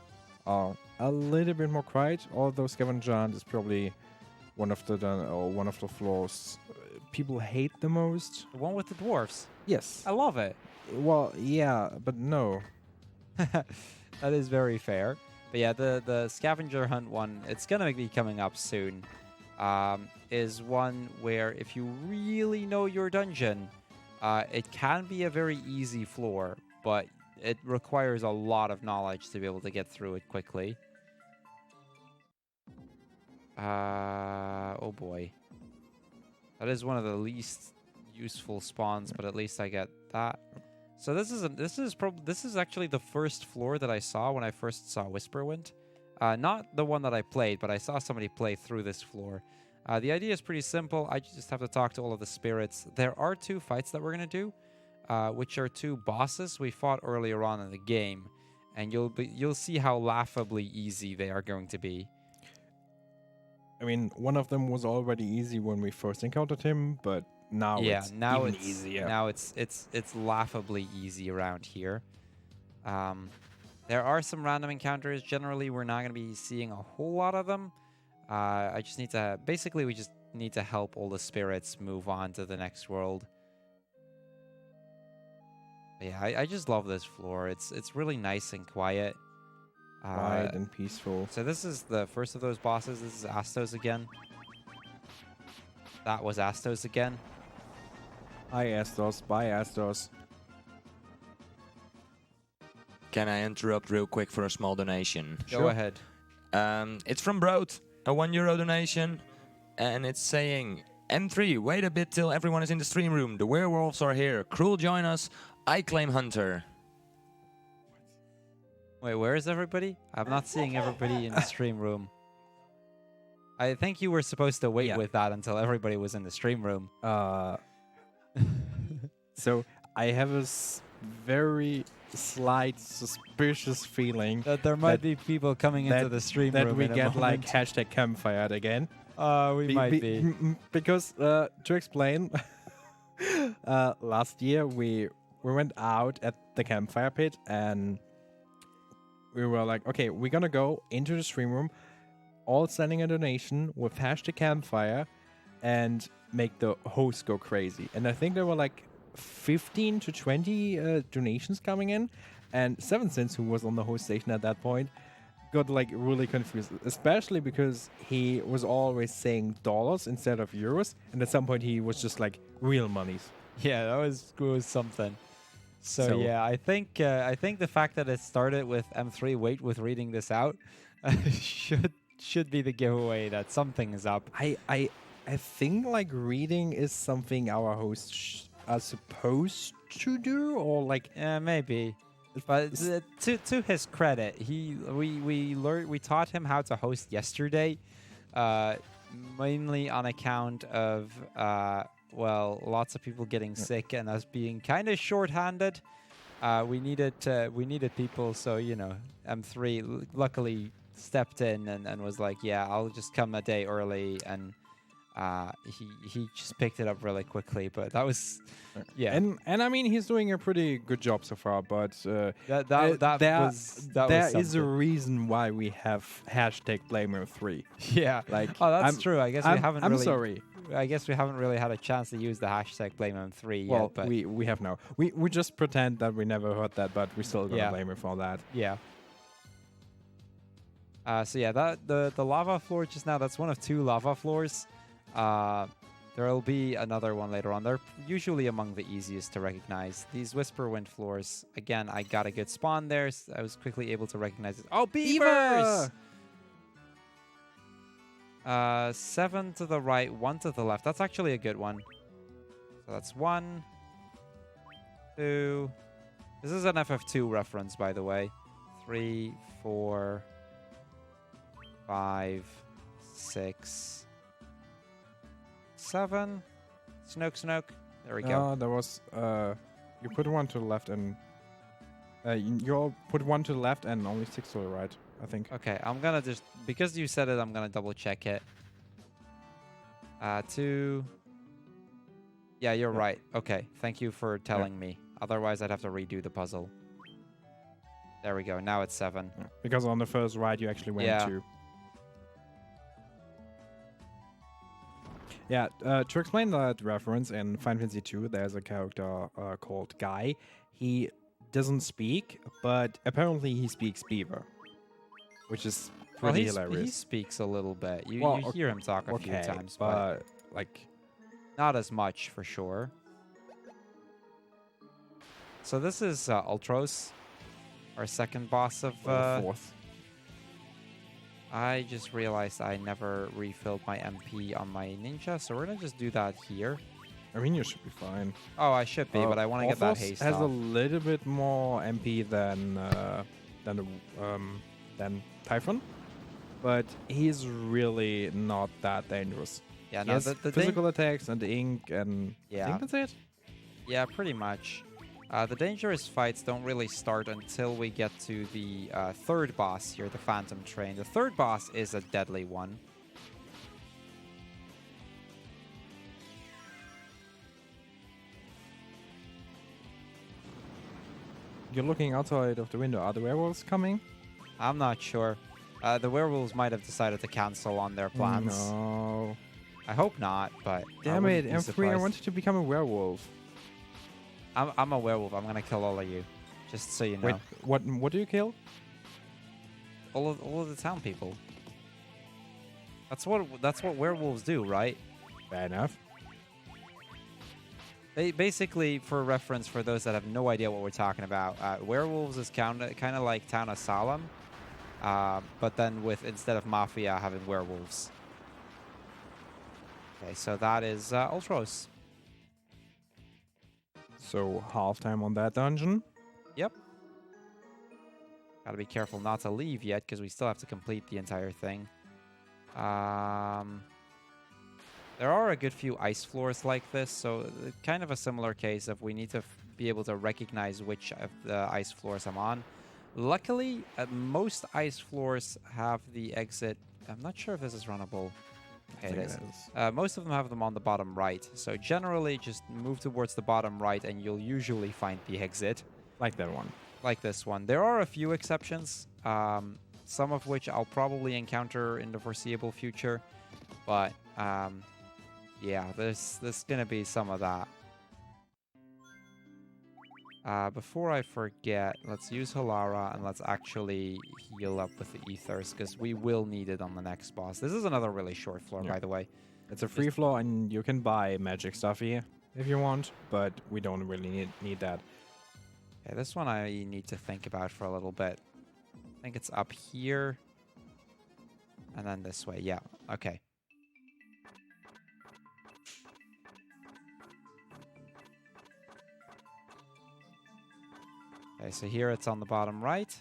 [SPEAKER 3] a little bit more quiet. Although scavenger hunt is probably one of the floors people hate the most.
[SPEAKER 2] The one with the dwarfs.
[SPEAKER 3] Yes.
[SPEAKER 2] I love it.
[SPEAKER 3] Well, yeah, but no.
[SPEAKER 2] That is very fair. But yeah, the scavenger hunt one, it's going to be coming up soon, is one where if you really know your dungeon, it can be a very easy floor, but it requires a lot of knowledge to be able to get through it quickly. Oh boy. That is one of the least useful spawns, but at least I get that. So this is actually the first floor that I saw when I first saw Whisperwind. Not the one that I played, but I saw somebody play through this floor. The idea is pretty simple. I just have to talk to all of the spirits. There are 2 fights that we're going to do, which are 2 bosses we fought earlier on in the game, and you'll see how laughably easy they are going to be.
[SPEAKER 3] I mean, one of them was already easy when we first encountered him, but now it's even easier.
[SPEAKER 2] Now it's laughably easy around here. There are some random encounters. Generally, we're not going to be seeing a whole lot of them. We just need to help all the spirits move on to the next world. But yeah, I just love this floor. It's really nice and quiet.
[SPEAKER 3] Quiet and peaceful.
[SPEAKER 2] So this is the first of those bosses. This is Astos again. That was Astos again.
[SPEAKER 3] Hi, Astos. Bye, Astos.
[SPEAKER 1] Can I interrupt real quick for a small donation?
[SPEAKER 2] Go ahead.
[SPEAKER 1] It's from Broad, a €1 donation, and it's saying, M3, wait a bit till everyone is in the stream room. The werewolves are here. Cruel, join us. I claim Hunter.
[SPEAKER 2] Wait, where is everybody? I'm not seeing everybody in the stream room. I think you were supposed to wait
[SPEAKER 3] Yeah.
[SPEAKER 2] with that until everybody was in the stream room.
[SPEAKER 3] So I have a very slight suspicious feeling
[SPEAKER 2] That there might be people coming into the stream
[SPEAKER 3] that
[SPEAKER 2] room
[SPEAKER 3] we
[SPEAKER 2] in a
[SPEAKER 3] get like
[SPEAKER 2] moment.
[SPEAKER 3] hashtag campfired again.
[SPEAKER 2] We might be.
[SPEAKER 3] Because to explain, last year we went out at the campfire pit and we were like, okay, we're gonna go into the stream room, all sending a donation with hashtag campfire and make the host go crazy. And I think there were like 15 to 20 donations coming in, and 7 Cents, who was on the host station at that point, got like really confused, especially because he was always saying dollars instead of euros, and at some point he was just like real monies.
[SPEAKER 2] Yeah, that was something. So yeah, I think the fact that it started with M3 wait with reading this out should be the giveaway that something is up.
[SPEAKER 3] I think like reading is something our hosts are supposed to do, or like
[SPEAKER 2] Maybe. But to his credit, we taught him how to host yesterday, mainly on account of lots of people getting sick and us being kind of short-handed. We needed people, so M3 luckily stepped in and was like, yeah, I'll just come a day early, and he just picked it up really quickly. But that was
[SPEAKER 3] and I mean he's doing a pretty good job so far, but
[SPEAKER 2] there
[SPEAKER 3] is a reason why we have hashtag blamer3.
[SPEAKER 2] Yeah,
[SPEAKER 3] like
[SPEAKER 2] that's true. I guess we haven't.
[SPEAKER 3] I'm
[SPEAKER 2] really,
[SPEAKER 3] sorry.
[SPEAKER 2] I guess we haven't really had a chance to use the hashtag blameM3
[SPEAKER 3] Well,
[SPEAKER 2] yet. But
[SPEAKER 3] we have now. We just pretend that we never heard that, but we still gonna blame him for that.
[SPEAKER 2] yeah. So yeah, the lava floor just now, that's one of 2 lava floors. There'll be another one later on. They're usually among the easiest to recognize. These Whisper Wind floors, again, I got a good spawn there. So I was quickly able to recognize it. Oh, beavers! 7 to the right, 1 to the left. That's actually a good one. So that's 1, 2. This is an FF2 reference, by the way. 3, 4, 5, 6, 7. Snoke. There we go.
[SPEAKER 3] There was you put 1 to the left and you all put 1 to the left and only 6 to the right, I think.
[SPEAKER 2] Okay, I'm gonna just, because you said it, I'm gonna double check it. 2. Yeah, you're right. Okay, thank you for telling me. Otherwise, I'd have to redo the puzzle. There we go. Now it's 7.
[SPEAKER 3] Yeah, because on the first ride you actually went to. Yeah, to explain that reference, in Final Fantasy II, there's a character called Guy. He doesn't speak, but apparently he speaks Beaver, which is pretty hilarious.
[SPEAKER 2] He speaks a little bit. You hear him talk a few times,
[SPEAKER 3] but like
[SPEAKER 2] not as much for sure. So this is Ultros, our second boss of
[SPEAKER 3] the 4th.
[SPEAKER 2] I just realized I never refilled my MP on my ninja, so we're gonna just do that here.
[SPEAKER 3] I mean, you should be fine.
[SPEAKER 2] Oh, I should be, but I want to get that haste
[SPEAKER 3] has
[SPEAKER 2] off.
[SPEAKER 3] a little bit more MP than Typhon, but he's really not that dangerous.
[SPEAKER 2] Yeah,
[SPEAKER 3] he
[SPEAKER 2] no,
[SPEAKER 3] has
[SPEAKER 2] the
[SPEAKER 3] physical attacks and ink, and I think that's it.
[SPEAKER 2] Yeah, pretty much. The dangerous fights don't really start until we get to the 3rd boss here, the Phantom Train. The 3rd boss is a deadly one.
[SPEAKER 3] You're looking outside of the window. Are the werewolves coming?
[SPEAKER 2] I'm not sure. The werewolves might have decided to cancel on their plans.
[SPEAKER 3] No.
[SPEAKER 2] I hope not, but
[SPEAKER 3] damn it, M3, I
[SPEAKER 2] surprised.
[SPEAKER 3] wanted to become a werewolf.
[SPEAKER 2] I'm a werewolf. I'm gonna kill all of you, just so you know.
[SPEAKER 3] Wait, what do you kill?
[SPEAKER 2] All of the town people. That's what werewolves do, right?
[SPEAKER 3] Fair enough.
[SPEAKER 2] They basically, for reference, for those that have no idea what we're talking about, werewolves is kind of like Town of Salem, but then with, instead of mafia, having werewolves. Okay, so that is Ultros.
[SPEAKER 3] So half time on that dungeon.
[SPEAKER 2] Yep. Gotta be careful not to leave yet, because we still have to complete the entire thing. There are a good few ice floors like this, so kind of a similar case of we need to be able to recognize which of the ice floors I'm on. Luckily, most ice floors have the exit. I'm not sure if this is runnable. Okay, it is. Most of them have them on the bottom right. So generally, just move towards the bottom right and you'll usually find the exit.
[SPEAKER 3] Like that one.
[SPEAKER 2] Like this one. There are a few exceptions, some of which I'll probably encounter in the foreseeable future. But yeah, there's going to be some of that. Before I forget, let's use Halara and let's actually heal up with the Ethers, because we will need it on the next boss. This is another really short floor, by the way.
[SPEAKER 3] It's a free floor, and you can buy magic stuff here if you want, but we don't really need that.
[SPEAKER 2] Okay, this one I need to think about for a little bit. I think it's up here. And then this way, yeah. Okay. Okay, so here it's on the bottom right.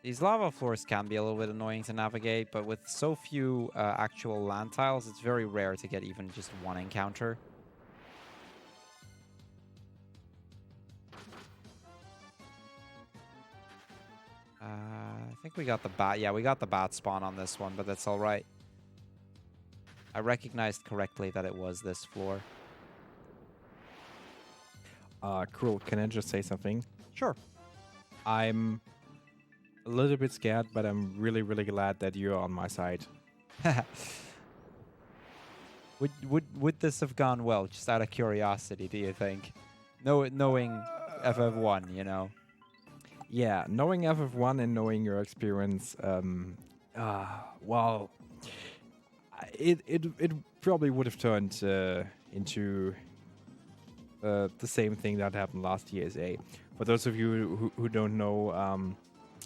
[SPEAKER 2] These lava floors can be a little bit annoying to navigate, but with so few actual land tiles, it's very rare to get even just one encounter. I think we got the bat. Yeah, we got the bat spawn on this one, but that's all right. I recognized correctly that it was this floor.
[SPEAKER 3] Cool. Can I just say something?
[SPEAKER 2] Sure.
[SPEAKER 3] I'm a little bit scared, but I'm really, really glad that you're on my side.
[SPEAKER 2] Would this have gone well? Just out of curiosity, do you think? Knowing FF1, you know.
[SPEAKER 3] Yeah, knowing FF1 and knowing your experience, well, it probably would have turned into the same thing that happened last year. For those of you who don't know,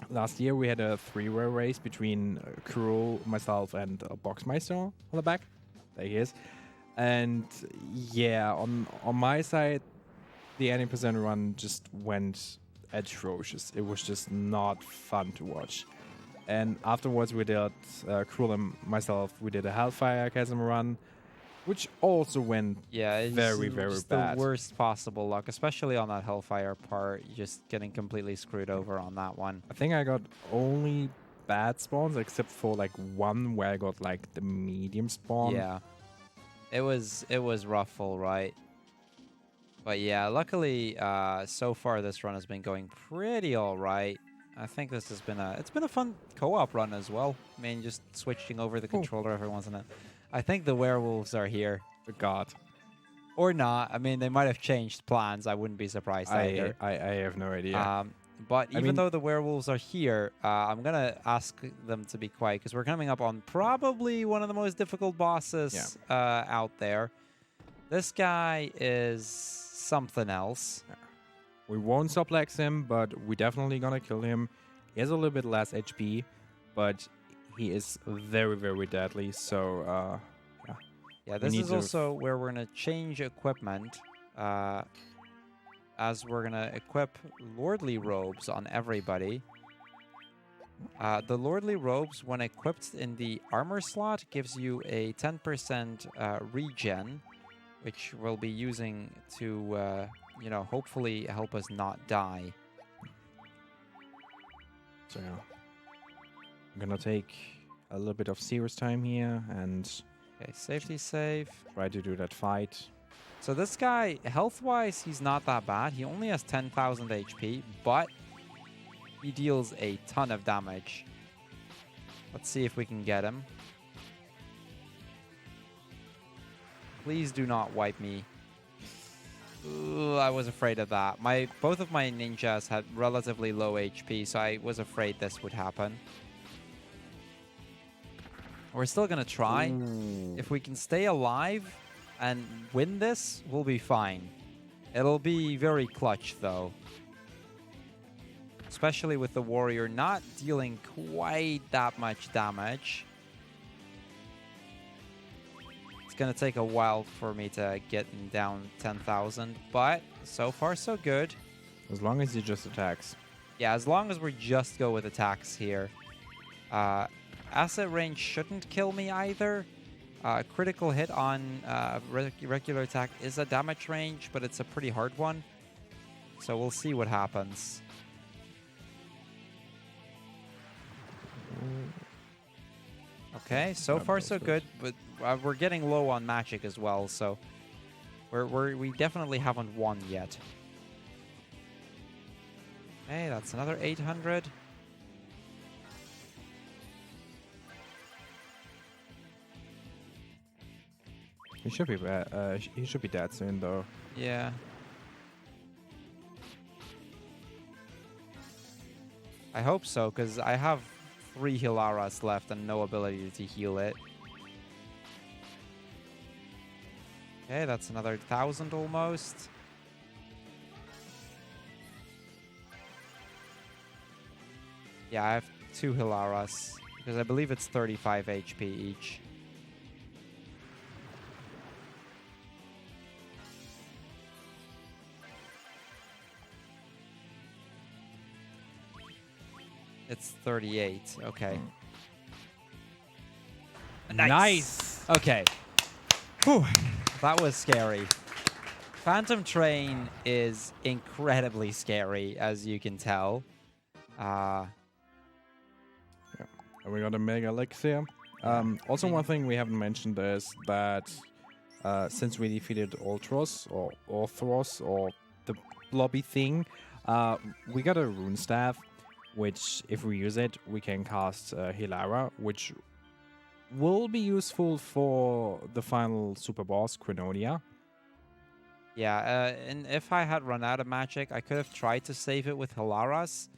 [SPEAKER 3] last year we had a three-way race between Kuro, myself, and Boxmeister on the back. There he is. And yeah, on my side, the 80% run just went atrocious. It was just not fun to watch. And afterwards we did, Kuro and myself, we did a Hellfire Chasm run, which also went very, very
[SPEAKER 2] just
[SPEAKER 3] bad.
[SPEAKER 2] The worst possible luck, especially on that Hellfire part. You're just getting completely screwed over on that one.
[SPEAKER 3] I think I got only bad spawns, except for like one where I got like the medium spawn.
[SPEAKER 2] Yeah, it was rough, all right. But yeah, luckily, so far this run has been going pretty all right. I think this has been it's been a fun co-op run as well. I mean, just switching over the controller every once in a while. I think the werewolves are here.
[SPEAKER 3] God.
[SPEAKER 2] Or not. I mean, they might have changed plans. I wouldn't be surprised either.
[SPEAKER 3] I have no idea.
[SPEAKER 2] But even though the werewolves are here, I'm going to ask them to be quiet, because we're coming up on probably one of the most difficult bosses out there. This guy is something else.
[SPEAKER 3] We won't suplex him, but we're definitely going to kill him. He has a little bit less HP, but he is very, very deadly, so
[SPEAKER 2] yeah, this is also where we're going to change equipment, as we're going to equip Lordly Robes on everybody. The Lordly Robes, when equipped in the armor slot, gives you a 10% regen, which we'll be using to, you know, hopefully help us not die.
[SPEAKER 3] So yeah. I'm gonna take a little bit of serious time here and
[SPEAKER 2] Okay, safety save.
[SPEAKER 3] try to do that fight.
[SPEAKER 2] So this guy, health-wise, he's not that bad. He only has 10,000 HP, but he deals a ton of damage. Let's see if we can get him. Please do not wipe me. Ooh, I was afraid of that. Both of my ninjas had relatively low HP, so I was afraid this would happen. We're still gonna try.
[SPEAKER 3] Ooh.
[SPEAKER 2] If we can stay alive and win this, we'll be fine. It'll be very clutch, though. Especially with the warrior not dealing quite that much damage. It's gonna take a while for me to get him down 10,000, but so far so good.
[SPEAKER 3] As long as he just attacks.
[SPEAKER 2] Yeah, as long as we just go with attacks here. Asset range shouldn't kill me either. Critical hit on regular attack is a damage range, but it's a pretty hard one. So we'll see what happens. Okay, so far so good, but we're getting low on magic as well, so we definitely haven't won yet. Okay, that's another 800.
[SPEAKER 3] He should be he should be dead soon though.
[SPEAKER 2] Yeah. I hope so, because I have 3 Hilaras left and no ability to heal it. Okay, that's another 1,000 almost. Yeah, I have 2 Hilaras, because I believe it's 35 HP each. It's 38. Okay.
[SPEAKER 3] Nice.
[SPEAKER 2] Okay. Whew. That was scary. Phantom Train is incredibly scary, as you can tell.
[SPEAKER 3] And we got a Mega Elixir. Also, one thing we haven't mentioned is that since we defeated Ultros or Orthros or the blobby thing, we got a Rune Staff, which if we use it, we can cast Hilara, which will be useful for the final super boss, Crinonia.
[SPEAKER 2] Yeah, and if I had run out of magic, I could have tried to save it with Hilaras,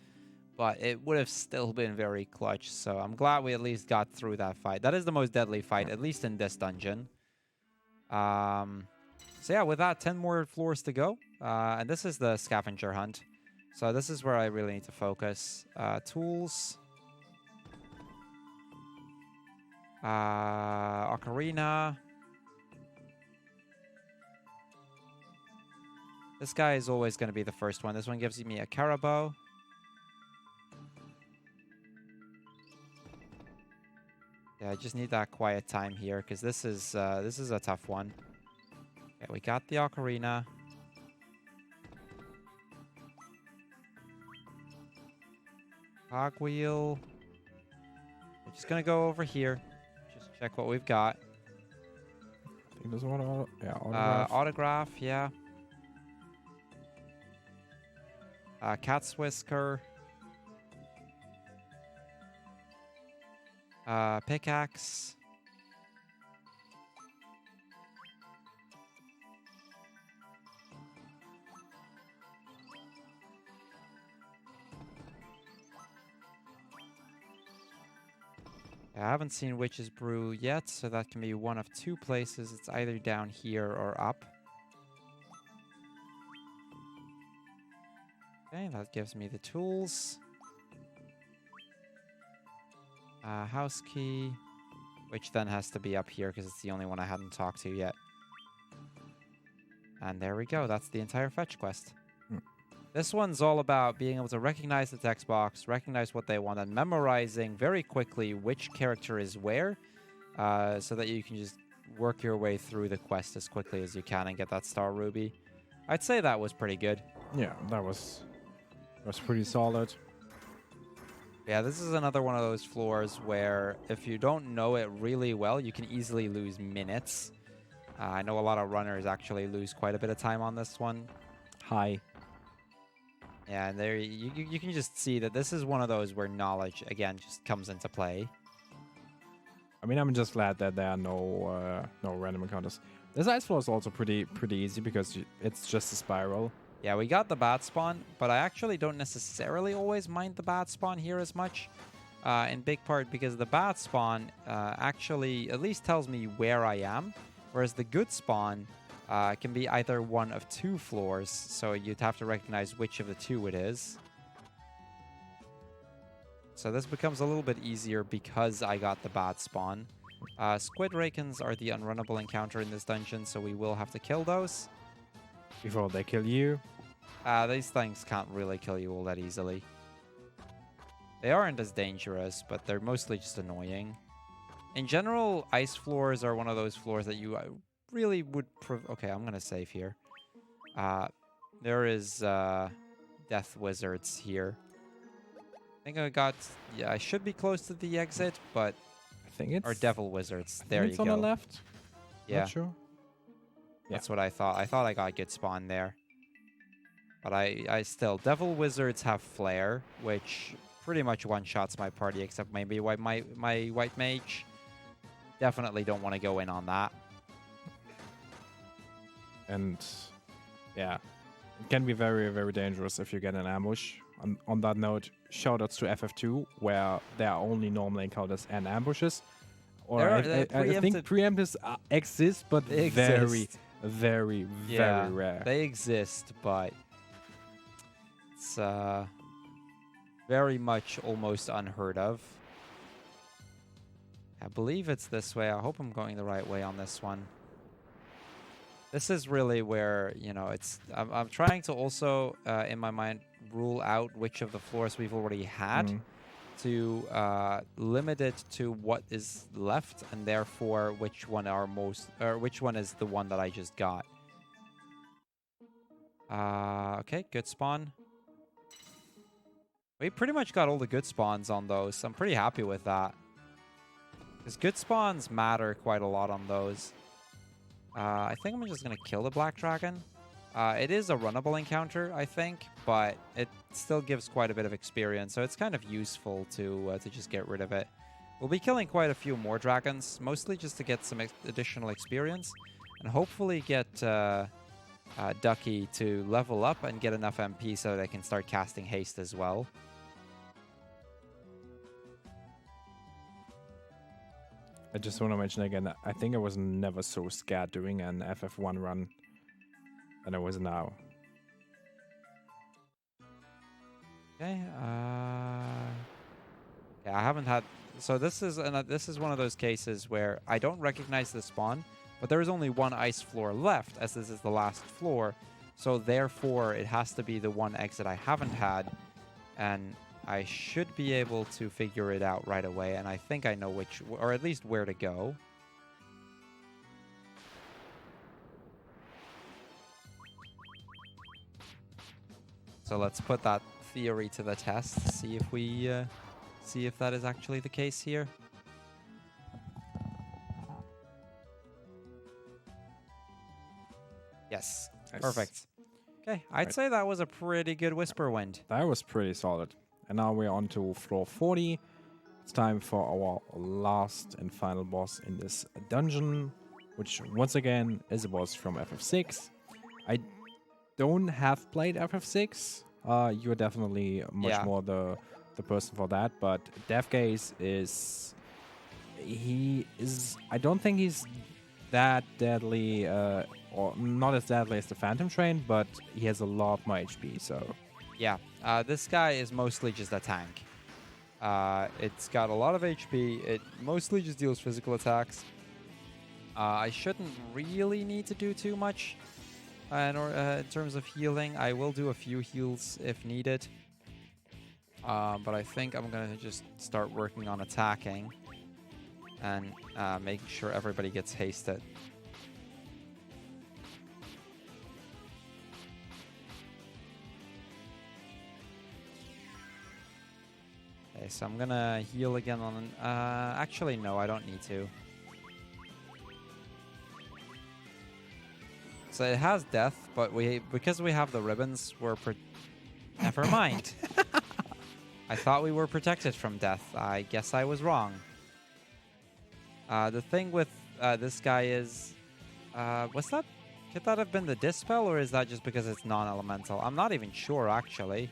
[SPEAKER 2] but it would have still been very clutch, so I'm glad we at least got through that fight. That is the most deadly fight, at least in this dungeon. So yeah, with that, 10 more floors to go, and this is the scavenger hunt. So this is where I really need to focus. Tools. Ocarina. This guy is always going to be the first one. This one gives me a Carabao. Yeah, I just need that quiet time here because this is a tough one. Okay, we got the Ocarina. Cogwheel. We're just gonna go over here. Just check what we've got.
[SPEAKER 3] I think there's one. Autograph.
[SPEAKER 2] Autograph, yeah. Cat's Whisker. Pickaxe. I haven't seen Witch's Brew yet, so that can be one of 2 places. It's either down here or up. Okay, that gives me the tools. House key, which then has to be up here because it's the only one I hadn't talked to yet. And there we go. That's the entire fetch quest. This one's all about being able to recognize the text box, recognize what they want, and memorizing very quickly which character is where, so that you can just work your way through the quest as quickly as you can and get that Star Ruby. I'd say that was pretty good.
[SPEAKER 3] Yeah, that was pretty solid.
[SPEAKER 2] Yeah, this is another one of those floors where if you don't know it really well, you can easily lose minutes. I know a lot of runners actually lose quite a bit of time on this one.
[SPEAKER 3] Hi.
[SPEAKER 2] Yeah, and there you can just see that this is one of those where knowledge, again, just comes into play.
[SPEAKER 3] I mean, I'm just glad that there are no random encounters. This ice floor is also pretty easy because it's just a spiral.
[SPEAKER 2] Yeah, we got the bat spawn, but I actually don't necessarily always mind the bat spawn here as much, in big part because the bat spawn actually at least tells me where I am, whereas the good spawn can be either one of 2 floors, so you'd have to recognize which of the 2 it is. So this becomes a little bit easier because I got the bat spawn. Squid Rakens are the unrunnable encounter in this dungeon, so we will have to kill those.
[SPEAKER 3] Before they kill you.
[SPEAKER 2] These things can't really kill you all that easily. They aren't as dangerous, but they're mostly just annoying. In general, ice floors are one of those floors that you really would... Okay, I'm going to save here. There is Death Wizards here. I think I got... Yeah, I should be close to the exit, but...
[SPEAKER 3] I think it's...
[SPEAKER 2] Or Devil Wizards.
[SPEAKER 3] I
[SPEAKER 2] There
[SPEAKER 3] think
[SPEAKER 2] you
[SPEAKER 3] it's
[SPEAKER 2] go.
[SPEAKER 3] on the left.
[SPEAKER 2] Yeah.
[SPEAKER 3] Not sure.
[SPEAKER 2] That's what I thought. I thought I got good spawn there. But I still... Devil Wizards have Flare, which pretty much one-shots my party, except maybe my White Mage. Definitely don't want to go in on that.
[SPEAKER 3] And yeah, it can be very, very dangerous if you get an ambush. On that note, shoutouts to FF2, where there are only normal encounters and ambushes. Or I think preemptives exist, but
[SPEAKER 2] They
[SPEAKER 3] very,
[SPEAKER 2] exist.
[SPEAKER 3] very, very rare.
[SPEAKER 2] They exist, but it's very much almost unheard of. I believe it's this way. I hope I'm going the right way on this one. This is really where, you know, it's... I'm trying to also, in my mind, rule out which of the floors we've already had to limit it to what is left, and therefore which one are most... Or which one is the one that I just got. Okay, good spawn. We pretty much got all the good spawns on those. I'm pretty happy with that. Because good spawns matter quite a lot on those. I think I'm just going to kill the Black Dragon. It is a runnable encounter, I think, but it still gives quite a bit of experience, so it's kind of useful to just get rid of it. We'll be killing quite a few more dragons, mostly just to get some additional experience, and hopefully get Ducky to level up and get enough MP so that I can start casting haste as well.
[SPEAKER 3] I just want to mention again that I think I was never so scared doing an FF1 run than I was now.
[SPEAKER 2] Okay, yeah, I haven't had... So this is one of those cases where I don't recognize the spawn, but there is only one ice floor left, as this is the last floor. So therefore, it has to be the one exit I haven't had, and I should be able to figure it out right away, and I think I know which, or at least where to go. So let's put that theory to the test, see if we, see if that is actually the case here. Yes,
[SPEAKER 3] Nice.
[SPEAKER 2] Perfect. Okay, I'd say that was a pretty good Whisper Wind.
[SPEAKER 3] That was pretty solid. And now we're on to floor 40. It's time for our last and final boss in this dungeon, which once again is a boss from FF6. I don't have played FF6. You're definitely much more the person for that, but Deathgaze is... I don't think he's that deadly, or not as deadly as the Phantom Train, but he has a lot more HP, so...
[SPEAKER 2] Yeah, this guy is mostly just a tank. It's got a lot of HP. It mostly just deals physical attacks. I shouldn't really need to do too much in terms of healing. I will do a few heals if needed. But I think I'm going to just start working on attacking and making sure everybody gets hasted. Okay, so I'm gonna heal again on... actually, no, I don't need to. So it has death, but because we have the ribbons, we're... Never mind. I thought we were protected from death. I guess I was wrong. The thing with this guy is... what's that? Could that have been the Dispel, or is that just because it's non-elemental? I'm not even sure, actually.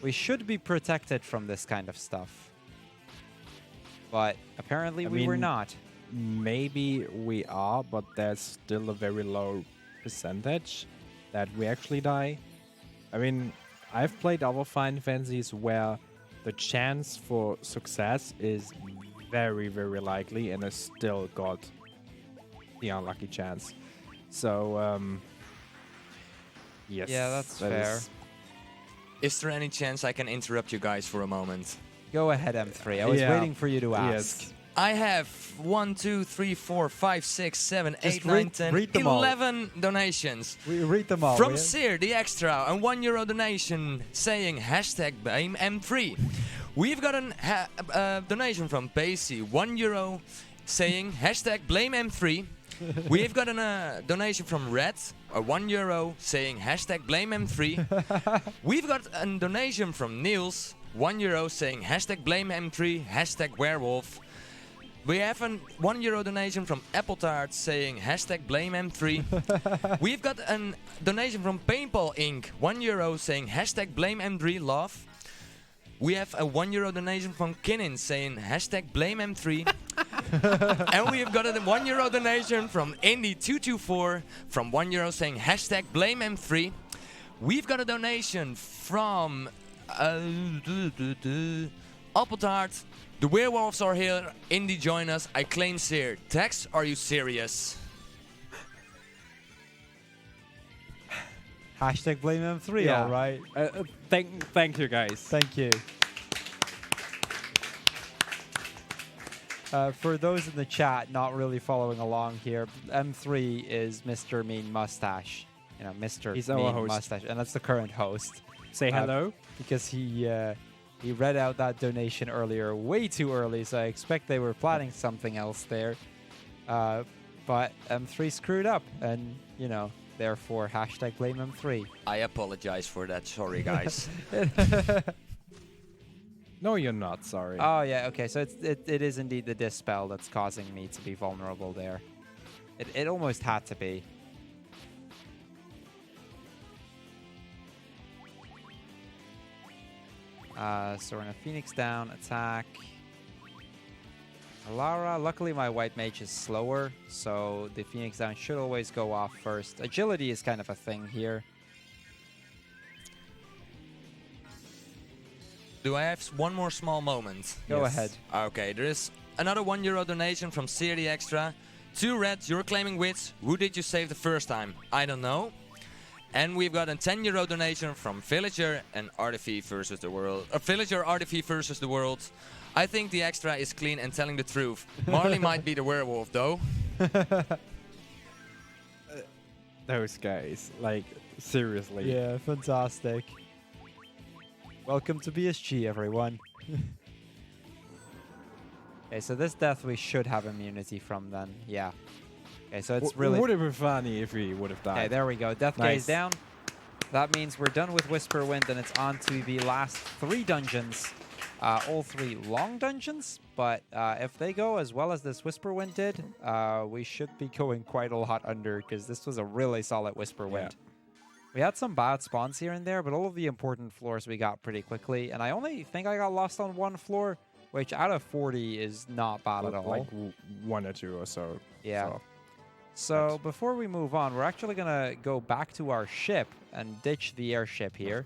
[SPEAKER 2] We should be protected from this kind of stuff. But apparently we were not.
[SPEAKER 3] Maybe we are, but there's still a very low percentage that we actually die. I mean, I've played other Final Fantasies where the chance for success is very, very likely, and I still got the unlucky chance. So, yes.
[SPEAKER 2] Yeah, that's fair.
[SPEAKER 1] Is there any chance I can interrupt you guys for a moment?
[SPEAKER 2] Go ahead, M3. I was
[SPEAKER 3] Yeah.
[SPEAKER 2] waiting for you to ask.
[SPEAKER 3] Yes.
[SPEAKER 1] I have 1, 2, 3, 4, 5, 6, 7,
[SPEAKER 2] Just
[SPEAKER 1] 8, 9, 10,
[SPEAKER 2] read them all.
[SPEAKER 1] 11 donations.
[SPEAKER 2] We read them all.
[SPEAKER 1] From
[SPEAKER 2] will you?
[SPEAKER 1] Sear, the extra, and €1 donation saying hashtag blame M3. We've got a donation from Pacey, €1 saying hashtag blame M3. We've got a donation from Red, €1 saying hashtag blame M3. We've got a donation from Niels, €1 saying hashtag blame M3, hashtag werewolf. We have a €1 donation from Apple Tart saying hashtag blame M3. We've got a donation from Paintball Inc. €1 saying hashtag blame M3 love. We have a €1 donation from Kinnin saying hashtag blame M3. And we've got a €1 donation from Indy224 from €1 saying hashtag blame M3. We've got a donation from Apple Tart. The werewolves are here. Indy, join us. I claim Sear. Tex, are you serious?
[SPEAKER 2] Hashtag blame M3,
[SPEAKER 3] Yeah.
[SPEAKER 2] all right.
[SPEAKER 3] Thank you, guys.
[SPEAKER 2] Thank you. For those in the chat not really following along here, M3 is Mr. Mean Mustache. You know, Mr.
[SPEAKER 3] He's our
[SPEAKER 2] Mean
[SPEAKER 3] host.
[SPEAKER 2] Mustache, and that's the current host.
[SPEAKER 3] Say hello.
[SPEAKER 2] Because he read out that donation earlier, way too early, so I expect they were planning something else there. But M3 screwed up, and, you know, therefore, hashtag blame M3.
[SPEAKER 1] I apologize for that. Sorry, guys.
[SPEAKER 3] No, you're not. Sorry.
[SPEAKER 2] Oh, yeah, okay, so it is indeed the dispel that's causing me to be vulnerable there. It almost had to be. So we're in a Phoenix down, attack. Alara, luckily my white mage is slower, so the Phoenix down should always go off first. Agility is kind of a thing here.
[SPEAKER 1] Do I have one more small moment?
[SPEAKER 2] Go
[SPEAKER 3] Yes.
[SPEAKER 2] ahead.
[SPEAKER 1] Okay, there is another €1 donation from Siri Extra. 2 Red, you're claiming wits. Who did you save the first time? I don't know. And we've got a €10 donation from Villager and Artifi versus the world. Villager Artifi versus the world. I think the extra is clean and telling the truth. Marley might be the werewolf though.
[SPEAKER 3] Those guys, like, seriously.
[SPEAKER 2] Yeah, fantastic. Welcome to BSG, everyone. Okay, so this death we should have immunity from then. Yeah. Okay, so it's really...
[SPEAKER 3] Would have been funny if we would have died.
[SPEAKER 2] Okay, there we go. Death
[SPEAKER 3] Nice.
[SPEAKER 2] gaze down. That means we're done with Whisper Wind, and it's on to the last 3 dungeons. All 3 long dungeons, but if they go as well as this Whisper Wind did, we should be going quite a lot under, because this was a really solid Whisper Wind. We had some bad spawns here and there, but all of the important floors we got pretty quickly, and I only think I got lost on 1 floor, which out of 40 is not bad at all.
[SPEAKER 3] Like 1 or 2 or so.
[SPEAKER 2] Yeah. So before we move on, we're actually going to go back to our ship and ditch the airship here.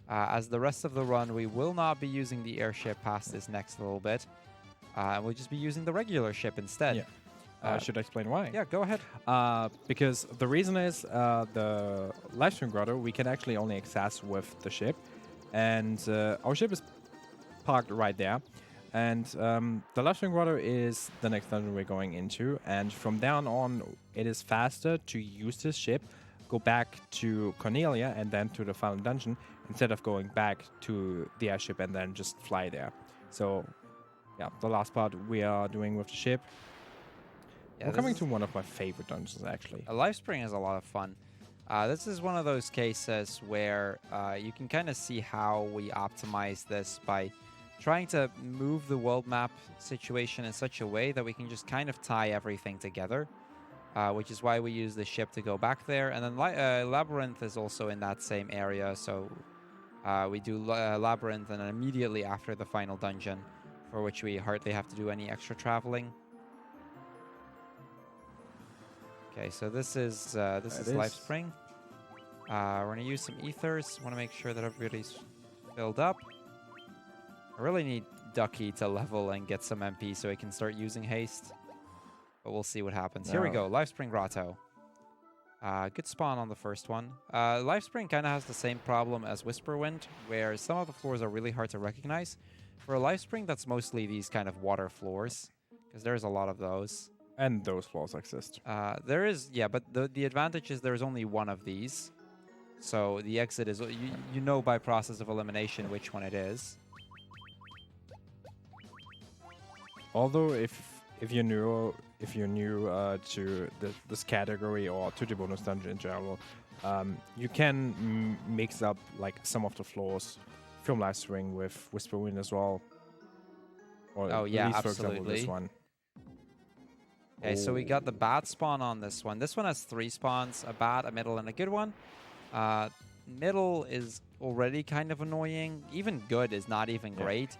[SPEAKER 2] As the rest of the run, we will not be using the airship past this next little bit. We'll just be using the regular ship instead.
[SPEAKER 3] Yeah. Should I explain why?
[SPEAKER 2] Yeah, go ahead.
[SPEAKER 3] Because the reason is the livestream grotto we can actually only access with the ship, and our ship is parked right there. And the livestream grotto is the next dungeon we're going into, and from down on, it is faster to use this ship, go back to Cornelia, and then to the final dungeon, instead of going back to the airship and then just fly there. So, yeah, the last part we are doing with the ship.
[SPEAKER 2] Yeah,
[SPEAKER 3] We're coming to one of my favorite dungeons, actually.
[SPEAKER 2] A life spring is a lot of fun. This is one of those cases where you can kind of see how we optimize this by trying to move the world map situation in such a way that we can just kind of tie everything together, which is why we use the ship to go back there. And then Labyrinth is also in that same area, so we do Labyrinth and then immediately after the final dungeon, for which we hardly have to do any extra traveling. Okay, so this is Life Spring. We're going to use some ethers. Want to make sure that everybody's filled up. I really need Ducky to level and get some MP so he can start using haste. But we'll see what happens. Here we go, Life Spring Grotto. Good spawn on the first one. Lifespring kind of has the same problem as Whisperwind, where some of the floors are really hard to recognize. For a Lifespring, that's mostly these kind of water floors, because there's a lot of those.
[SPEAKER 3] And those floors exist.
[SPEAKER 2] There is, yeah, but the advantage is there's only one of these. So the exit is, you know by process of elimination which one it is.
[SPEAKER 3] Although if you're new to this category or to the bonus dungeon in general, you can mix up like some of the floors from Lifespring with Whisperwind as well. Or
[SPEAKER 2] Oh
[SPEAKER 3] at
[SPEAKER 2] yeah,
[SPEAKER 3] least, for example,
[SPEAKER 2] absolutely.
[SPEAKER 3] this one.
[SPEAKER 2] Okay, so we got the bad spawn on this one. This one has 3 spawns, a bad, a middle, and a good one. Middle is already kind of annoying. Even good is not even great.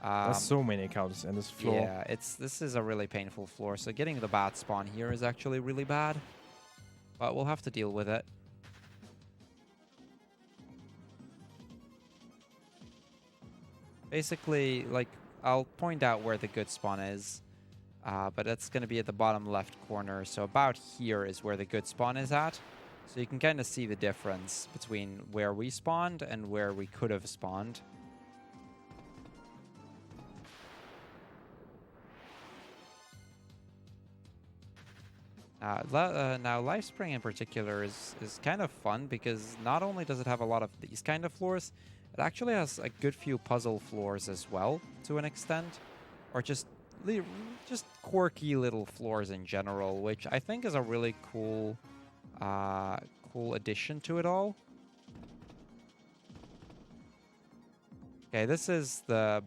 [SPEAKER 3] There's so many counters in this floor.
[SPEAKER 2] Yeah, this is a really painful floor. So getting the bad spawn here is actually really bad. But we'll have to deal with it. Basically, like, I'll point out where the good spawn is. But it's going to be at the bottom left corner. So about here is where the good spawn is at. So you can kind of see the difference between where we spawned and where we could have spawned. Now, Lifespring in particular is kind of fun because not only does it have a lot of these kind of floors, it actually has a good few puzzle floors as well, to an extent. Or just quirky little floors in general, which I think is a really cool addition to it all. Okay, this is the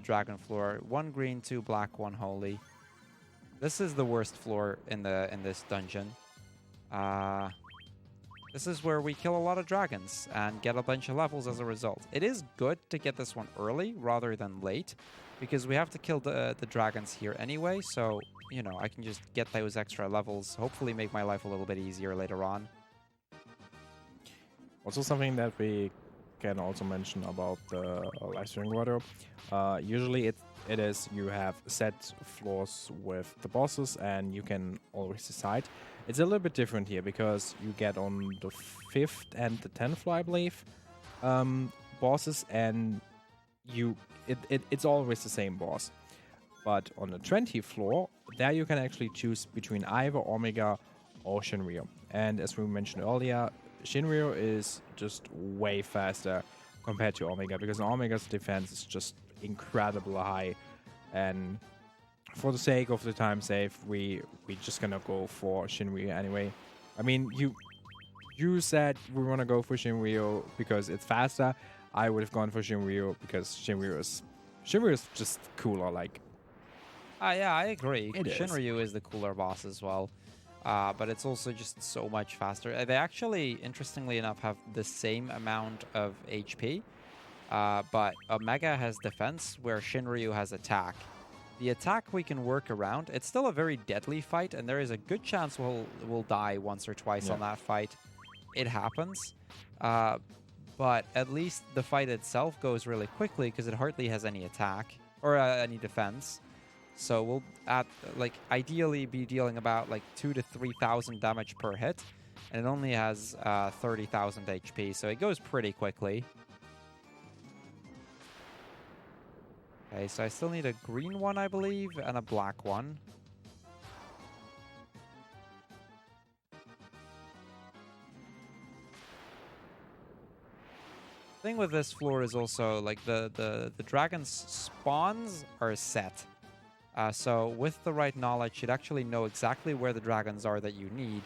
[SPEAKER 2] dragon floor. 1 green, 2 black, 1 holy. This is the worst floor in this dungeon. This is where we kill a lot of dragons and get a bunch of levels as a result. It is good to get this one early rather than late, because we have to kill the dragons here anyway, so, you know, I can just get those extra levels, hopefully make my life a little bit easier later on.
[SPEAKER 3] Also something that we can also mention about the Lifespring wardrobe. Usually it is you have set floors with the bosses and you can always decide. It's a little bit different here because you get on the 5th and the 10th floor, I believe, bosses, and it's always the same boss. But on the 20th floor, there you can actually choose between either Omega or Shinryu. And as we mentioned earlier, Shinryu is just way faster compared to Omega, because Omega's defense is just incredibly high. And for the sake of the time save, we just gonna go for Shinryu anyway. I mean, you said we wanna go for Shinryu because it's faster. I would have gone for Shinryu because Shinryu is just cooler. Like,
[SPEAKER 2] Yeah, I agree.
[SPEAKER 3] It is.
[SPEAKER 2] Shinryu is the cooler boss as well. But it's also just so much faster. They actually, interestingly enough, have the same amount of HP. But Omega has defense, where Shinryu has attack. The attack we can work around. It's still a very deadly fight, and there is a good chance we'll die once or twice on that fight. It happens. But at least the fight itself goes really quickly because it hardly has any attack or any defense. So we'll ideally be dealing about like 2,000 to 3,000 damage per hit, and it only has 30,000 HP, so it goes pretty quickly. Okay, so I still need a green one, I believe, and a black one. Thing with this floor is also like the dragon's spawns are set. So with the right knowledge, you'd actually know exactly where the dragons are that you need.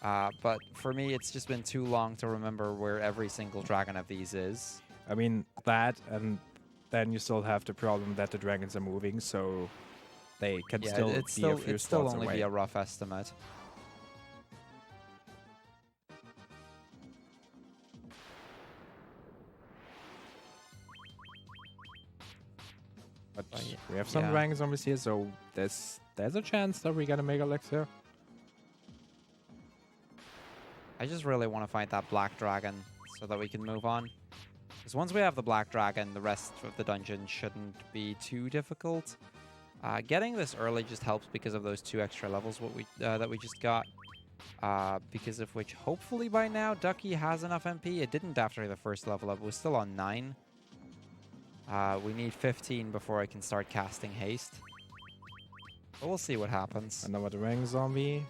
[SPEAKER 2] But for me, it's just been too long to remember where every single dragon of these is.
[SPEAKER 3] I mean, that, and then you still have the problem that the dragons are moving, so they can still be a few
[SPEAKER 2] it'd still
[SPEAKER 3] spots
[SPEAKER 2] only
[SPEAKER 3] away.
[SPEAKER 2] be a rough estimate.
[SPEAKER 3] But
[SPEAKER 2] yeah.
[SPEAKER 3] we have some dragon zombies here, so there's a chance that we're gonna make elixir.
[SPEAKER 2] I just really want to fight that black dragon so that we can move on. Because once we have the black dragon, the rest of the dungeon shouldn't be too difficult. Getting this early just helps because of those 2 extra levels that we just got. Because of which, hopefully by now, Ducky has enough MP. It didn't after the first level up. It was still on 9. We need 15 before I can start casting haste. But we'll see what happens.
[SPEAKER 3] Another Rang zombie.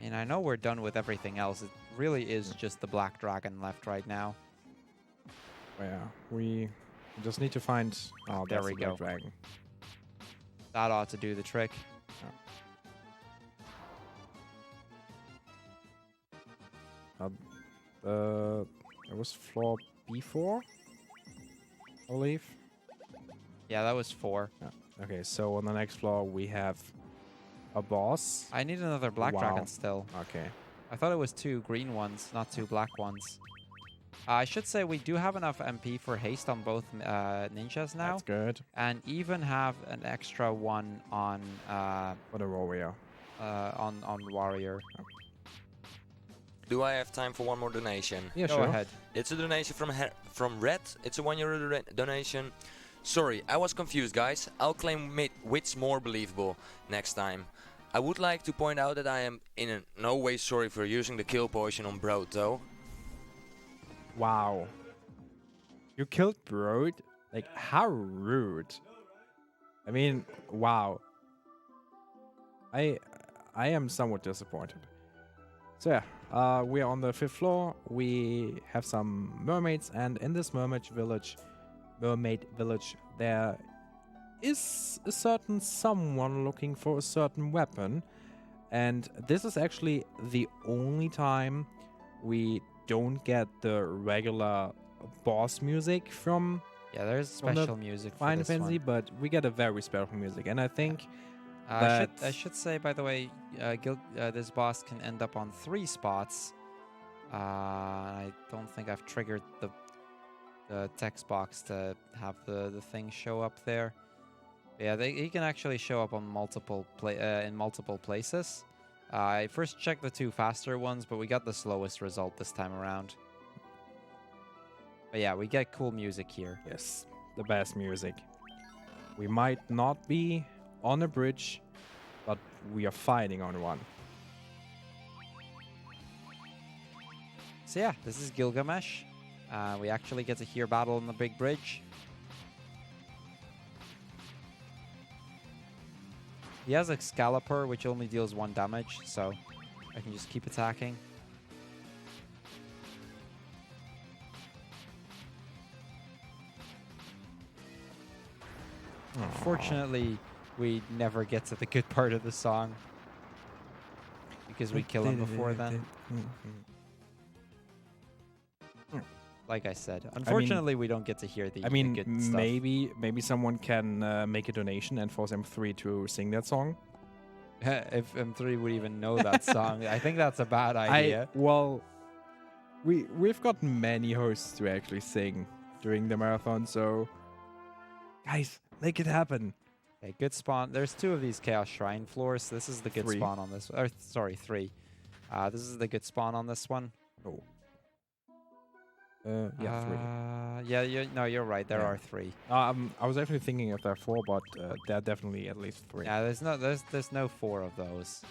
[SPEAKER 2] And I know we're done with everything else. It really is just the black dragon left right now.
[SPEAKER 3] Yeah, we just need to find. Oh,
[SPEAKER 2] There
[SPEAKER 3] that's
[SPEAKER 2] we
[SPEAKER 3] the Black
[SPEAKER 2] go.
[SPEAKER 3] Dragon.
[SPEAKER 2] That ought to do the trick.
[SPEAKER 3] It was floor B4, I believe.
[SPEAKER 2] Yeah, that was 4.
[SPEAKER 3] Yeah. Okay, so on the next floor we have a boss.
[SPEAKER 2] I need another black
[SPEAKER 3] Wow.
[SPEAKER 2] dragon still.
[SPEAKER 3] Okay.
[SPEAKER 2] I thought it was 2 green ones, not 2 black ones. I should say we do have enough MP for haste on both ninjas now.
[SPEAKER 3] That's good
[SPEAKER 2] And even have an extra one on
[SPEAKER 3] for the warrior.
[SPEAKER 2] on warrior.
[SPEAKER 1] Do I have time for one more donation?
[SPEAKER 3] Yeah,
[SPEAKER 2] Go
[SPEAKER 3] sure.
[SPEAKER 2] ahead.
[SPEAKER 1] It's a donation from Red. It's a €1 donation. Sorry, I was confused, guys. I'll claim which more believable next time. I would like to point out that I am in no way sorry for using the kill potion on Broad, though.
[SPEAKER 3] Wow. You killed Broad? Like, how rude. I mean, wow. I am somewhat disappointed. So yeah, we are on the 5th floor. We have some mermaids, and in this mermaid village, there is a certain someone looking for a certain weapon. And this is actually the only time we don't get the regular boss music from
[SPEAKER 2] Yeah, there's
[SPEAKER 3] On the
[SPEAKER 2] special music for
[SPEAKER 3] Final
[SPEAKER 2] this
[SPEAKER 3] Fantasy,
[SPEAKER 2] one.
[SPEAKER 3] but we get a very special music. And I think
[SPEAKER 2] I
[SPEAKER 3] that-
[SPEAKER 2] should say, by the way, this boss can end up on 3 spots. I don't think I've triggered the text box to have the thing show up there. Yeah, he can actually show up on in multiple places. I first checked the 2 faster ones, but we got the slowest result this time around. But yeah, we get cool music here.
[SPEAKER 3] yes, the best music. We might not be on a bridge, but we are fighting on one.
[SPEAKER 2] So yeah, this is Gilgamesh. We actually get to hear battle on the big bridge. He has Excalibur, which only deals 1 damage, so I can just keep attacking. Unfortunately, we never get to the good part of the song because we kill him before then. Like I said, unfortunately, we don't get to hear the,
[SPEAKER 3] I mean,
[SPEAKER 2] the good stuff.
[SPEAKER 3] maybe someone can make a donation and force M3 to sing that song.
[SPEAKER 2] If M3 would even know that song, I think that's a bad idea.
[SPEAKER 3] Well, we've got many hosts to actually sing during the marathon, so guys, make it happen.
[SPEAKER 2] Okay, good spawn. There's 2 of these Chaos Shrine floors. This is the good
[SPEAKER 3] 3.
[SPEAKER 2] spawn on this. Or sorry, 3. This is the good spawn on this one.
[SPEAKER 3] Oh. Yeah, 3.
[SPEAKER 2] Yeah, no, you're right. There
[SPEAKER 3] Yeah.
[SPEAKER 2] are 3.
[SPEAKER 3] I was actually thinking if there are 4, but there are definitely at least 3.
[SPEAKER 2] Yeah, there's no 4 of those.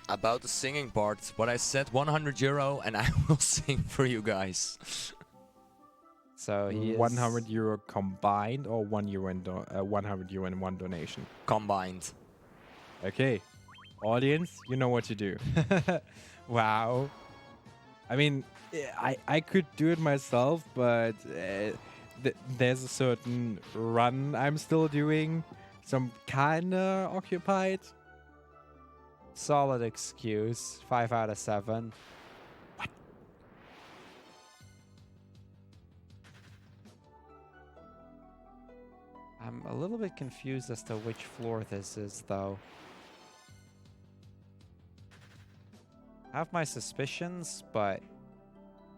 [SPEAKER 1] About the singing part, what I said, €100 and I will sing for you guys.
[SPEAKER 2] So he is
[SPEAKER 3] €100 combined, or €1 and €100 and 1 donation.
[SPEAKER 1] Combined.
[SPEAKER 3] Okay, audience, you know what to do.
[SPEAKER 2] Wow.
[SPEAKER 3] I mean, I could do it myself, but there's a certain run I'm still doing, so I'm kinda occupied.
[SPEAKER 2] Solid excuse. 5 out of 7.
[SPEAKER 3] What?
[SPEAKER 2] I'm a little bit confused as to which floor this is, though. I have my suspicions, but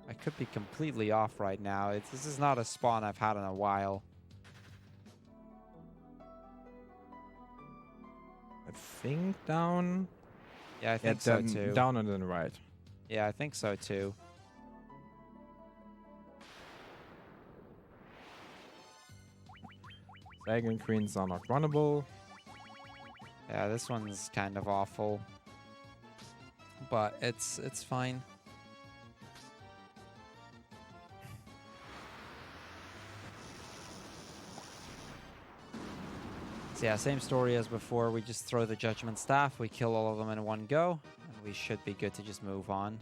[SPEAKER 2] I could be completely off right now. This is not a spawn I've had in a while.
[SPEAKER 3] I think down.
[SPEAKER 2] Yeah, I think so too.
[SPEAKER 3] Down and then right.
[SPEAKER 2] Yeah, I think so too.
[SPEAKER 3] Dragon Queens are not runnable.
[SPEAKER 2] Yeah, this one's kind of awful. But it's fine. So yeah, same story as before. We just throw the Judgment Staff, we kill all of them in one go, and we should be good to just move on.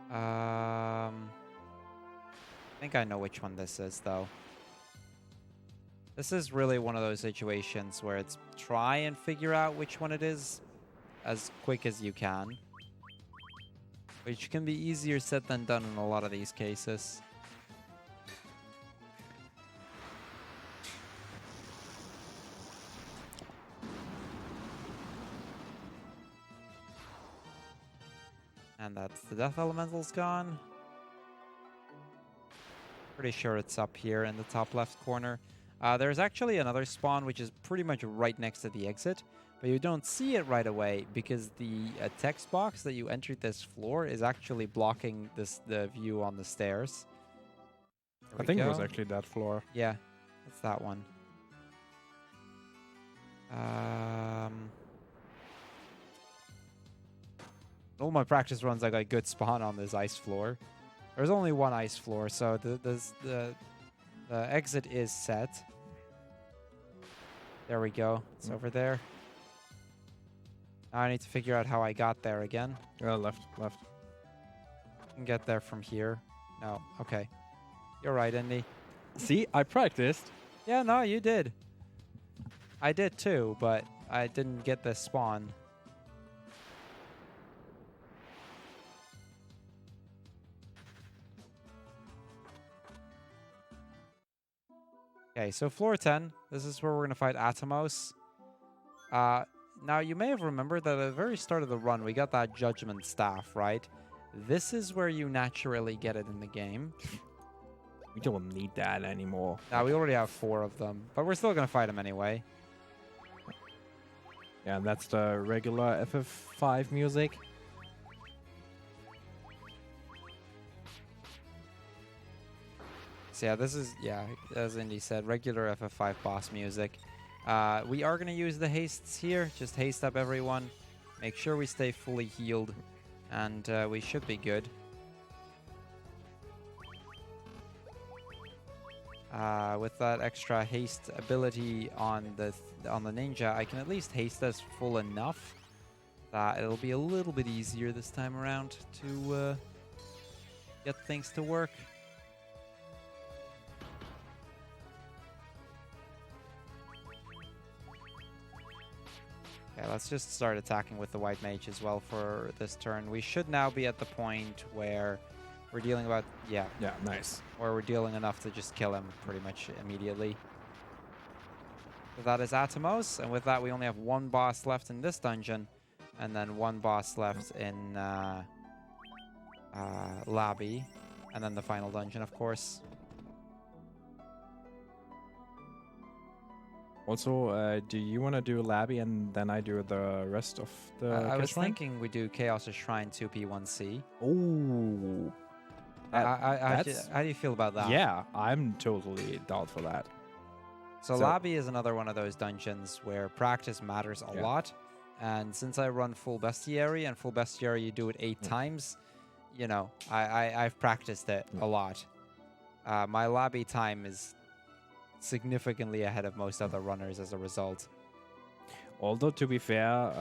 [SPEAKER 2] I think I know which one this is, though. This is really one of those situations where it's try and figure out which one it is as quick as you can. Which can be easier said than done in a lot of these cases. And that's the Death Elemental's gone. Pretty sure it's up here in the top left corner. There's actually another spawn which is pretty much right next to the exit, but you don't see it right away because the text box that you entered this floor is actually blocking the view on the stairs.
[SPEAKER 3] I think it was actually that floor.
[SPEAKER 2] Yeah, it's that one. All my practice runs, I got good spawn on this ice floor. There's only one ice floor, so the exit is set. There we go. It's over there. Now I need to figure out how I got there again.
[SPEAKER 3] Left.
[SPEAKER 2] I can get there from here. No, okay. You're right, Indy.
[SPEAKER 3] See, I practiced.
[SPEAKER 2] Yeah, no, you did. I did too, but I didn't get this spawn. Okay, so floor 10. This is where we're going to fight Atomos. Now, you may have remembered that at the very start of the run, we got that Judgment Staff, right? This is where you naturally get it in the game.
[SPEAKER 3] We don't need that anymore.
[SPEAKER 2] Now, we already have 4 of them, but we're still going to fight him anyway.
[SPEAKER 3] Yeah, and that's the regular FF5 music.
[SPEAKER 2] So yeah, this is, as Indy said, regular FF5 boss music. We are going to use the hastes here. Just haste up everyone. Make sure we stay fully healed. And we should be good. With that extra haste ability on the ninja, I can at least haste us full enough that it'll be a little bit easier this time around to get things to work. Okay, let's just start attacking with the white mage as well for this turn. We should now be at the point where we're dealing about,
[SPEAKER 3] Yeah, nice.
[SPEAKER 2] where we're dealing enough to just kill him pretty much immediately. So that is Atomos, and with that we only have 1 boss left in this dungeon, and then 1 boss left in Lobby, and then the final dungeon, of course.
[SPEAKER 3] Also, do you want to do Labby and then I do the rest of the
[SPEAKER 2] I was
[SPEAKER 3] shrine?
[SPEAKER 2] thinking we do Chaos' Shrine 2P1C.
[SPEAKER 3] Oh.
[SPEAKER 2] How do you feel about that?
[SPEAKER 3] Yeah, I'm totally down for that.
[SPEAKER 2] So Lobby is another one of those dungeons where practice matters a lot. And since I run full bestiary, and full bestiary you do it 8 times, you know, I've practiced it a lot. My Lobby time is significantly ahead of most other runners as a result.
[SPEAKER 3] Although, to be fair,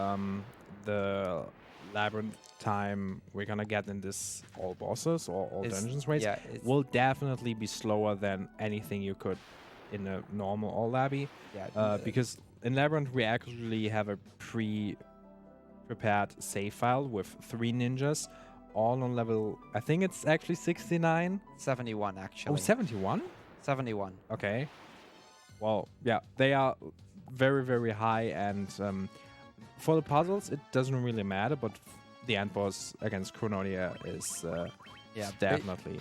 [SPEAKER 3] the labyrinth time we're gonna get in this all bosses or all dungeons raids will definitely be slower than anything you could in a normal all labby. Because in labyrinth we actually have a prepared save file with 3 ninjas, all on level, I think it's actually 69?
[SPEAKER 2] 71, actually.
[SPEAKER 3] Oh, 71?
[SPEAKER 2] 71.
[SPEAKER 3] Okay. Well, yeah, they are very, very high, and for the puzzles, it doesn't really matter, but the end boss against Chrononia is definitely...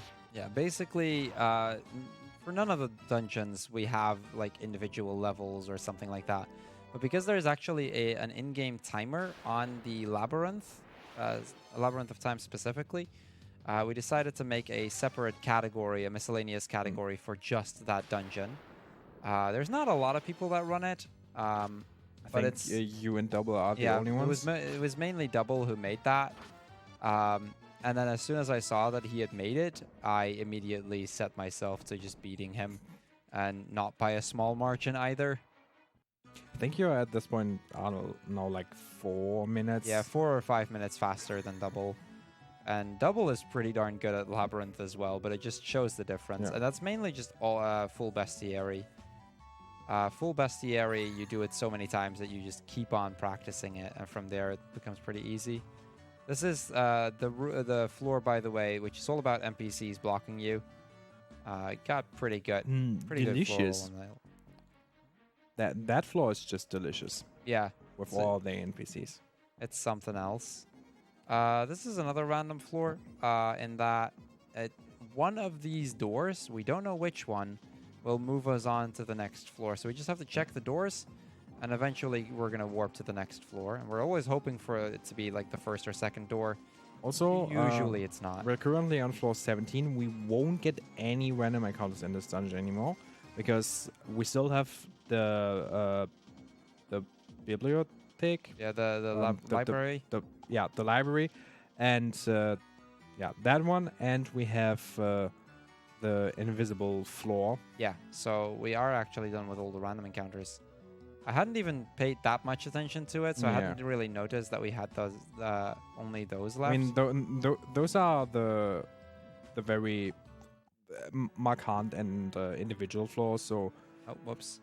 [SPEAKER 2] Basically, for none of the dungeons, we have, like, individual levels or something like that. But because there's actually an in-game timer on the labyrinth, a Labyrinth of Time specifically, we decided to make a separate category, a miscellaneous category for just that dungeon. There's not a lot of people that run it,
[SPEAKER 3] I
[SPEAKER 2] but
[SPEAKER 3] think
[SPEAKER 2] it's
[SPEAKER 3] you and Double are the
[SPEAKER 2] yeah.
[SPEAKER 3] only ones.
[SPEAKER 2] It was mainly Double who made that. And then as soon as I saw that he had made it, I immediately set myself to just beating him, and not by a small margin either.
[SPEAKER 3] I think you're at this point, I don't know, like 4 minutes.
[SPEAKER 2] Yeah, 4 or 5 minutes faster than Double. And Double is pretty darn good at Labyrinth as well, but it just shows the difference.
[SPEAKER 3] Yeah.
[SPEAKER 2] And that's mainly just all full bestiary. Full bestiary, you do it so many times that you just keep on practicing it, and from there it becomes pretty easy. This is the floor, by the way, which is all about NPCs blocking you. Got pretty good. Pretty
[SPEAKER 3] delicious.
[SPEAKER 2] good floor on that.
[SPEAKER 3] That floor is just delicious
[SPEAKER 2] Yeah,
[SPEAKER 3] with
[SPEAKER 2] So-
[SPEAKER 3] all the NPCs.
[SPEAKER 2] it's something else. This is another random floor in that one of these doors, we don't know which one, will move us on to the next floor. So we just have to check the doors, and eventually we're going to warp to the next floor. And we're always hoping for it to be like the first or second door.
[SPEAKER 3] Also,
[SPEAKER 2] Usually it's not.
[SPEAKER 3] we're currently on floor 17. We won't get any random encounters in this dungeon anymore because we still have the bibliothèque.
[SPEAKER 2] Yeah, the library.
[SPEAKER 3] The library, and that one, and we have the invisible floor.
[SPEAKER 2] Yeah, so we are actually done with all the random encounters. I hadn't even paid that much attention to it, so I
[SPEAKER 3] Yeah.
[SPEAKER 2] hadn't really noticed that we had those only those left.
[SPEAKER 3] I mean, those are the very markant and individual floors. So
[SPEAKER 2] Oh, whoops.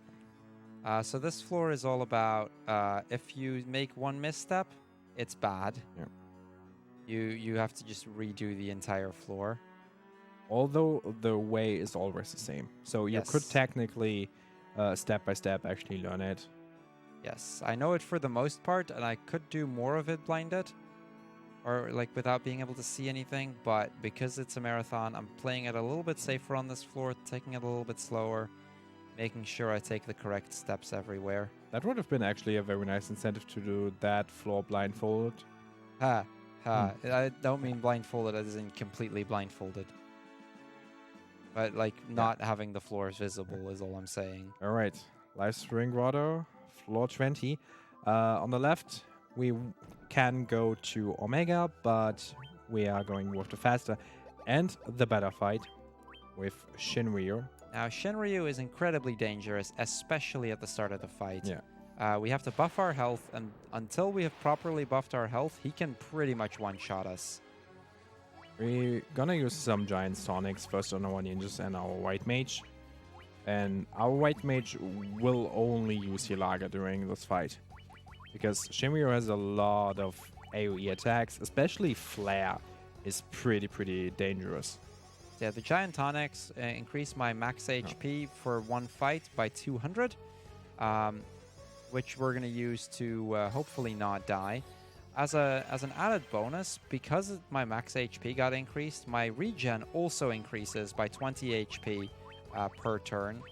[SPEAKER 2] So this floor is all about if you make one misstep, it's bad.
[SPEAKER 3] Yeah.
[SPEAKER 2] You have to just redo the entire floor.
[SPEAKER 3] although the way is always the same, so you could
[SPEAKER 2] Yes.
[SPEAKER 3] technically step by step actually learn it.
[SPEAKER 2] Yes, I know it for the most part, and I could do more of it blinded, or like without being able to see anything, but because it's a marathon, I'm playing it a little bit safer on this floor, taking it a little bit slower, making sure I take the correct steps everywhere.
[SPEAKER 3] That would have been actually a very nice incentive to do that floor blindfolded.
[SPEAKER 2] Ha, ha. I don't mean blindfolded as in completely blindfolded. But like not having the floors visible is all I'm saying.
[SPEAKER 3] All right, Live Spring Grotto, floor 20. On the left, we can go to Omega, but we are going with the faster and the better fight with Shinryu.
[SPEAKER 2] Now Shinryu is incredibly dangerous, especially at the start of the fight.
[SPEAKER 3] Yeah.
[SPEAKER 2] We have to buff our health, and until we have properly buffed our health, he can pretty much one-shot us.
[SPEAKER 3] We're gonna use some giant sonics first on our ninjas and our white mage. And our white mage will only use Hilaga during this fight, because Shinryu has a lot of AoE attacks, especially Flare is pretty dangerous.
[SPEAKER 2] Yeah, the giant tonics increase my max HP for one fight by 200, which we're going to use to hopefully not die. As an added bonus, because my max HP got increased, my regen also increases by 20 HP per turn.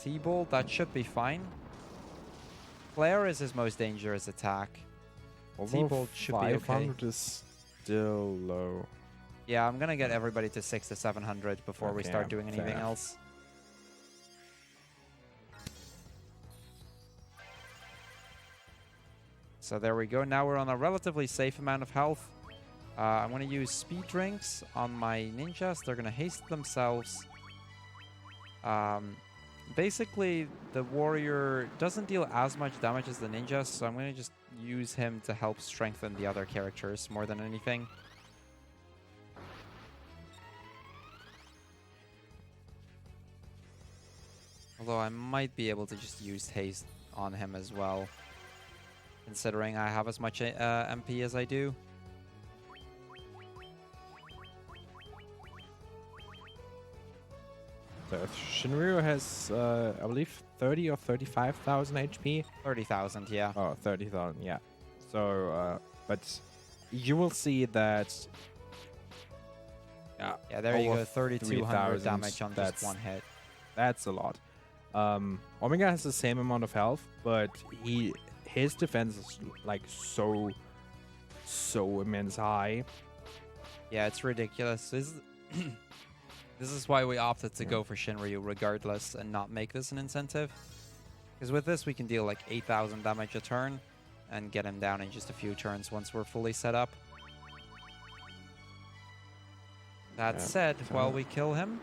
[SPEAKER 2] T-Bolt, that should be fine. Flare is his most dangerous attack.
[SPEAKER 3] Although
[SPEAKER 2] T-Bolt should be okay.
[SPEAKER 3] 500 is still low.
[SPEAKER 2] Yeah, I'm going to get everybody to 600 to 700 before we
[SPEAKER 3] Okay,
[SPEAKER 2] start doing
[SPEAKER 3] fair
[SPEAKER 2] anything
[SPEAKER 3] enough.
[SPEAKER 2] else. So there we go. Now we're on a relatively safe amount of health. I'm going to use speed drinks on my ninjas. They're going to haste themselves. Basically, the warrior doesn't deal as much damage as the ninjas, so I'm going to just use him to help strengthen the other characters more than anything. Although I might be able to just use haste on him as well, considering I have as much MP as I do.
[SPEAKER 3] So Shinryu has, I believe, 30 or 35,000 HP.
[SPEAKER 2] 30,000, yeah.
[SPEAKER 3] Oh, 30,000, yeah. So, but you will see that.
[SPEAKER 2] Yeah, there you
[SPEAKER 3] over
[SPEAKER 2] go. 3,200
[SPEAKER 3] 3,000,
[SPEAKER 2] damage on just
[SPEAKER 3] that's-
[SPEAKER 2] one hit.
[SPEAKER 3] That's a lot. Omega has the same amount of health, but his defense is like so so immense high.
[SPEAKER 2] Yeah, it's ridiculous. This is why we opted to
[SPEAKER 3] Yeah.
[SPEAKER 2] go for Shinryu regardless and not make this an incentive. Because with this, we can deal like 8,000 damage a turn and get him down in just a few turns once we're fully set up. That
[SPEAKER 3] Yeah,
[SPEAKER 2] said,
[SPEAKER 3] so-
[SPEAKER 2] while we kill him,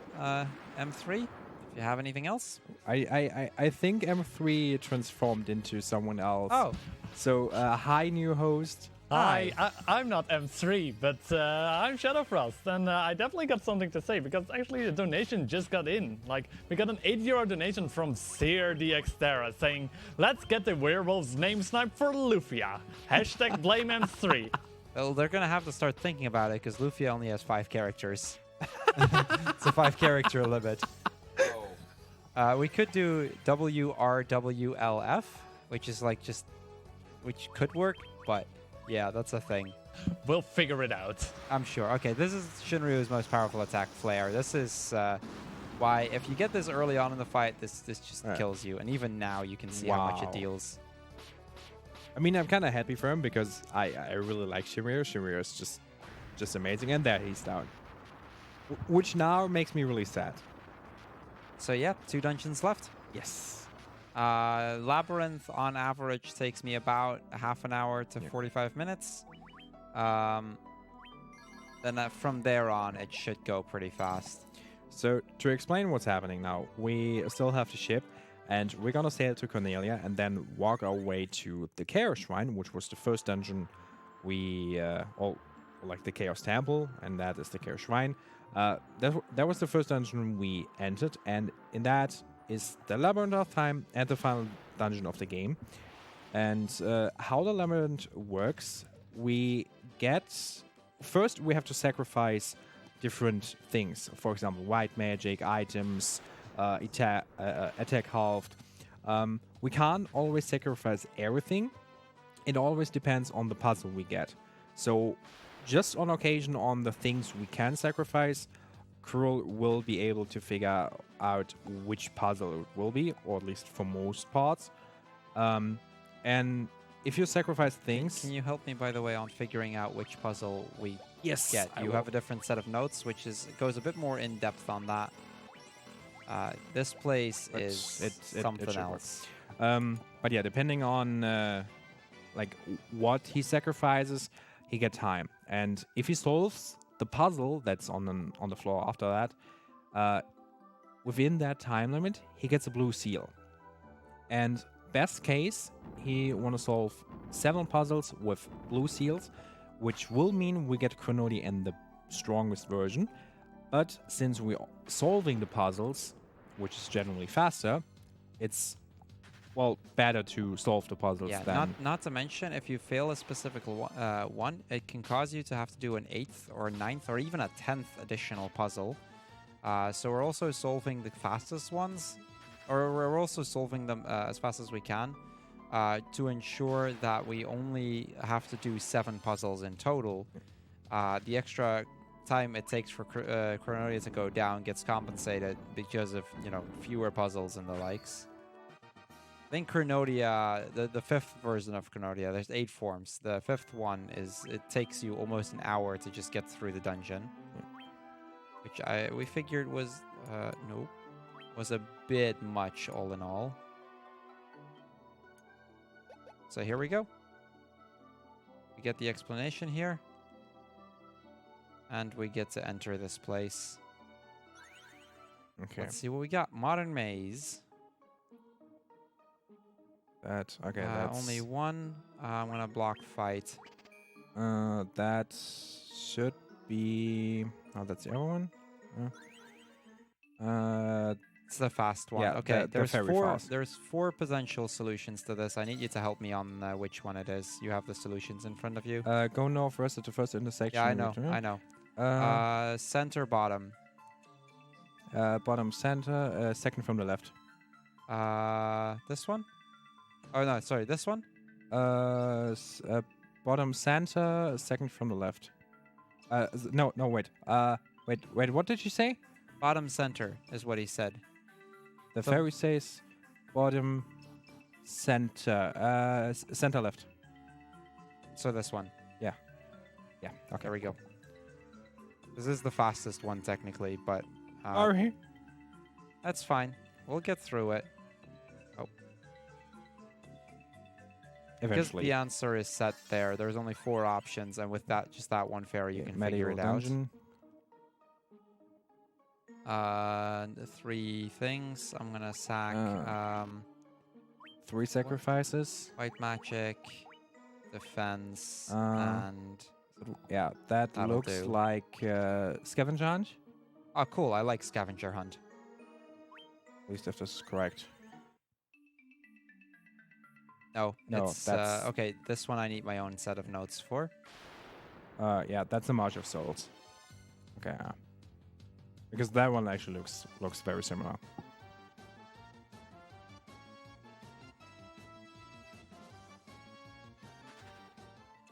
[SPEAKER 2] M3, if you have anything else?
[SPEAKER 3] I think M3 transformed into someone else.
[SPEAKER 2] Oh,
[SPEAKER 3] So, hi, new host.
[SPEAKER 4] Hi, I'm not M3, but I'm Shadowfrost, and I definitely got something to say because actually the donation just got in. Like, we got an €8 donation from Seer DXterra saying, "Let's get the werewolf's name sniped for Lufia. Hashtag blame M3."
[SPEAKER 2] well, they're going to have to start thinking about it because Luffy only has 5 characters. It's a 5-character limit.
[SPEAKER 1] Oh.
[SPEAKER 2] We could do WRWLF, which is like which could work, but yeah, that's a thing.
[SPEAKER 4] We'll figure it out.
[SPEAKER 2] I'm sure. Okay, this is Shinryu's most powerful attack, Flare. This is why, if you get this early on in the fight, this just kills you. And even now, you can see how much it
[SPEAKER 3] Wow.
[SPEAKER 2] deals.
[SPEAKER 3] I mean, I'm kind of happy for him because I really like Shimiro. Shimiro is just amazing, and there he's down. Which now makes me really sad.
[SPEAKER 2] So yeah, 2 dungeons left.
[SPEAKER 3] Yes.
[SPEAKER 2] Labyrinth, on average, takes me about half an hour to 45 minutes. Then from there on, it should go pretty fast.
[SPEAKER 3] So to explain what's happening now, we still have the ship, and we're gonna sail to Cornelia and then walk our way to the Chaos Shrine, which was the first dungeon we, like the Chaos Temple, and that is the Chaos Shrine. That was the first dungeon we entered, and in that is the Labyrinth of Time and the final dungeon of the game. And how the Labyrinth works, first we have to sacrifice different things. For example, white magic, items, attack halved. We can't always sacrifice everything. It always depends on the puzzle we get. So just on occasion, on the things we can sacrifice, Krull will be able to figure out which puzzle it will be, or at least for most parts. And if you sacrifice things...
[SPEAKER 2] Can you help me, by the way, on figuring out which puzzle we
[SPEAKER 3] Yes,
[SPEAKER 2] get?
[SPEAKER 3] I
[SPEAKER 2] You
[SPEAKER 3] will.
[SPEAKER 2] have a different set of notes, which goes a bit more in depth on that. This place
[SPEAKER 3] But
[SPEAKER 2] is
[SPEAKER 3] it
[SPEAKER 2] something
[SPEAKER 3] should work.
[SPEAKER 2] else.
[SPEAKER 3] But yeah, depending on what he sacrifices, he gets time. And if he solves the puzzle that's on the floor after that, within that time limit, he gets a blue seal. And best case, he want to solve 7 puzzles with blue seals, which will mean we get Chronodi in the strongest version. But since we're solving the puzzles, which is generally faster, it's better to solve the puzzles
[SPEAKER 2] Yeah,
[SPEAKER 3] than...
[SPEAKER 2] not to mention, if you fail a specific one, it can cause you to have to do an 8th or 9th or even a 10th additional puzzle. So we're also solving the fastest ones, or we're also solving them as fast as we can to ensure that we only have to do 7 puzzles in total. The extra time it takes for Chronodia to go down gets compensated because of, fewer puzzles and the likes. I think Chronodia, the 5th version of Chronodia, there's 8 forms. The 5th one it takes you almost an hour to just get through the dungeon. Which we figured was, was a bit much all in all. So here we go. We get the explanation here. And we get to enter this place.
[SPEAKER 3] Okay.
[SPEAKER 2] Let's see what we got. Modern Maze.
[SPEAKER 3] That's
[SPEAKER 2] Only one. I'm gonna block fight.
[SPEAKER 3] that should be... Oh, that's the other one?
[SPEAKER 2] It's the fast one.
[SPEAKER 3] Yeah,
[SPEAKER 2] Okay,
[SPEAKER 3] they're very fast.
[SPEAKER 2] There's 4 potential solutions to this. I need you to help me on which one it is. You have the solutions in front of you.
[SPEAKER 3] Go northwest at the first intersection.
[SPEAKER 2] Yeah, I know.
[SPEAKER 3] return.
[SPEAKER 2] I know. Center, bottom.
[SPEAKER 3] Bottom center, second from the left.
[SPEAKER 2] This one? Oh no, sorry, this one?
[SPEAKER 3] Bottom center, second from the left. No, wait. Wait, what did you say?
[SPEAKER 2] Bottom center is what he said.
[SPEAKER 3] The
[SPEAKER 2] So-
[SPEAKER 3] fairy says bottom center, center left.
[SPEAKER 2] So this one.
[SPEAKER 3] Yeah. Yeah. Okay.
[SPEAKER 2] There we go. This is the fastest one technically, but
[SPEAKER 3] Sorry.
[SPEAKER 2] that's fine. We'll get through it. Because
[SPEAKER 3] Eventually.
[SPEAKER 2] the answer is set there. There's only 4 options, and with that, just that one fairy, you can figure it
[SPEAKER 3] dungeon.
[SPEAKER 2] out. 3 things. I'm gonna sack
[SPEAKER 3] 3 sacrifices.
[SPEAKER 2] white magic, defense,
[SPEAKER 3] Uh,
[SPEAKER 2] and
[SPEAKER 3] Yeah, that
[SPEAKER 2] That'll
[SPEAKER 3] looks
[SPEAKER 2] do.
[SPEAKER 3] like scavenger hunt.
[SPEAKER 2] oh, cool. I like scavenger hunt.
[SPEAKER 3] At least if this is correct.
[SPEAKER 2] No,
[SPEAKER 3] No,
[SPEAKER 2] it's
[SPEAKER 3] that's-
[SPEAKER 2] okay. This one I need my own set of notes for.
[SPEAKER 3] Yeah, that's the March of Souls. Okay. Because that one actually looks very similar.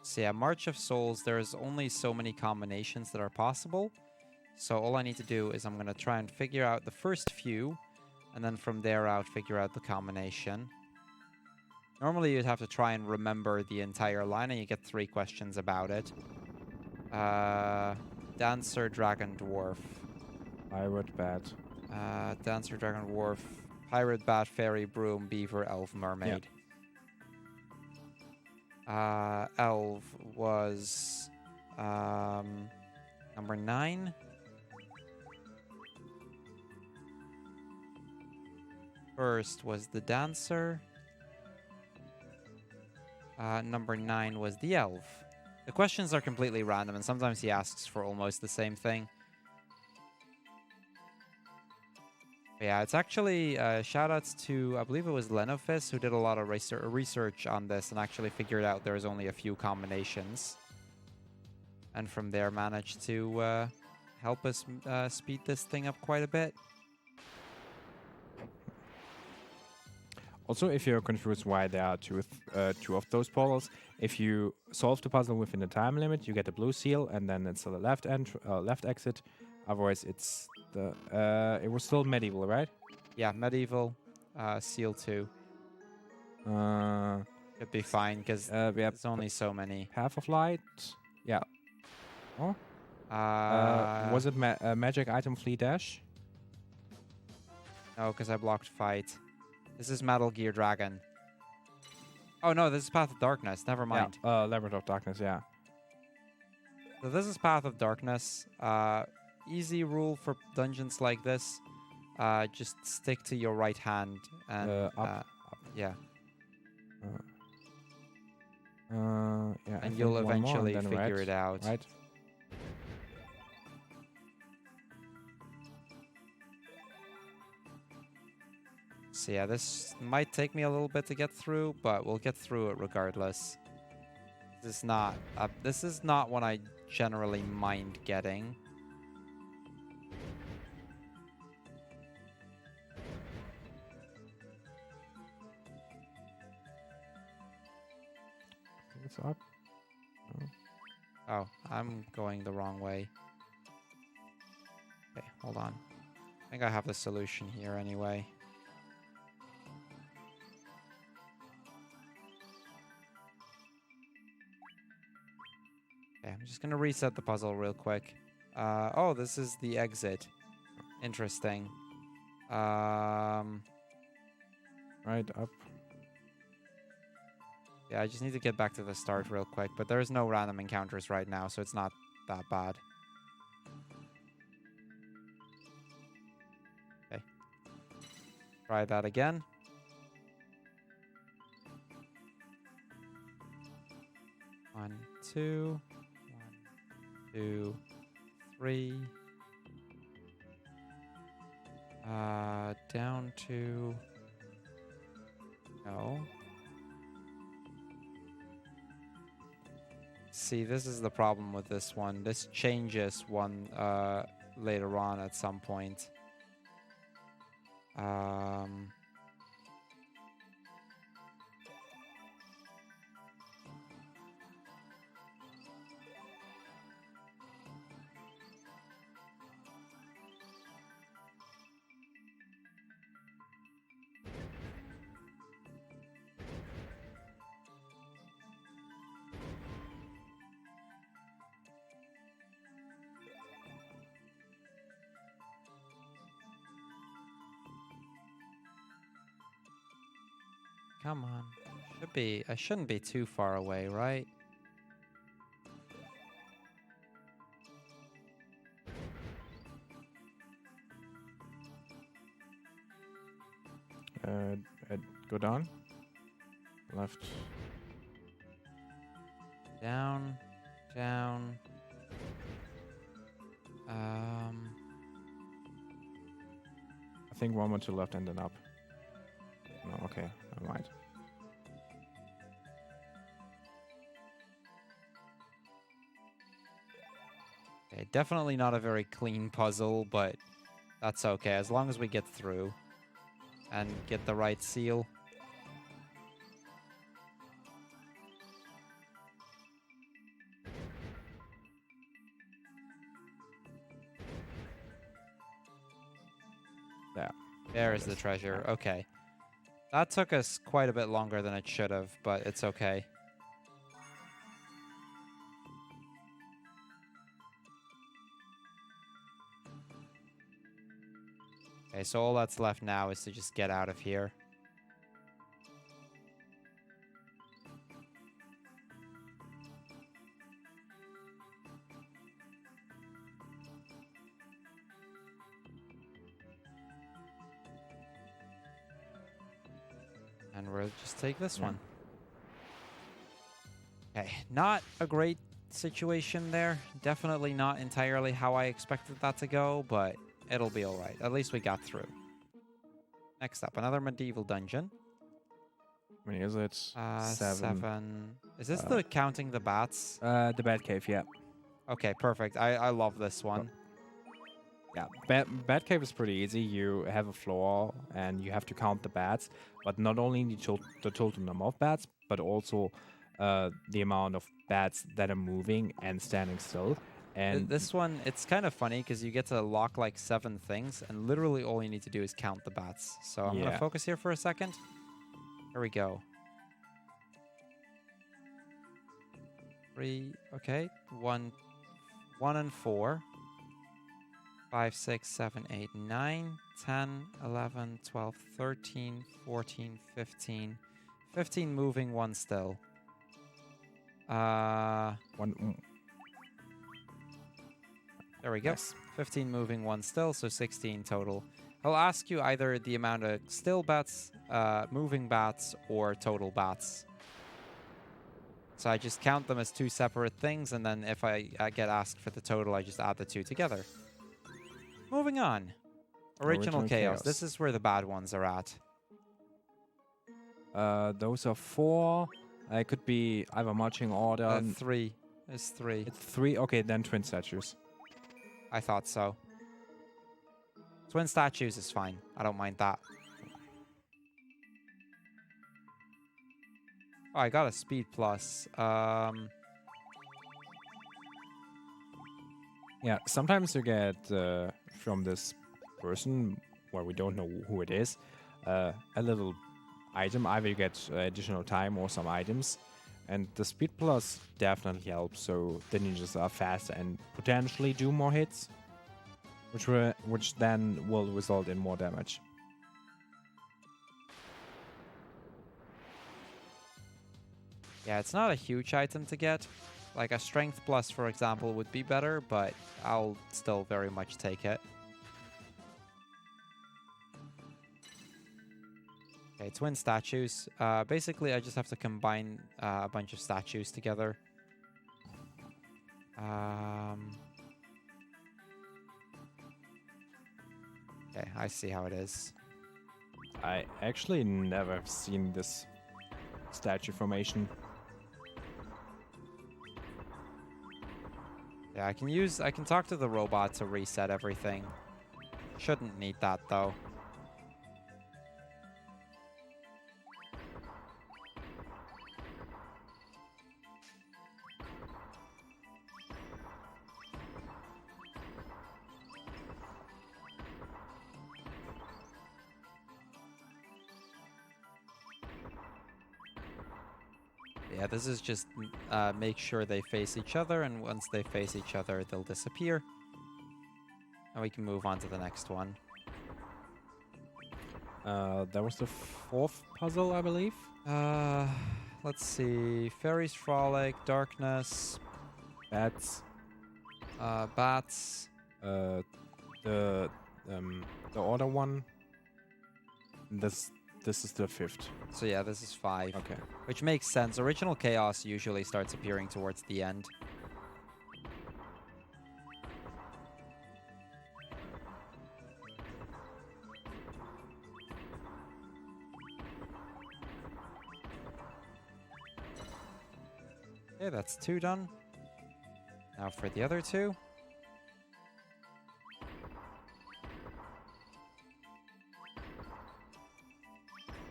[SPEAKER 2] So yeah, March of Souls, there's only so many combinations that are possible. So all I need to do is I'm going to try and figure out the first few, and then from there out figure out the combination. Normally you'd have to try and remember the entire line, and you get 3 questions about it. Dancer, Dragon, Dwarf.
[SPEAKER 3] Pirate bat.
[SPEAKER 2] Dancer, Dragon, Dwarf, Pirate, Bat, Fairy, Broom, Beaver, Elf, Mermaid. Elf was number 9. First was the Dancer. Number 9 was the Elf. The questions are completely random, and sometimes he asks for almost the same thing. But yeah, it's actually shoutouts to, I believe it was Lenofis, who did a lot of research on this and actually figured out there was only a few combinations. And from there managed to help us speed this thing up quite a bit.
[SPEAKER 3] Also, if you're confused why there are two of those portals, if you solve the puzzle within the time limit, you get a blue seal, and then it's the left exit. Otherwise, it's the it was still medieval, right?
[SPEAKER 2] Yeah, medieval, seal 2. Could be fine because
[SPEAKER 3] We have
[SPEAKER 2] there's only so many.
[SPEAKER 3] Path of Light. Yeah. Oh. Was it magic item flea dash?
[SPEAKER 2] No, because I blocked fight. This is Metal Gear Dragon. Oh no, this is Path of Darkness. Never mind.
[SPEAKER 3] Yeah. Labyrinth of Darkness. Yeah.
[SPEAKER 2] So this is Path of Darkness. Easy rule for dungeons like this. Just stick to your right hand and
[SPEAKER 3] Up.
[SPEAKER 2] yeah,
[SPEAKER 3] Yeah. I
[SPEAKER 2] and
[SPEAKER 3] think
[SPEAKER 2] you'll
[SPEAKER 3] one more,
[SPEAKER 2] eventually
[SPEAKER 3] and then
[SPEAKER 2] figure
[SPEAKER 3] red,
[SPEAKER 2] it out.
[SPEAKER 3] Right.
[SPEAKER 2] So yeah, this might take me a little bit to get through, but we'll get through it regardless. This is not one I generally mind getting.
[SPEAKER 3] It's up.
[SPEAKER 2] Oh, I'm going the wrong way. Okay, hold on. I think I have the solution here anyway. Okay, I'm just gonna reset the puzzle real quick. Oh, this is the exit. Interesting.
[SPEAKER 3] Right up.
[SPEAKER 2] Yeah, I just need to get back to the start real quick, but there's no random encounters right now, so it's not that bad. Okay. Try that again. One, two, 1, 2, 3. Down to... No. See, this is the problem with this one. This changes one later on at some point. Come on. I shouldn't be too far away, right?
[SPEAKER 3] Go down. Left.
[SPEAKER 2] Down. Down.
[SPEAKER 3] I think one more to left and then up. No, okay, never mind.
[SPEAKER 2] Okay, definitely not a very clean puzzle, but that's okay as long as we get through and get the right seal.
[SPEAKER 3] Yeah.
[SPEAKER 2] There is the treasure. Okay. That took us quite a bit longer than it should have, but it's okay. Okay, so all that's left now is to just get out of here. And we'll just take this one. Okay, not a great situation there. Definitely not entirely how I expected that to go, but it'll be all right. At least we got through. Next up, another medieval dungeon.
[SPEAKER 3] How many is it?
[SPEAKER 2] 7. Is this the counting the bats?
[SPEAKER 3] The Bat Cave, yeah.
[SPEAKER 2] Okay, perfect. I love this one.
[SPEAKER 3] Yeah, Bat Cave is pretty easy. You have a floor and you have to count the bats, but not only the total number of bats, but also the amount of bats that are moving and standing still. And
[SPEAKER 2] This one, it's kind of funny because you get to lock like 7 things, and literally all you need to do is count the bats. So I'm going to focus here for a second. Here we go. 3, okay. 1 and 4. 5, 6, 7, 8, 9, 10, 11, 12, 13, 14, 15. 15 moving, 1 still.
[SPEAKER 3] one.
[SPEAKER 2] There we go.
[SPEAKER 3] Nice.
[SPEAKER 2] 15 moving, 1 still, so 16 total. I'll ask you either the amount of still bats, moving bats, or total bats. So I just count them as 2 separate things, and then if I get asked for the total, I just add the 2 together. Moving on. Original Chaos. This is where the bad ones are at.
[SPEAKER 3] Those are 4. It could be either marching order.
[SPEAKER 2] 3. There's 3.
[SPEAKER 3] It's 3. Okay, then twin statues.
[SPEAKER 2] I thought so. Twin statues is fine. I don't mind that. Oh, I got a speed plus.
[SPEAKER 3] Yeah, sometimes you get from this person, where we don't know who it is, a little item. Either you get additional time or some items. And the speed plus definitely helps, so the ninjas are faster and potentially do more hits, which then will result in more damage.
[SPEAKER 2] Yeah, it's not a huge item to get. Like a strength plus, for example, would be better, but I'll still very much take it. Okay, twin statues. Basically, I just have to combine a bunch of statues together. Okay, I see how it is.
[SPEAKER 3] I actually never have seen this statue formation.
[SPEAKER 2] Yeah, I can talk to the robot to reset everything. Shouldn't need that though. Yeah, this is just make sure they face each other, and once they face each other, they'll disappear. And we can move on to the next one.
[SPEAKER 3] That was the fourth puzzle, I believe.
[SPEAKER 2] Let's see. Fairies Frolic, Darkness,
[SPEAKER 3] That's
[SPEAKER 2] Bats.
[SPEAKER 3] the other one. This is the fifth.
[SPEAKER 2] So yeah, this is 5.
[SPEAKER 3] Okay.
[SPEAKER 2] Which makes sense. Original Chaos usually starts appearing towards the end. Okay, that's 2 done. Now for the other 2.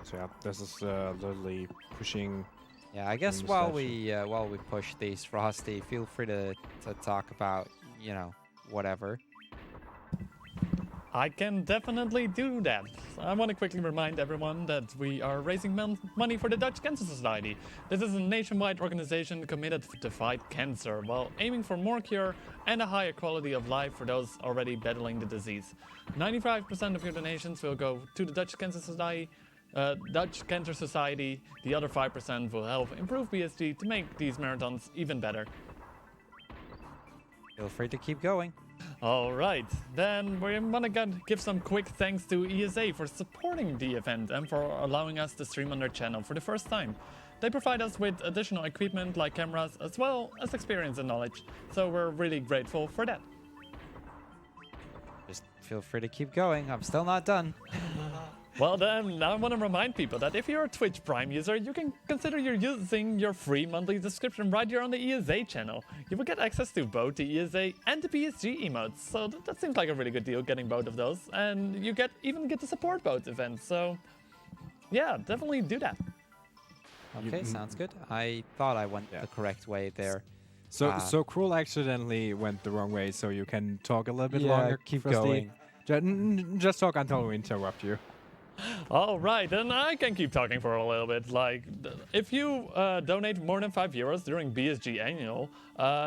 [SPEAKER 3] So yeah, this is literally pushing.
[SPEAKER 2] Yeah, I guess
[SPEAKER 3] the
[SPEAKER 2] while
[SPEAKER 3] statue.
[SPEAKER 2] we push these, Frosty, feel free to talk about, whatever.
[SPEAKER 4] I can definitely do that. I want to quickly remind everyone that we are raising money for the Dutch Cancer Society. This is a nationwide organization committed to fight cancer while aiming for more cure and a higher quality of life for those already battling the disease. 95% of your donations will go to the Dutch Cancer Society. The other 5% will help improve BSG to make these marathons even better.
[SPEAKER 2] Feel free to keep going.
[SPEAKER 4] Alright, then we want to give some quick thanks to ESA for supporting the event and for allowing us to stream on their channel for the first time. They provide us with additional equipment like cameras as well as experience and knowledge, so we're really grateful for that.
[SPEAKER 2] Just feel free to keep going. I'm still not done.
[SPEAKER 4] Well then, I want to remind people that if you're a Twitch Prime user, you can consider using your free monthly subscription right here on the ESA channel. You will get access to both the ESA and the BSG emotes, so that seems like a really good deal getting both of those, and you even get to support both events, so yeah, definitely do that.
[SPEAKER 2] Okay, sounds good. I thought I went the correct way there.
[SPEAKER 3] So Cruel accidentally went the wrong way, so you can talk a little bit
[SPEAKER 2] Yeah,
[SPEAKER 3] longer.
[SPEAKER 2] keep
[SPEAKER 3] Frosty.
[SPEAKER 2] going.
[SPEAKER 3] Just talk until we interrupt you.
[SPEAKER 4] Alright, and I can keep talking for a little bit. Like, if you donate more than €5 during BSG Annual,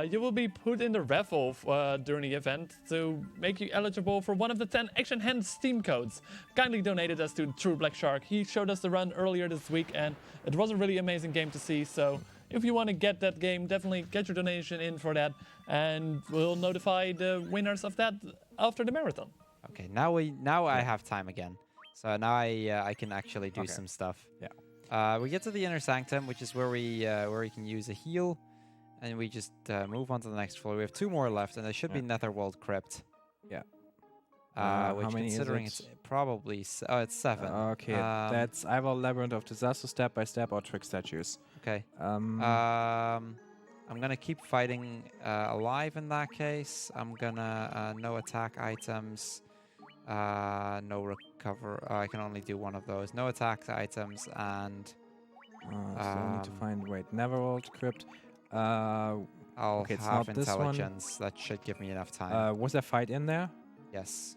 [SPEAKER 4] you will be put in the raffle during the event to make you eligible for one of the 10 Action Hand Steam codes. Kindly donated us to True Black Shark. He showed us the run earlier this week, and it was a really amazing game to see. So, if you want to get that game, definitely get your donation in for that, and we'll notify the winners of that after the marathon.
[SPEAKER 2] Okay, now I have time again. So now I can actually do some stuff.
[SPEAKER 3] Yeah.
[SPEAKER 2] We get to the inner sanctum, which is where we can use a heal, and we just move on to the next floor. We have 2 more left, and there should be Netherworld Crypt.
[SPEAKER 3] Yeah.
[SPEAKER 2] Which,
[SPEAKER 3] how many
[SPEAKER 2] considering
[SPEAKER 3] is it?
[SPEAKER 2] it's probably it's 7.
[SPEAKER 3] Okay, that's either Labyrinth of Disaster, Step by Step, or Trick Statues.
[SPEAKER 2] Okay. I'm gonna keep fighting alive in that case. I'm gonna no attack items. No recover. I can only do one of those. No attack items and.
[SPEAKER 3] So I need to find. Neverworld Crypt.
[SPEAKER 2] I'll
[SPEAKER 3] okay, it's
[SPEAKER 2] have
[SPEAKER 3] not this one.
[SPEAKER 2] intelligence. That should give me enough time.
[SPEAKER 3] Was there fight in there?
[SPEAKER 2] Yes.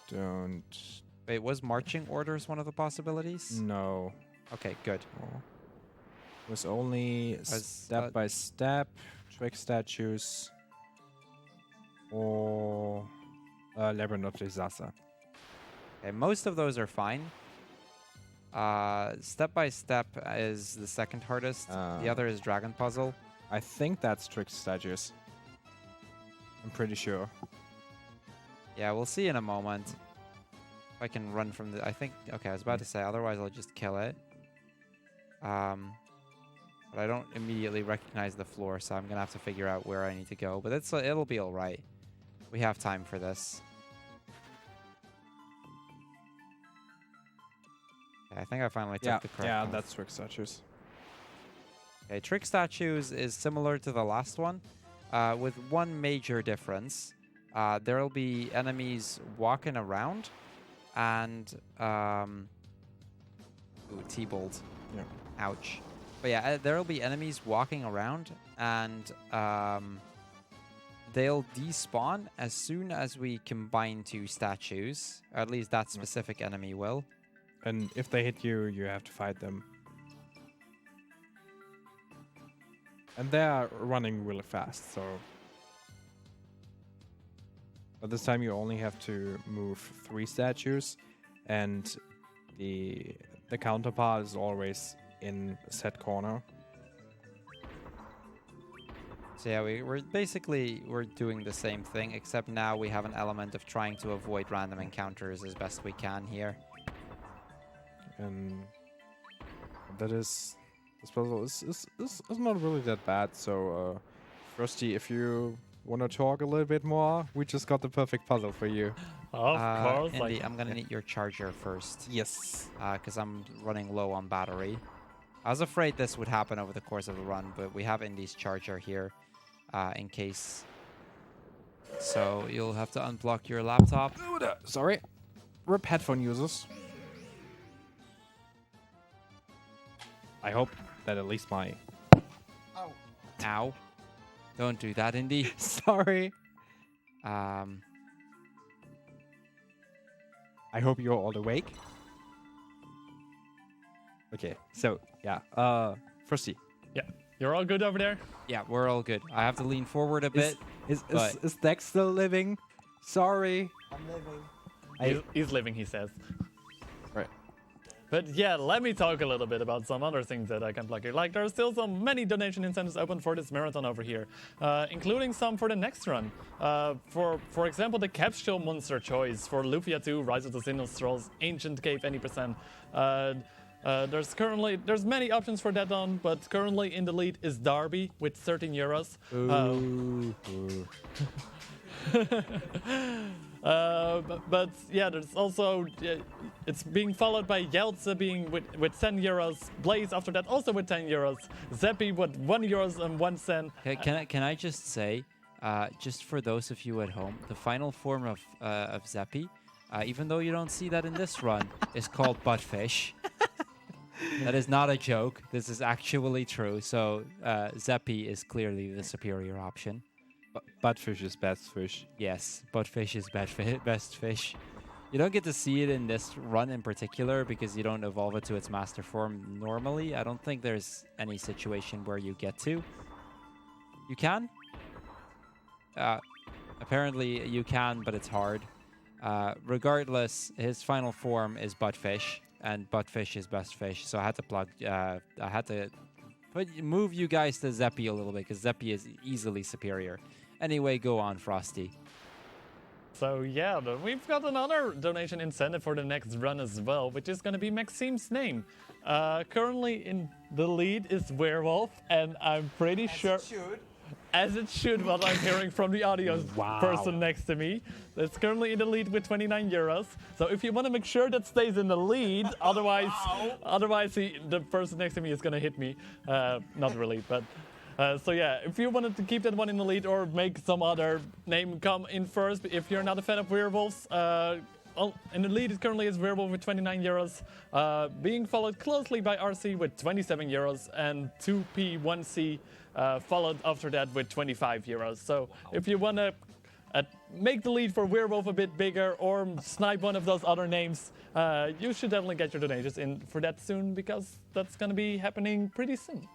[SPEAKER 3] Don't.
[SPEAKER 2] Wait, was marching orders one of the possibilities?
[SPEAKER 3] No.
[SPEAKER 2] Okay, good.
[SPEAKER 3] It was only Step by Step, Trick Statues, or Labyrinth of Disaster.
[SPEAKER 2] Okay, most of those are fine. Step by Step is the second hardest. The other is Dragon Puzzle.
[SPEAKER 3] I think that's Trick Statues. I'm pretty sure.
[SPEAKER 2] Yeah, we'll see in a moment. If I can run from the... I think... Okay, I was about to say, otherwise I'll just kill it. But I don't immediately recognize the floor, so I'm going to have to figure out where I need to go. But it'll be alright. We have time for this. Okay, I think I finally took the correct one.
[SPEAKER 3] That's Trick Statues.
[SPEAKER 2] Okay, Trick Statues is similar to the last one, with one major difference. There'll be enemies walking around, and ooh, T-bolt.
[SPEAKER 3] Yeah.
[SPEAKER 2] Ouch. But yeah, there'll be enemies walking around, and they'll despawn as soon as we combine 2 statues. Or at least that specific enemy will.
[SPEAKER 3] And if they hit you, you have to fight them. And they're running really fast, so... But this time you only have to move 3 statues, and the counterpart is always in a set corner.
[SPEAKER 2] So yeah, we're basically doing the same thing, except now we have an element of trying to avoid random encounters as best we can here.
[SPEAKER 3] And that is... This puzzle is not really that bad, so Frosty, if you want to talk a little bit more, we just got the perfect puzzle for you.
[SPEAKER 4] Of course.
[SPEAKER 2] Andy, I'm gonna need your charger first.
[SPEAKER 3] Yes.
[SPEAKER 2] Because I'm running low on battery. I was afraid this would happen over the course of the run, but we have Indy's charger here in case. So you'll have to unblock your laptop.
[SPEAKER 3] Sorry. RIP headphone users. I hope that at least my...
[SPEAKER 2] Ow. Don't do that, Indy.
[SPEAKER 3] Sorry.
[SPEAKER 2] I
[SPEAKER 3] hope you're all awake. Okay, so, yeah. Frosty.
[SPEAKER 4] Yeah. You're all good over there?
[SPEAKER 2] Yeah, we're all good. I have to lean forward a bit.
[SPEAKER 3] Is
[SPEAKER 2] but-
[SPEAKER 3] Dex still living? Sorry. I'm living.
[SPEAKER 4] He's living, he says.
[SPEAKER 3] Right.
[SPEAKER 4] But yeah, let me talk a little bit about some other things that I can plug here. Like, there are still many donation incentives open for this marathon over here, including some for the next run. For example, the capsule monster choice for Lufia 2, Rise of the Sinnoh Ancient Cave any percent. There's many options for that on, but currently in the lead is Darby with 13 euros. But yeah, there's also it's being followed by Yeltse being with 10 euros, Blaze after that also with 10 euros, Zeppi with 1 euros and 1 cent.
[SPEAKER 2] Can I just say, just for those of you at home, the final form of Zeppi, even though you don't see that in this run, is called Buttfish. That is not a joke. This is actually true. So Zeppi is clearly the superior option.
[SPEAKER 3] Buttfish is best fish.
[SPEAKER 2] Yes, Buttfish is best fish. You don't get to see it in this run in particular because you don't evolve it to its master form normally. I don't think there's any situation where you get to. You can? Apparently you can, but it's hard. Regardless, his final form is Buttfish, and Buttfish is best fish. So I had to move you guys to Zeppi a little bit because Zeppi is easily superior. Anyway, go on, Frosty.
[SPEAKER 4] So yeah, we've got another donation incentive for the next run as well, which is going to be Maxime's name. Currently in the lead is Werewolf, and I'm pretty sure... As it should, what I'm hearing from the audio person next to me. That's currently in the lead with 29 euros. So if you want to make sure that stays in the lead, otherwise the person next to me is going to hit me. Not really, but... so yeah, if you wanted to keep that one in the lead or make some other name come in first, if you're not a fan of werewolves, in the lead currently is Werewolf with 29 euros, being followed closely by RC with 27 euros and 2P1C followed after that with 25 euros. So if you want to make the lead for Werewolf a bit bigger or snipe one of those other names, you should definitely get your donations in for that soon because that's going to be happening pretty soon.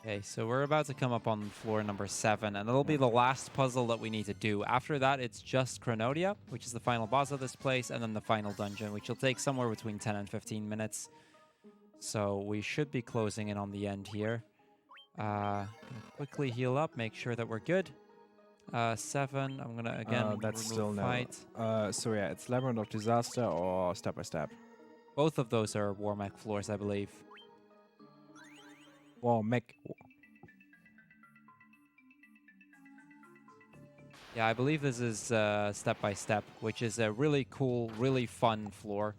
[SPEAKER 2] Okay, so we're about to come up on floor number 7, and it'll be the last puzzle that we need to do. After that, it's just Chronodia, which is the final boss of this place, and then the final dungeon, which will take somewhere between 10 and 15 minutes. So we should be closing in on the end here. Gonna quickly heal up, make sure that we're good. 7, I'm gonna again
[SPEAKER 3] that's still
[SPEAKER 2] fight.
[SPEAKER 3] no. So yeah, it's Labyrinth of Disaster or Step by Step.
[SPEAKER 2] Both of those are Warmech floors, I believe.
[SPEAKER 3] Well,
[SPEAKER 2] Yeah, I believe this is Step by Step, which is a really cool, really fun floor.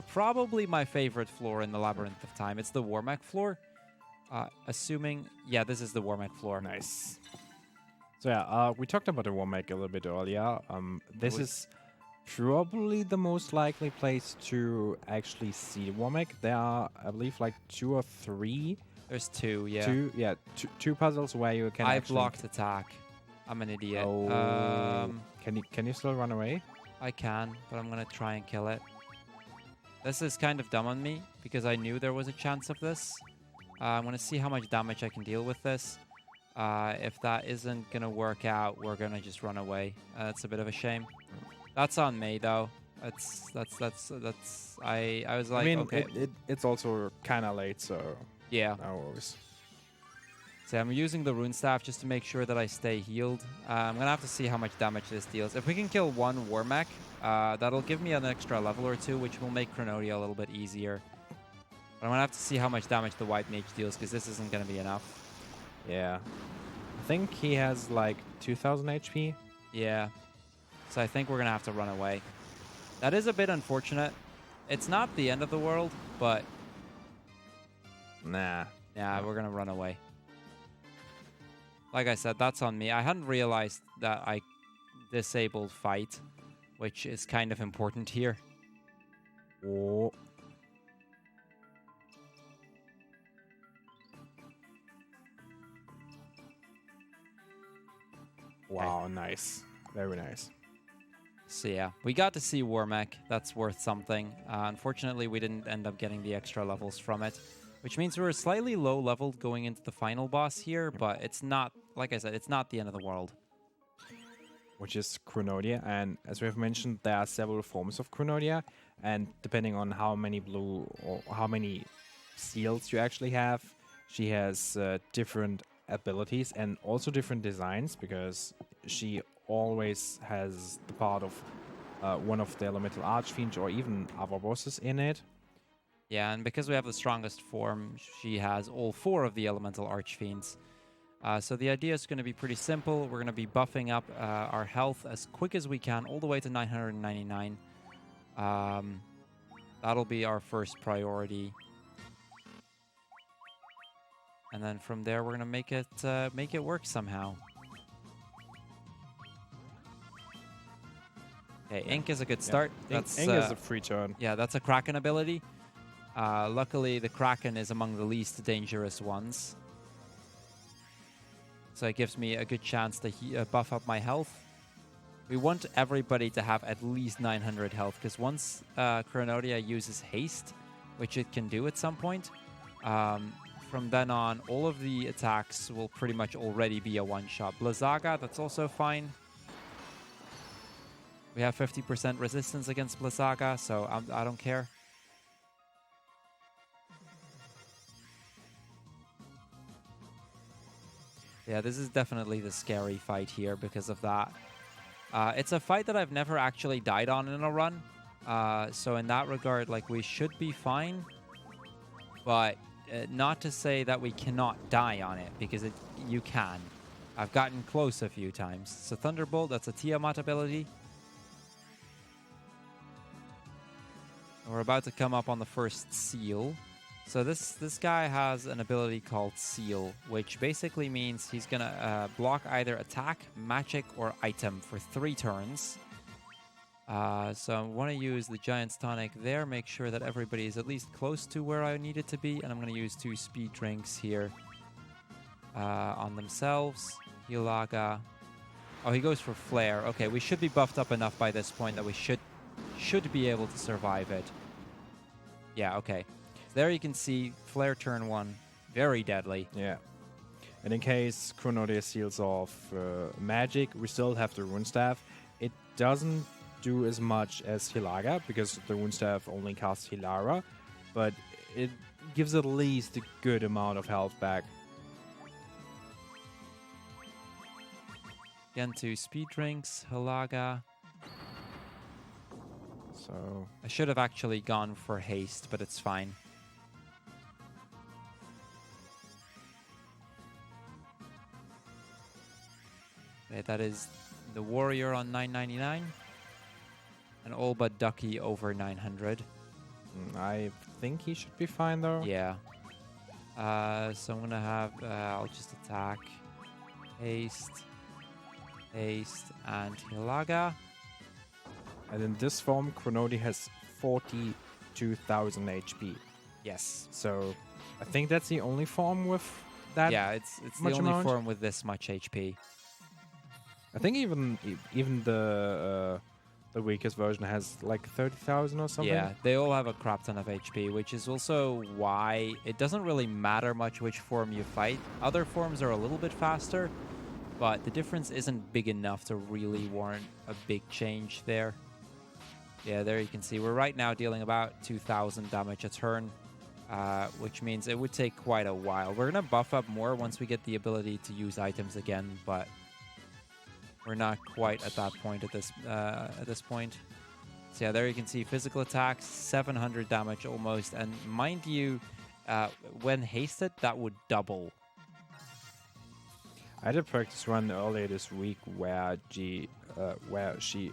[SPEAKER 2] Probably my favorite floor in the Labyrinth of Time. It's the Warmech floor. Assuming, yeah, this is the Warmech floor.
[SPEAKER 3] Nice. So yeah, we talked about the Warmech a little bit earlier. This is probably the most likely place to actually see Warmech. There are, I believe, like 2 or 3.
[SPEAKER 2] There's 2, yeah.
[SPEAKER 3] Two puzzles where you can.
[SPEAKER 2] I blocked attack. I'm an idiot.
[SPEAKER 3] Can you still run away?
[SPEAKER 2] I can, but I'm gonna try and kill it. This is kind of dumb on me, because I knew there was a chance of this. I'm gonna see how much damage I can deal with this. If that isn't gonna work out, we're gonna just run away. That's a bit of a shame. That's on me, though. I was like,
[SPEAKER 3] I mean,
[SPEAKER 2] okay.
[SPEAKER 3] it's also kind of late, so
[SPEAKER 2] Yeah.
[SPEAKER 3] no worries.
[SPEAKER 2] So I'm using the rune staff just to make sure that I stay healed. I'm gonna have to see how much damage this deals. If we can kill one war mech, that'll give me an extra level or two, which will make Chronodia a little bit easier. But I'm gonna have to see how much damage the white mage deals, because this isn't gonna be enough.
[SPEAKER 3] Yeah. I think he has like 2000 HP.
[SPEAKER 2] Yeah. So I think we're gonna have to run away. That is a bit unfortunate. It's not the end of the world, but
[SPEAKER 3] Nah.
[SPEAKER 2] yeah, we're gonna run away. Like I said, that's on me. I hadn't realized that I disabled fight, which is kind of important here.
[SPEAKER 3] Oh. Wow, nice. Very nice.
[SPEAKER 2] So yeah, we got to see Warmech. That's worth something. Unfortunately, we didn't end up getting the extra levels from it, which means we were slightly low leveled going into the final boss here, but it's not, like I said, it's not the end of the world.
[SPEAKER 3] Which is Chronodia, and as we have mentioned, there are several forms of Chronodia, and depending on how many blue or how many seals you actually have, she has different abilities and also different designs, because she always has the part of one of the elemental archfiends or even other bosses in it.
[SPEAKER 2] Yeah, and because we have the strongest form, she has all 4 of the elemental archfiends. So the idea is going to be pretty simple. We're going to be buffing up our health as quick as we can, all the way to 999. That'll be our first priority. And then from there, we're going to make it work somehow. Okay, Ink is a good start. That's
[SPEAKER 3] Ing is a free turn.
[SPEAKER 2] yeah, that's a Kraken ability. Luckily, the Kraken is among the least dangerous ones. So it gives me a good chance to buff up my health. We want everybody to have at least 900 health, because once Chronodia uses haste, which it can do at some point, from then on, all of the attacks will pretty much already be a one-shot. Blizzaga, that's also fine. We have 50% resistance against Blizzaga, so I don't care. Yeah, this is definitely the scary fight here because of that. It's a fight that I've never actually died on in a run. So in that regard, like, we should be fine. But not to say that we cannot die on it, because you can. I've gotten close a few times. So Thunderbolt, that's a Tiamat ability. We're about to come up on the first seal. So this guy has an ability called Seal, which basically means he's gonna block either attack, magic, or item for 3 turns. So I want to use the Giant's Tonic there, make sure that everybody is at least close to where I need it to be, and I'm gonna use 2 speed drinks here on themselves. Hilaga. Oh, he goes for Flare. Okay, we should be buffed up enough by this point that we should be able to survive it. Yeah, okay. There you can see Flare turn 1, very deadly.
[SPEAKER 3] Yeah. And in case Chronodia seals off magic, we still have the Rune Staff. It doesn't do as much as Hilaga, because the Rune Staff only casts Hilara, but it gives at least a good amount of health back.
[SPEAKER 2] Again, 2 speed drinks, Hilaga.
[SPEAKER 3] So
[SPEAKER 2] I should have actually gone for haste, but it's fine. Okay, that is the warrior on 999. And all but Ducky over 900.
[SPEAKER 3] I think he should be fine though.
[SPEAKER 2] Yeah. So I'm gonna have, I'll just attack. Haste, and Hilaga.
[SPEAKER 3] And in this form, Chronodia has 42,000 HP.
[SPEAKER 2] Yes.
[SPEAKER 3] So I think that's the only form with that.
[SPEAKER 2] Yeah, it's the
[SPEAKER 3] much
[SPEAKER 2] only
[SPEAKER 3] amount?
[SPEAKER 2] form with this much HP.
[SPEAKER 3] I think even the the weakest version has like 30,000 or something.
[SPEAKER 2] Yeah, they all have a crap ton of HP, which is also why it doesn't really matter much which form you fight. Other forms are a little bit faster, but the difference isn't big enough to really warrant a big change there. Yeah, there you can see we're right now dealing about 2,000 damage a turn, which means it would take quite a while. We're going to buff up more once we get the ability to use items again, but we're not quite at that point at this point. So yeah, there you can see physical attacks, 700 damage almost, and mind you, when hasted, that would double.
[SPEAKER 3] I did practice run earlier this week where she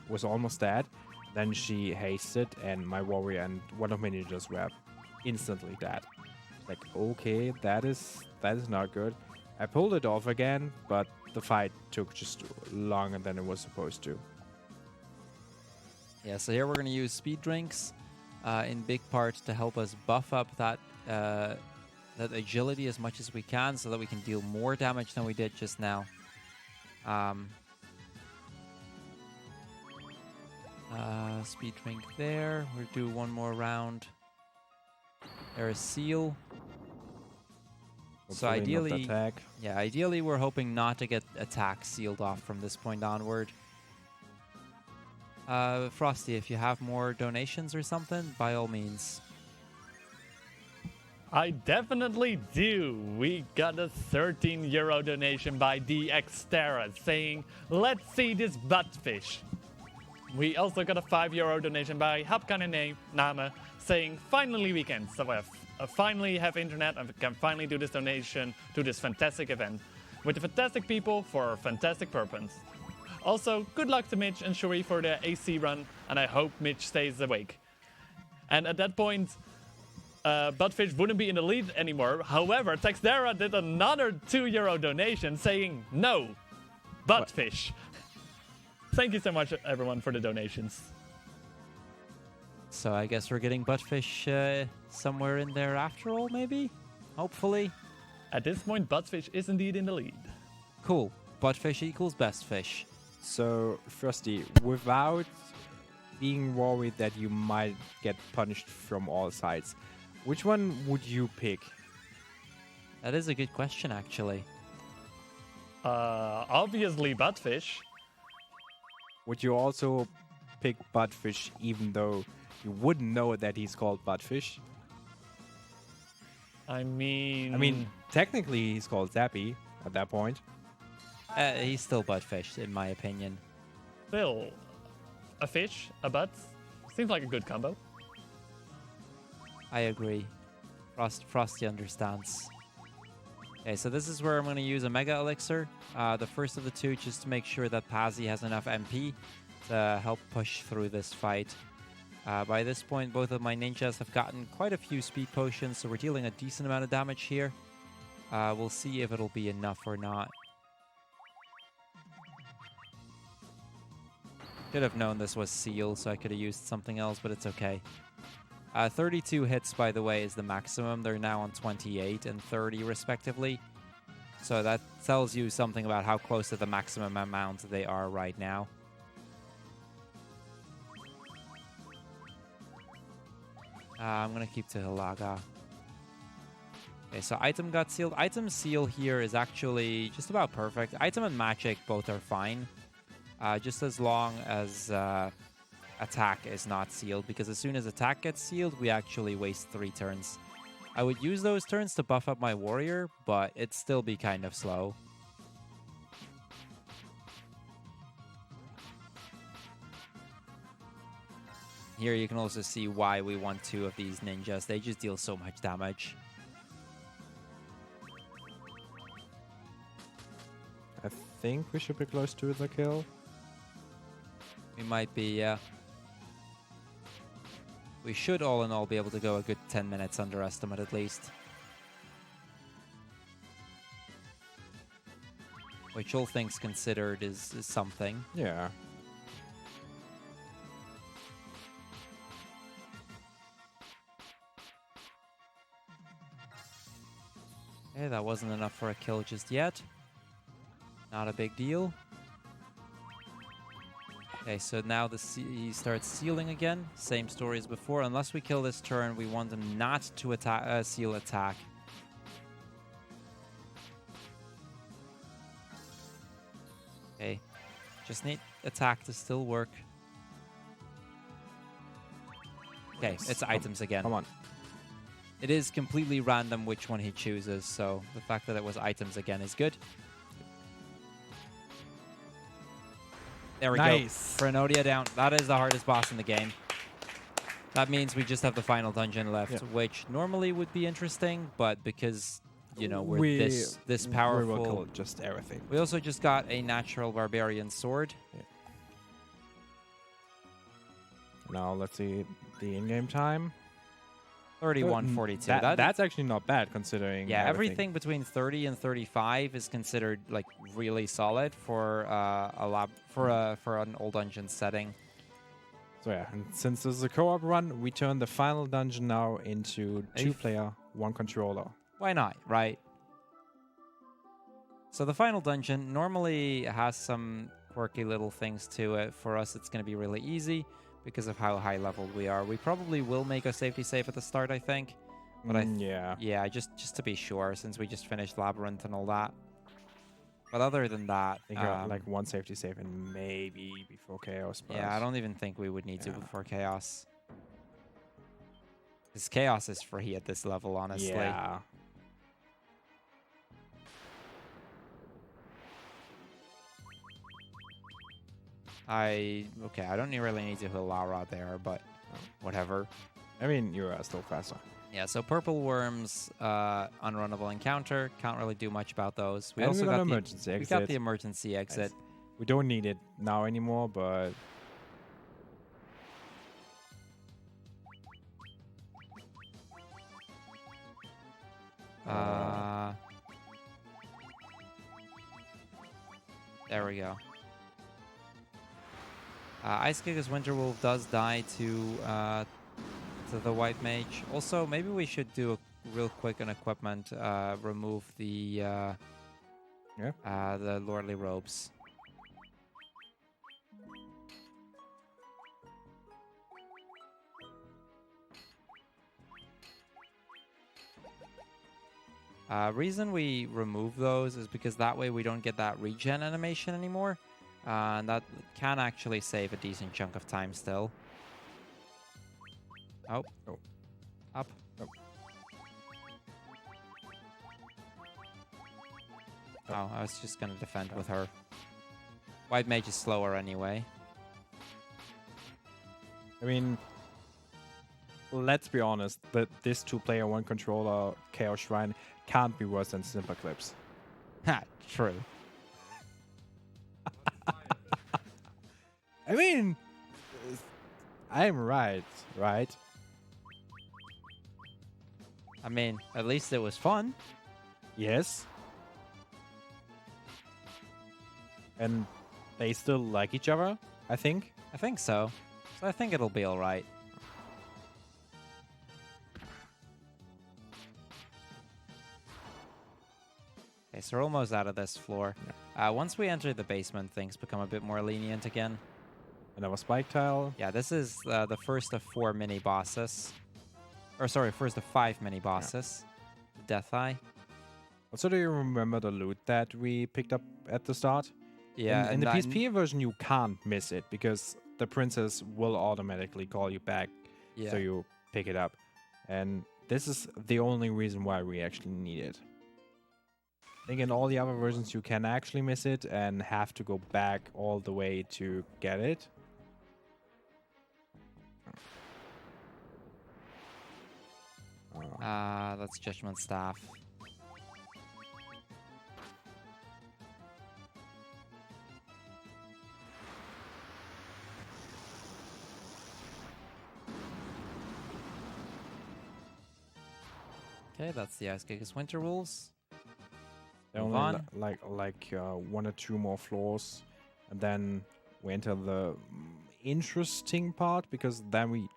[SPEAKER 3] was almost dead. Then she hasted, and my warrior and one of my ninjas were instantly dead. Like, okay, that is not good. I pulled it off again, but the fight took just longer than it was supposed to.
[SPEAKER 2] Yeah, so here we're going to use speed drinks in big part to help us buff up that agility as much as we can so that we can deal more damage than we did just now. Speed drink there. We'll do one more round. There's seal. So
[SPEAKER 3] Hopefully not
[SPEAKER 2] ideally,
[SPEAKER 3] attack.
[SPEAKER 2] yeah, ideally we're hoping not to get attack sealed off from this point onward. Frosty, if you have more donations or something, by all means.
[SPEAKER 4] I definitely do. We got a 13 euro donation by DXterra saying, "Let's see this buttfish." We also got a 5 euro donation by Hapkanene Name saying, "Finally weekend, so I finally have internet and can finally do this donation to this fantastic event with the fantastic people for a fantastic purpose." Also, good luck to Mitch and Shuri for the AC run, and I hope Mitch stays awake. And at that point, Buttfish wouldn't be in the lead anymore. However, Texdera did another 2 euro donation saying, "No, Buttfish." Thank you so much, everyone, for the donations.
[SPEAKER 2] So I guess we're getting Buttfish somewhere in there after all, maybe? Hopefully.
[SPEAKER 4] At this point, Buttfish is indeed in the lead.
[SPEAKER 2] Cool. Buttfish equals best fish.
[SPEAKER 3] So, Frosty, without being worried that you might get punished from all sides, which one would you pick?
[SPEAKER 2] That is a good question, actually.
[SPEAKER 4] Obviously, Buttfish.
[SPEAKER 3] Would you also pick Buttfish even though you wouldn't know that he's called Buttfish?
[SPEAKER 4] I mean,
[SPEAKER 3] technically he's called Zappy at that point.
[SPEAKER 2] He's still Buttfish, in my opinion.
[SPEAKER 4] still, a fish, a butt, seems like a good combo.
[SPEAKER 2] I agree. Frosty understands. Okay, so this is where I'm going to use a Mega Elixir. The first of the two, just to make sure that Pazzy has enough MP to help push through this fight. By this point, both of my ninjas have gotten quite a few speed potions, so we're dealing a decent amount of damage here. We'll see if it'll be enough or not. Could have known this was Seal, so I could have used something else, but it's okay. 32 hits, by the way, is the maximum. They're now on 28 and 30, respectively. So that tells you something about how close to the maximum amount they are right now. I'm going to keep to Hilaga. Okay, so item got sealed. Item seal here is actually just about perfect. Item and magic both are fine. Just as long as attack is not sealed, because as soon as attack gets sealed, we actually waste 3 turns. I would use those turns to buff up my warrior, but it'd still be kind of slow. Here you can also see why we want 2 of these ninjas. They just deal so much damage.
[SPEAKER 3] I think we should be close to the kill.
[SPEAKER 2] We might be, yeah. We should all in all be able to go a good 10 minutes under estimate at least. Which all things considered is something.
[SPEAKER 3] Yeah.
[SPEAKER 2] Okay, that wasn't enough for a kill just yet. Not a big deal. Okay, so now he starts sealing again. Same story as before. Unless we kill this turn, we want him not to attack, seal attack. Okay, just need attack to still work. Okay, it's items again.
[SPEAKER 3] Come on.
[SPEAKER 2] It is completely random which one he chooses, so the fact that it was items again is good. There we
[SPEAKER 3] Nice.
[SPEAKER 2] go. Frenodia down. That is the hardest boss in the game. That means we just have the final dungeon left, which normally would be interesting, but because, you know, we're this powerful.
[SPEAKER 3] We will kill just everything.
[SPEAKER 2] We also just got a natural barbarian sword.
[SPEAKER 3] Yeah. Now let's see the in-game time.
[SPEAKER 2] 31:42.
[SPEAKER 3] That's actually not bad considering.
[SPEAKER 2] Yeah, everything between 30 and 35 is considered like really solid for for an old dungeon setting.
[SPEAKER 3] So yeah, and since this is a co-op run, we turn the final dungeon now into 2-player, 1 controller.
[SPEAKER 2] Why not, right? So the final dungeon normally has some quirky little things to it. For us, it's going to be really easy because of how high leveled we are. We probably will make a safety save at the start, I think. But yeah, just to be sure, since we just finished Labyrinth and all that. But other than that,
[SPEAKER 3] I think like 1 safety save and maybe before Chaos.
[SPEAKER 2] Yeah, I don't even think we would need to before Chaos. Because Chaos is free at this level, honestly.
[SPEAKER 3] Yeah.
[SPEAKER 2] I don't really need to heal Lara there, but whatever.
[SPEAKER 3] I mean, you are still faster.
[SPEAKER 2] Yeah, so purple worms, unrunnable encounter. Can't really do much about those.
[SPEAKER 3] We also got the emergency exit.
[SPEAKER 2] We got the emergency exit.
[SPEAKER 3] Nice. We don't need it now anymore, but
[SPEAKER 2] there we go. Ice Giga's Winterwolf does die to the White Mage. Also, maybe we should do a real quick on equipment. Remove the Lordly Robes. Reason we remove those is because that way we don't get that regen animation anymore. And that can actually save a decent chunk of time still. Oh. Up.
[SPEAKER 3] Oh.
[SPEAKER 2] Oh, I was just going to defend with her. White Mage is slower anyway.
[SPEAKER 3] I mean, let's be honest, that this 2-player, 1 controller Chaos Shrine can't be worse than Snipper Clips.
[SPEAKER 2] Ha, true.
[SPEAKER 3] I mean, I'm right?
[SPEAKER 2] I mean, at least it was fun.
[SPEAKER 3] Yes. And they still like each other, I think.
[SPEAKER 2] I think so. So I think it'll be all right. Okay, so we're almost out of this floor.
[SPEAKER 3] Yeah.
[SPEAKER 2] Once we enter the basement, things become a bit more lenient again.
[SPEAKER 3] Another spike tile.
[SPEAKER 2] Yeah, this is the first of 4 mini bosses. Or sorry, first of 5 mini bosses. Yeah. Death Eye.
[SPEAKER 3] Also, do you remember the loot that we picked up at the start?
[SPEAKER 2] Yeah.
[SPEAKER 3] In the PSP version, you can't miss it because the princess will automatically call you back.
[SPEAKER 2] Yeah.
[SPEAKER 3] So you pick it up. And this is the only reason why we actually need it. I think in all the other versions, you can actually miss it and have to go back all the way to get it.
[SPEAKER 2] That's Judgment Staff. Okay, that's the Ice Giga's Winter Wolves.
[SPEAKER 3] There
[SPEAKER 2] Move
[SPEAKER 3] only
[SPEAKER 2] on.
[SPEAKER 3] like 1 or 2 more floors, and then we enter the interesting part because then we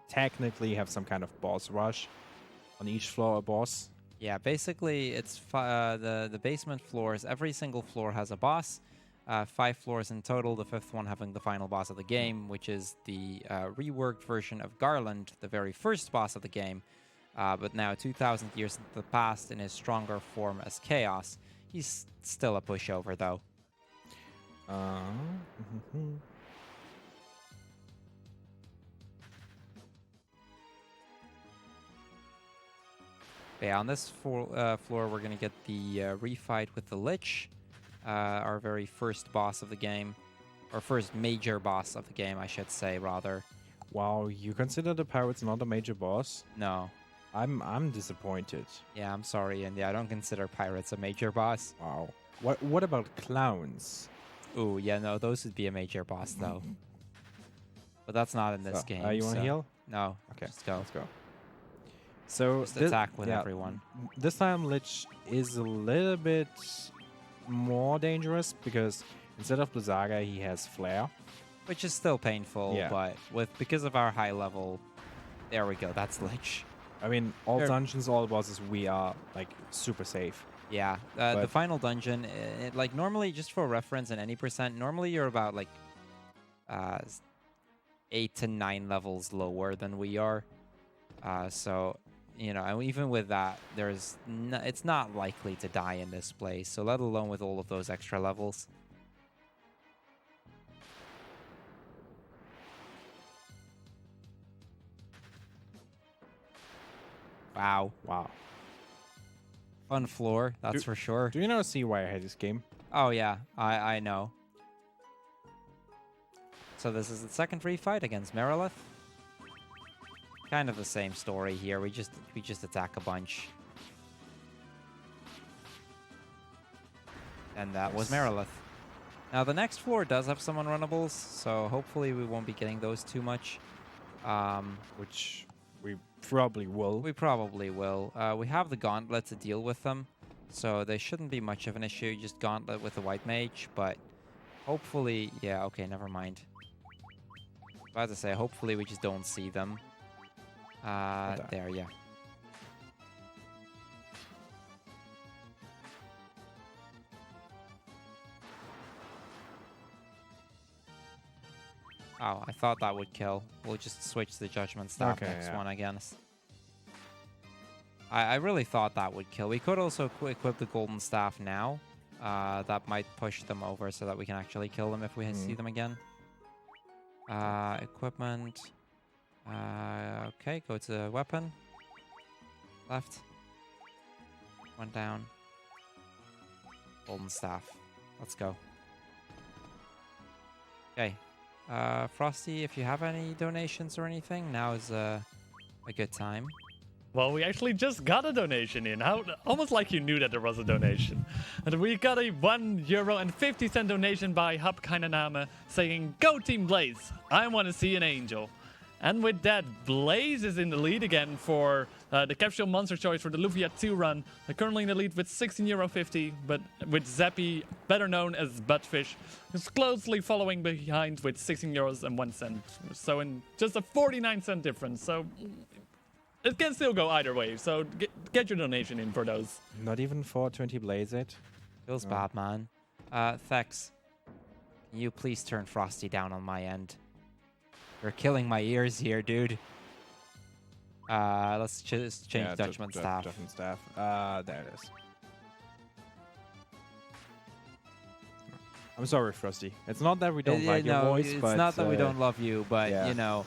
[SPEAKER 3] technically have some kind of boss rush on each floor. A boss.
[SPEAKER 2] Yeah, basically it's the basement floors. Every single floor has a boss. 5 floors in total, the 5th one having the final boss of the game, which is the reworked version of Garland, the very first boss of the game, but now 2,000 years into the past in his stronger form as Chaos. He's still a pushover, though. Yeah, on this floor, we're going to get the refight with the Lich, our very first boss of the game. Or first major boss of the game, I should say, rather.
[SPEAKER 3] Wow, you consider the pirates not a major boss?
[SPEAKER 2] No.
[SPEAKER 3] I'm disappointed.
[SPEAKER 2] Yeah, I'm sorry, Indy. I don't consider pirates a major boss.
[SPEAKER 3] Wow. What about clowns?
[SPEAKER 2] Ooh, yeah, no, those would be a major boss, though. But that's not in this
[SPEAKER 3] So,
[SPEAKER 2] game.
[SPEAKER 3] you want to
[SPEAKER 2] so-
[SPEAKER 3] heal?
[SPEAKER 2] No.
[SPEAKER 3] Okay,
[SPEAKER 2] Just go.
[SPEAKER 3] let's go. So
[SPEAKER 2] Just attack with everyone.
[SPEAKER 3] This time Lich is a little bit more dangerous because instead of Blizzaga, he has Flare.
[SPEAKER 2] Which is still painful,
[SPEAKER 3] Yeah.
[SPEAKER 2] but because of our high level, there we go. That's Lich.
[SPEAKER 3] I mean, all
[SPEAKER 2] Sure.
[SPEAKER 3] dungeons, all bosses, we are like super safe.
[SPEAKER 2] Yeah, the
[SPEAKER 3] But-
[SPEAKER 2] final dungeon, like normally, just for reference and any percent, normally you're about like 8 to 9 levels lower than we are. So, you know, and even with that, it's not likely to die in this place. So let alone with all of those extra levels. Wow,
[SPEAKER 3] Wow.
[SPEAKER 2] fun floor, that's for sure.
[SPEAKER 3] Do you now see why I hate this game?
[SPEAKER 2] Oh yeah, I know. So this is the second free fight against Merilith. Kind of the same story here. We just attack a bunch. And that was
[SPEAKER 3] Yes.
[SPEAKER 2] Merilith. Now the next floor does have some unrunnables, so hopefully we won't be getting those too much.
[SPEAKER 3] Which we probably will.
[SPEAKER 2] We probably will. We have the gauntlet to deal with them, so they shouldn't be much of an issue. Just gauntlet with the white mage, but hopefully, yeah, okay, never mind. About to say, hopefully we just don't see them. There, yeah. Oh, I thought that would kill. We'll just switch the Judgment Staff
[SPEAKER 3] Okay,
[SPEAKER 2] next
[SPEAKER 3] yeah.
[SPEAKER 2] one, I guess. I really thought that would kill. We could also equip the Golden Staff now. That might push them over so that we can actually kill them if we see them again. Equipment. Okay, go to weapon. Left. One down. Golden Staff. Let's go. Okay. Frosty, if you have any donations or anything, now is a good time.
[SPEAKER 4] Well, we actually just got a donation in. Almost like you knew that there was a donation. And we got a €1.50 donation by Hub Kainaname saying, "Go Team Blaze! I want to see an angel." And with that, Blaze is in the lead again for the Capsule Monster Choice for the Lufia 2 run. They're currently in the lead with €16.50, but with Zappy, better known as Buttfish, is closely following behind with €16.01. So in just a 49-cent difference. So it can still go either way. So get your donation in for those.
[SPEAKER 3] Not even 420 Blaze it.
[SPEAKER 2] Feels bad, man. Thex, can you please turn Frosty down on my end? You're killing my ears here, dude. Let's just change Judgment Staff.
[SPEAKER 3] Judgment Staff. There it is. I'm sorry, Frosty. It's not that we don't like your voice,
[SPEAKER 2] it's
[SPEAKER 3] but
[SPEAKER 2] not that we don't love you, but
[SPEAKER 3] yeah.
[SPEAKER 2] you know,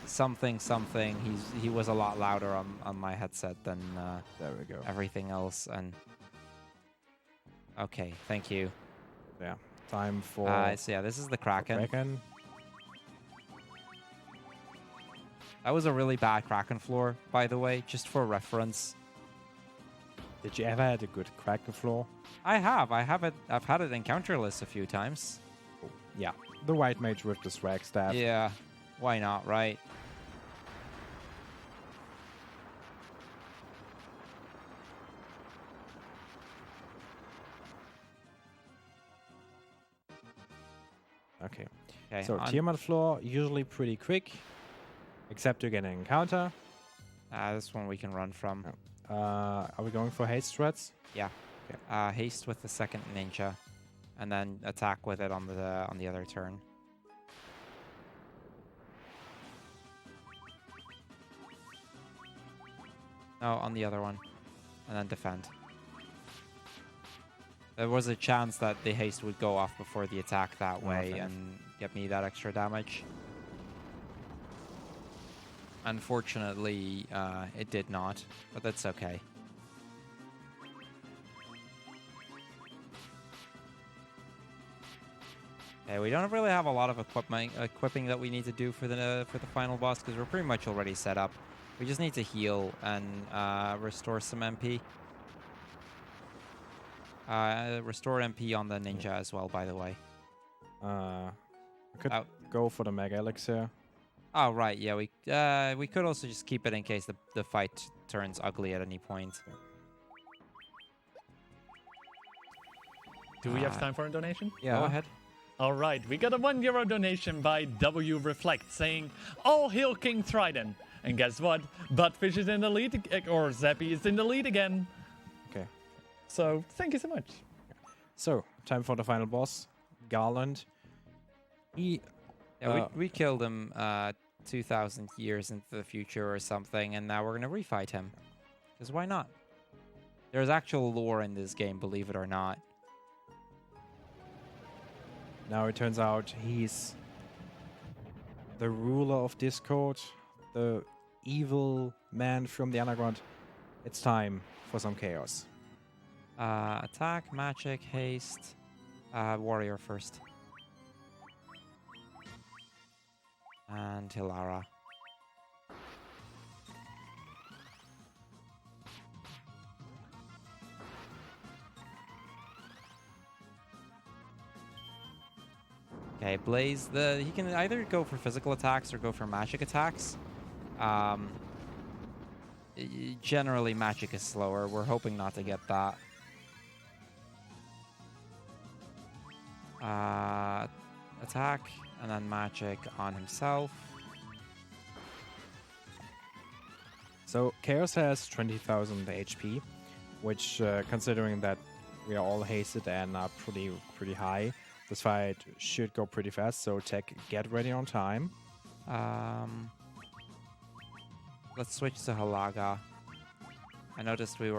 [SPEAKER 2] something. He was a lot louder on my headset than
[SPEAKER 3] there we go.
[SPEAKER 2] everything else. And okay, thank you.
[SPEAKER 3] Yeah, time for
[SPEAKER 2] So yeah, this is the Kraken.
[SPEAKER 3] Kraken.
[SPEAKER 2] That was a really bad Kraken floor, by the way, just for reference.
[SPEAKER 3] Did you ever had a good Kraken floor?
[SPEAKER 2] I have. I've had it in counterless a few times.
[SPEAKER 3] Yeah, the white mage with the swag staff.
[SPEAKER 2] Yeah, why not, right?
[SPEAKER 3] Okay.
[SPEAKER 2] Okay.
[SPEAKER 3] So Tiamat floor usually pretty quick, except you get an encounter.
[SPEAKER 2] This one we can run from.
[SPEAKER 3] Are we going for haste threats?
[SPEAKER 2] Yeah.
[SPEAKER 3] Okay.
[SPEAKER 2] Haste with the second ninja. and then attack with it on the other turn. No, on the other one, and then defend. There was a chance that the haste would go off before the attack that way
[SPEAKER 3] fair.
[SPEAKER 2] and get me that extra damage. Unfortunately, it did not, but that's okay. Okay, we don't really have a lot of equipping that we need to do for the final boss because we're pretty much already set up. We just need to heal and restore some MP. Restore MP on the ninja as well, by the way.
[SPEAKER 3] I could
[SPEAKER 2] Oh.
[SPEAKER 3] go for the Mega Elixir.
[SPEAKER 2] Oh, right, yeah, we could also just keep it in case the fight turns ugly at any point.
[SPEAKER 4] Do we have time for a donation?
[SPEAKER 3] Yeah.
[SPEAKER 2] Go ahead.
[SPEAKER 4] All right, we got a €1 donation by W Reflect saying, "All hail King Trident." And guess what? Buttfish is in the lead, or Zappy is in the lead again.
[SPEAKER 3] Okay.
[SPEAKER 4] So thank you so much.
[SPEAKER 3] So, time for the final boss, Garland. He
[SPEAKER 2] Yeah, we killed him 2,000 years into the future or something, and now we're going to refight him. Because why not? There's actual lore in this game, believe it or not.
[SPEAKER 3] Now it turns out he's the ruler of Discord, the evil man from the underground. It's time for some chaos.
[SPEAKER 2] Attack, magic, haste, warrior first. And Hilara. Okay, Blaze, he can either go for physical attacks or go for magic attacks. Generally, magic is slower. We're hoping not to get that. Attack, and then magic on himself.
[SPEAKER 3] So Chaos has 20,000 HP, which, considering that we are all hasted and are pretty high, this fight should go pretty fast. So Tech, get ready on time.
[SPEAKER 2] Let's switch to Halaga. I noticed we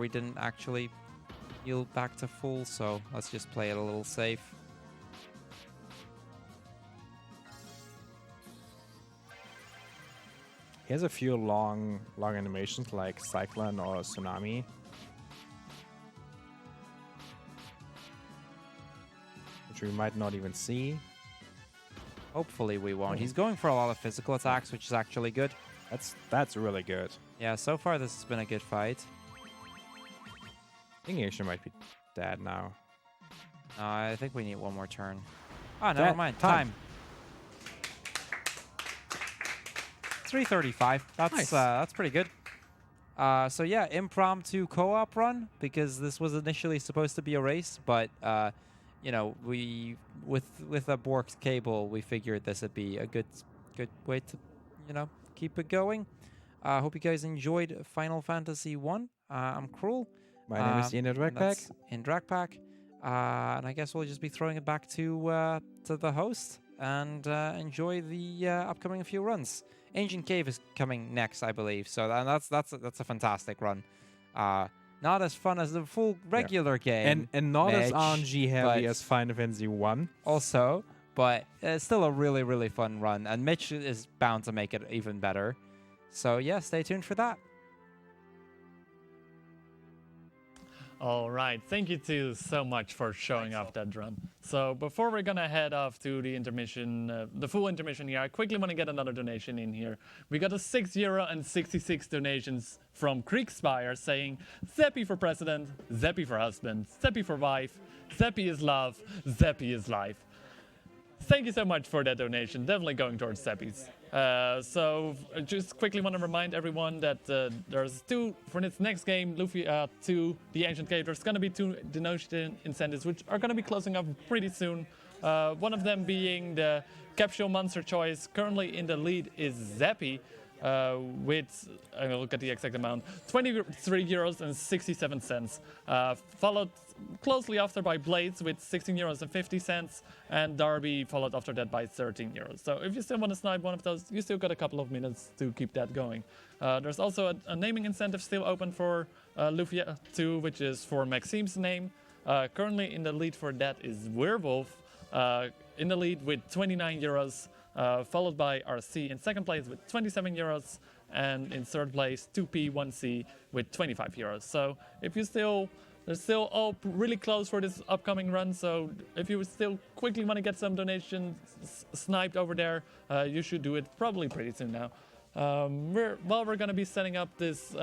[SPEAKER 2] didn't actually heal back to full, so let's just play it a little safe.
[SPEAKER 3] He has a few long animations like Cyclone or Tsunami. Which we might not even see.
[SPEAKER 2] Hopefully we won't. He's going for a lot of physical attacks, which is actually good.
[SPEAKER 3] That's really good.
[SPEAKER 2] Yeah, so far this has been a good fight.
[SPEAKER 3] I think he actually might be dead now.
[SPEAKER 2] I think we need one more turn. Oh, never mind. Time. 3:35.
[SPEAKER 3] Nice.
[SPEAKER 2] That's pretty good. So yeah, impromptu co-op run because this was initially supposed to be a race, but you know, we with a borked cable, we figured this would be a good way to, you know, keep it going. Hope you guys enjoyed Final Fantasy 1. I'm Cruel.
[SPEAKER 3] My name is Ian Dragpack.
[SPEAKER 2] In Dragpack. And I guess we'll just be throwing it back to the host and enjoy the upcoming few runs. Ancient Cave is coming next, I believe. So that's a fantastic run. Not as fun as the full regular game,
[SPEAKER 3] And not as
[SPEAKER 2] Edge,
[SPEAKER 3] RNG heavy
[SPEAKER 2] but
[SPEAKER 3] as Final Fantasy 1.
[SPEAKER 2] also, but it's still a really, really fun run. And Mitch is bound to make it even better. So yeah, stay tuned for that.
[SPEAKER 4] All right, thank you two so much for showing off that run. So before we're gonna head off to the intermission, the full intermission here, I quickly want to get another donation in here. We got a €6.66 donations from Kriegspire saying, "Zappy for president, Zappy for husband, Zappy for wife, Zappy is love, Zappy is life." Thank you so much for that donation, definitely going towards Zappies. So just quickly want to remind everyone that there's two, for this next game, Luffy 2, The Ancient Cave, there's going to be 2 donation incentives, which are going to be closing up pretty soon. One of them being the Capsule Monster Choice. Currently in the lead is Zappy. with, I will look at the exact amount, 23 euros and 67 cents. Followed closely after by Blades with 16 euros and 50 cents, and Darby followed after that by 13 euros. So if you still want to snipe one of those, you still got a couple of minutes to keep that going. There's also a naming incentive still open for Lufia 2, which is for Maxime's name. Currently in the lead for that is Werewolf, in the lead with 29 euros, followed by RC in second place with 27 euros, and in third place 2P1C with 25 euros. So if you still, they're still all really close for this upcoming run, so if you still quickly want to get some donations sniped over there, you should do it probably pretty soon now. We're gonna be setting up this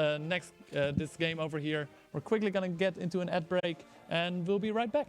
[SPEAKER 4] this game over here. We're quickly gonna get into an ad break, and we'll be right back.